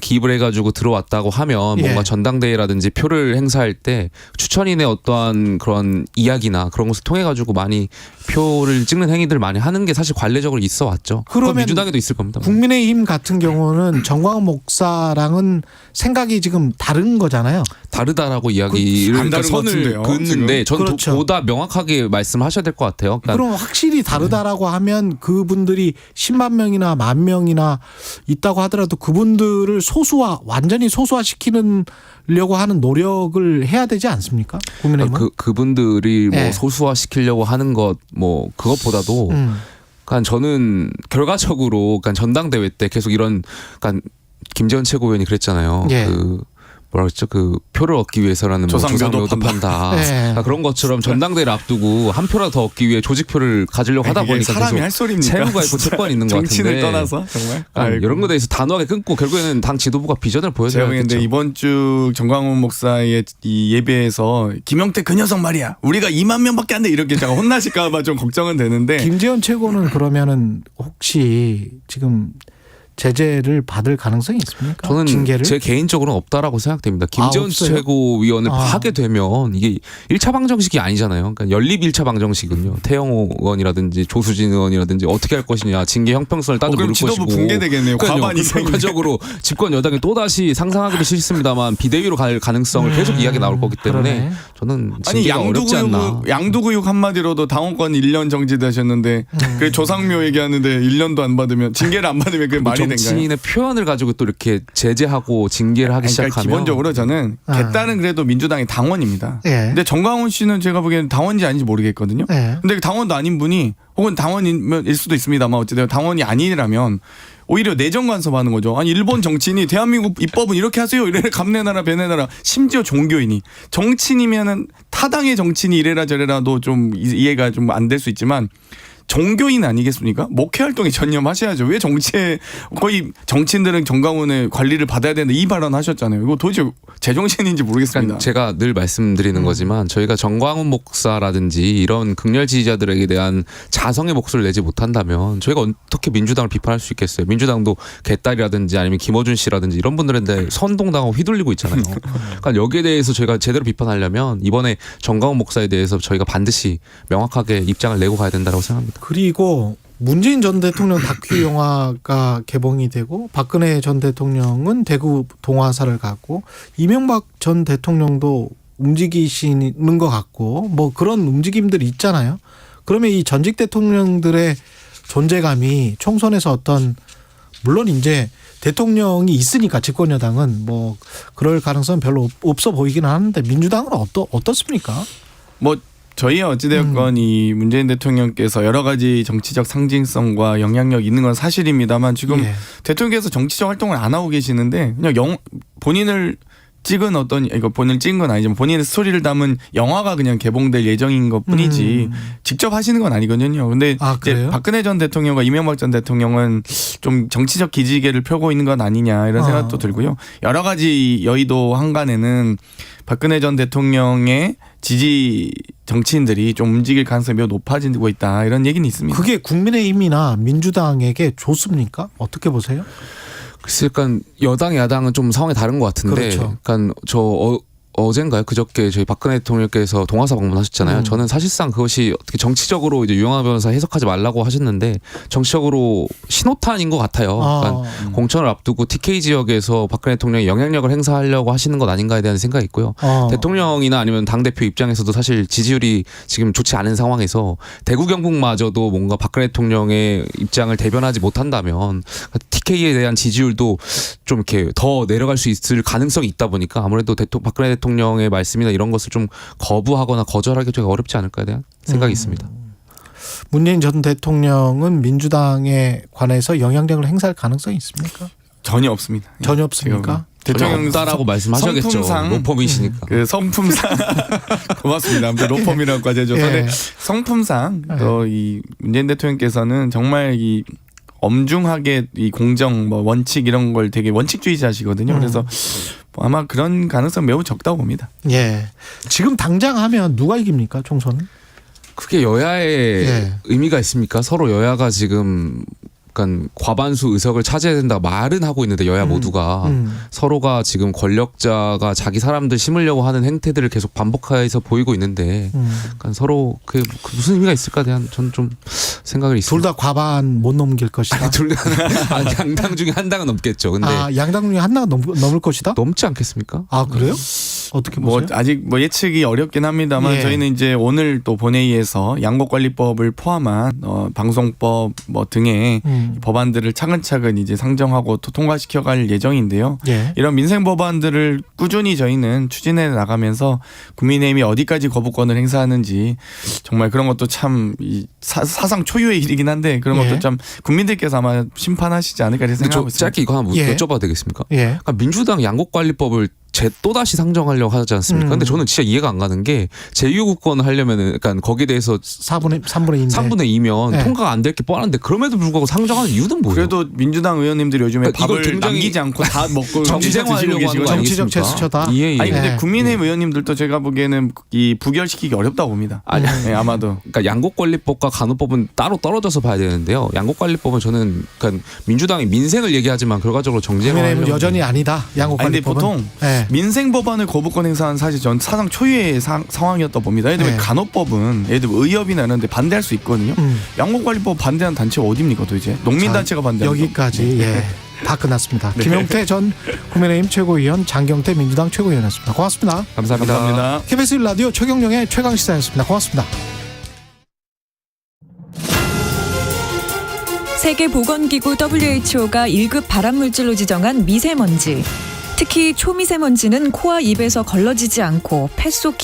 기입을 해가지고 들어왔다고 하면 뭔가 전당대회라든지 표를 행사할 때 추천인의 어떠한 그런 이야기나 그런 것을 통해 가지고 많이 표를 찍는 행위들 많이 하는 게 사실 관례적으로 있어 왔죠. 그러면 민주당에도 있을 겁니다. 국민의힘 같은 경우는 정광훈 목사랑은 생각이 지금 다른 거잖아요. 다르다라고 이야기를 선을 긋는데 전 보다 명확하게 말씀하셔야 될 것 같아요. 그러니까 그럼 확실히 다르다라고 하면 그분들이 10만 명이나 1만 명이나 있다고 하더라도 그분들을 완전히 소수화시키려고 하는 노력을 해야 되지 않습니까? 국민의힘은? 그분들이 뭐 소수화시키려고 하는 것 뭐 그것보다도 그러니까 저는 결과적으로 그러니까 전당대회 때 계속 이런 그러니까 김재원 최고위원이 그랬잖아요. 뭐라 그랬죠? 그 표를 얻기 위해서라는 조상묘도 판다. 그러니까 그런 것처럼 전당대회를 앞두고 한 표라도 더 얻기 위해 조직표를 가지려고 하다 보니까 사람이 할 소리입니까? 채무가 있고 채권이 있는 것 같은데. 정치를 떠나서 정말 이런 거에 대해서 단호하게 끊고 결국에는 당 지도부가 비전을 보여줘야겠죠. 제가 이번 주 정광훈 목사의 이 예배에서 김영태 그 녀석 말이야. 우리가 2만 명밖에 안 돼 이렇게 제가 혼나실까 봐 좀 걱정은 되는데. 김재원 최고는 그러면은 혹시 지금 제재를 받을 가능성이 있습니까? 저는 징계를? 제 개인적으로는 없다라고 생각됩니다. 김재원 최고위원을 하게 되면 이게 1차 방정식이 아니잖아요. 그러니까 연립 1차 방정식은요. 태영호 의원이라든지 조수진 의원이라든지 어떻게 할 것이냐. 징계 형평성을 따져 물을 것이고. 지도부 붕괴되겠네요. 과반이 결과적으로 집권 여당이 또다시 상상하기도 싫습니다.만 비대위로 갈 가능성을 계속 이야기 나올 거기 때문에 저는 징계가 어렵지 않나. 양도구육 한마디로도 당원권 1년 정지되셨는데 그 조상묘 얘기하는데 1년도 안 받으면 징계를 안 받으면 그게 말이 된가요? 정치인의 표현을 가지고 또 이렇게 제재하고 징계를 하기 시작하면 기본적으로 저는 개딸은 그래도 민주당의 당원입니다. 근데 정광훈 씨는 제가 보기에는 당원인지 아닌지 모르겠거든요. 근데 당원도 아닌 분이 혹은 당원일 수도 있습니다만 어쨌든 당원이 아니라면 오히려 내정 간섭하는 거죠. 아니 일본 정치인이 대한민국 입법은 이렇게 하세요. 이래라 감내나라 배내나라. 심지어 종교인이 정치인이면은 타당의 정치인이 이래라 저래라도 좀 이해가 좀 안 될 수 있지만 종교인 아니겠습니까? 목회 활동에 전념하셔야죠. 왜 정치에 거의 정치인들은 정강훈의 관리를 받아야 되는데 이 발언 하셨잖아요. 이거 도대체 제정신인지 모르겠습니다. 그러니까 제가 늘 말씀드리는 거지만 저희가 정광훈 목사라든지 이런 극렬 지지자들에게 대한 자성의 목소리를 내지 못한다면 저희가 어떻게 민주당을 비판할 수 있겠어요. 민주당도 개딸이라든지 아니면 김어준 씨라든지 이런 분들한테 선동당하고 휘둘리고 있잖아요. 그러니까 여기에 대해서 저희가 제대로 비판하려면 이번에 정광훈 목사에 대해서 저희가 반드시 명확하게 입장을 내고 가야 된다고 생각합니다. 그리고 문재인 전 대통령 다큐 영화가 개봉이 되고 박근혜 전 대통령은 대구 동화사를 갔고 이명박 전 대통령도 움직이시는 것 같고 뭐 그런 움직임들이 있잖아요. 그러면 이 전직 대통령들의 존재감이 총선에서 어떤 물론 이제 대통령이 있으니까 집권 여당은 뭐 그럴 가능성은 별로 없어 보이기는 하는데 민주당은 어떻습니까? 뭐 저희 어찌되었건 이 문재인 대통령께서 여러 가지 정치적 상징성과 영향력 있는 건 사실입니다만 지금 대통령께서 정치적 활동을 안 하고 계시는데 그냥 본인을 찍은 이거 본인을 찍은 건 아니지만 본인의 스토리를 담은 영화가 그냥 개봉될 예정인 것 뿐이지 직접 하시는 건 아니거든요. 근데 이제 박근혜 전 대통령과 이명박 전 대통령은 좀 정치적 기지개를 펴고 있는 건 아니냐 이런 생각도 들고요. 여러 가지 여의도 한간에는 박근혜 전 대통령의 지지 정치인들이 좀 움직일 가능성이 매우 높아지고 있다 이런 얘기는 있습니다. 그게 국민의힘이나 민주당에게 좋습니까? 어떻게 보세요? 글쎄, 약간 여당 야당은 좀 상황이 다른 것 같은데, 그렇죠. 약간 어젠가요? 그저께 저희 박근혜 대통령께서 동화사 방문하셨잖아요. 저는 사실상 그것이 어떻게 정치적으로 이제 유영하 변호사 해석하지 말라고 하셨는데 정치적으로 신호탄인 것 같아요. 그러니까 공천을 앞두고 TK 지역에서 박근혜 대통령이 영향력을 행사하려고 하시는 것 아닌가에 대한 생각이 있고요. 대통령이나 아니면 당대표 입장에서도 사실 지지율이 지금 좋지 않은 상황에서 대구 경북마저도 뭔가 박근혜 대통령의 입장을 대변하지 못한다면 TK에 대한 지지율도 좀 이렇게 더 내려갈 수 있을 가능성이 있다 보니까 아무래도 박근혜 대통령의 말씀이나 이런 것을 좀 거부하거나 거절하기 좀 어렵지 않을까에 대한 생각이 있습니다. 문재인 전 대통령은 민주당에 관해서 영향력을 행사할 가능성이 있습니까? 전혀 없습니다. 전혀 없습니까? 대통령 없다라고 말씀하셔야겠죠. 로펌이시니까. 그 성품상 고맙습니다. 아무튼 로펌이라고까지 해줘서 성품상 또 이 문재인 대통령께서는 정말 이 엄중하게 이 공정 뭐 원칙 이런 걸 되게 원칙주의자시거든요. 그래서 아마 그런 가능성 매우 적다고 봅니다. 예. 지금 당장 하면 누가 이깁니까 총선은? 그게 여야의 의미가 있습니까? 서로 여야가 지금 약간 과반수 의석을 차지해야 된다 말은 하고 있는데 여야 모두가 서로가 지금 권력자가 자기 사람들 심으려고 하는 행태들을 계속 반복해서 보이고 있는데 약간 서로 그게 무슨 의미가 있을까 대한 저는 좀 생각을 있습니다. 둘 다 과반 못 넘길 것이다. 둘 다 양당 중에 한 당은 넘겠죠. 근데 양당 중에 한 당은 넘을 것이다? 넘지 않겠습니까? 아 그래요? 어떻게 보세요? 아직 예측이 어렵긴 합니다만 저희는 이제 오늘 또 본회의에서 양곡관리법을 포함한 방송법 뭐 등의 법안들을 차근차근 이제 상정하고 통과시켜갈 예정인데요. 이런 민생 법안들을 꾸준히 저희는 추진해 나가면서 국민의힘이 어디까지 거부권을 행사하는지 정말 그런 것도 참 사상 초유의 일이긴 한데 그런 것도 참 국민들께서 아마 심판하시지 않을까 생각하고 있습니다. 짧게 이거 하나 여쭤봐도 되겠습니까? 그러니까 민주당 양곡관리법을 또다시 상정하려고 하지 않습니까? 근데 저는 진짜 이해가 안 가는 게 제2요구권을 하려면은 약간 거기에 대해서 3분의 2면 통과가 안 될 게 뻔한데 그럼에도 불구하고 상정하는 이유는 뭐예요? 그래도 민주당 의원님들이 요즘에 그러니까 밥을 남기지 않고 다 먹고 정쟁화하려고 하는 거 정치적 제스처다. 예. 아니 근데 국민의힘 의원님들도 제가 보기에는 이 부결시키기 어렵다고 봅니다. 아마도. 그러니까 양곡관리법과 간호법은 따로 떨어져서 봐야 되는데요. 양곡관리법은 저는 그러니까 민주당이 민생을 얘기하지만 결과적으로 정쟁화하려고 국민의힘은 여전히 아니다. 양곡관리법은. 근데 보통 민생 법안을 거부권 행사한 사실 전 사상 초유의 상황이었다 봅니다. 예를 들면 간호법은 예를 들면 의협이나 이런 데 반대할 수 있거든요. 양곡관리법 반대하는 단체가 어디입니까 도대체? 농민단체가 반대하는 여기까지 다 끝났습니다. 김용태 전 국민의힘 최고위원, 장경태 민주당 최고위원이었습니다. 고맙습니다. 감사합니다. KBS 1라디오 최경영의 최강시사였습니다. 고맙습니다. 세계보건기구 WHO가 1급 발암물질로 지정한 미세먼지. 특히 초미세먼지는 코와 입에서 걸러지지 않고 폐 속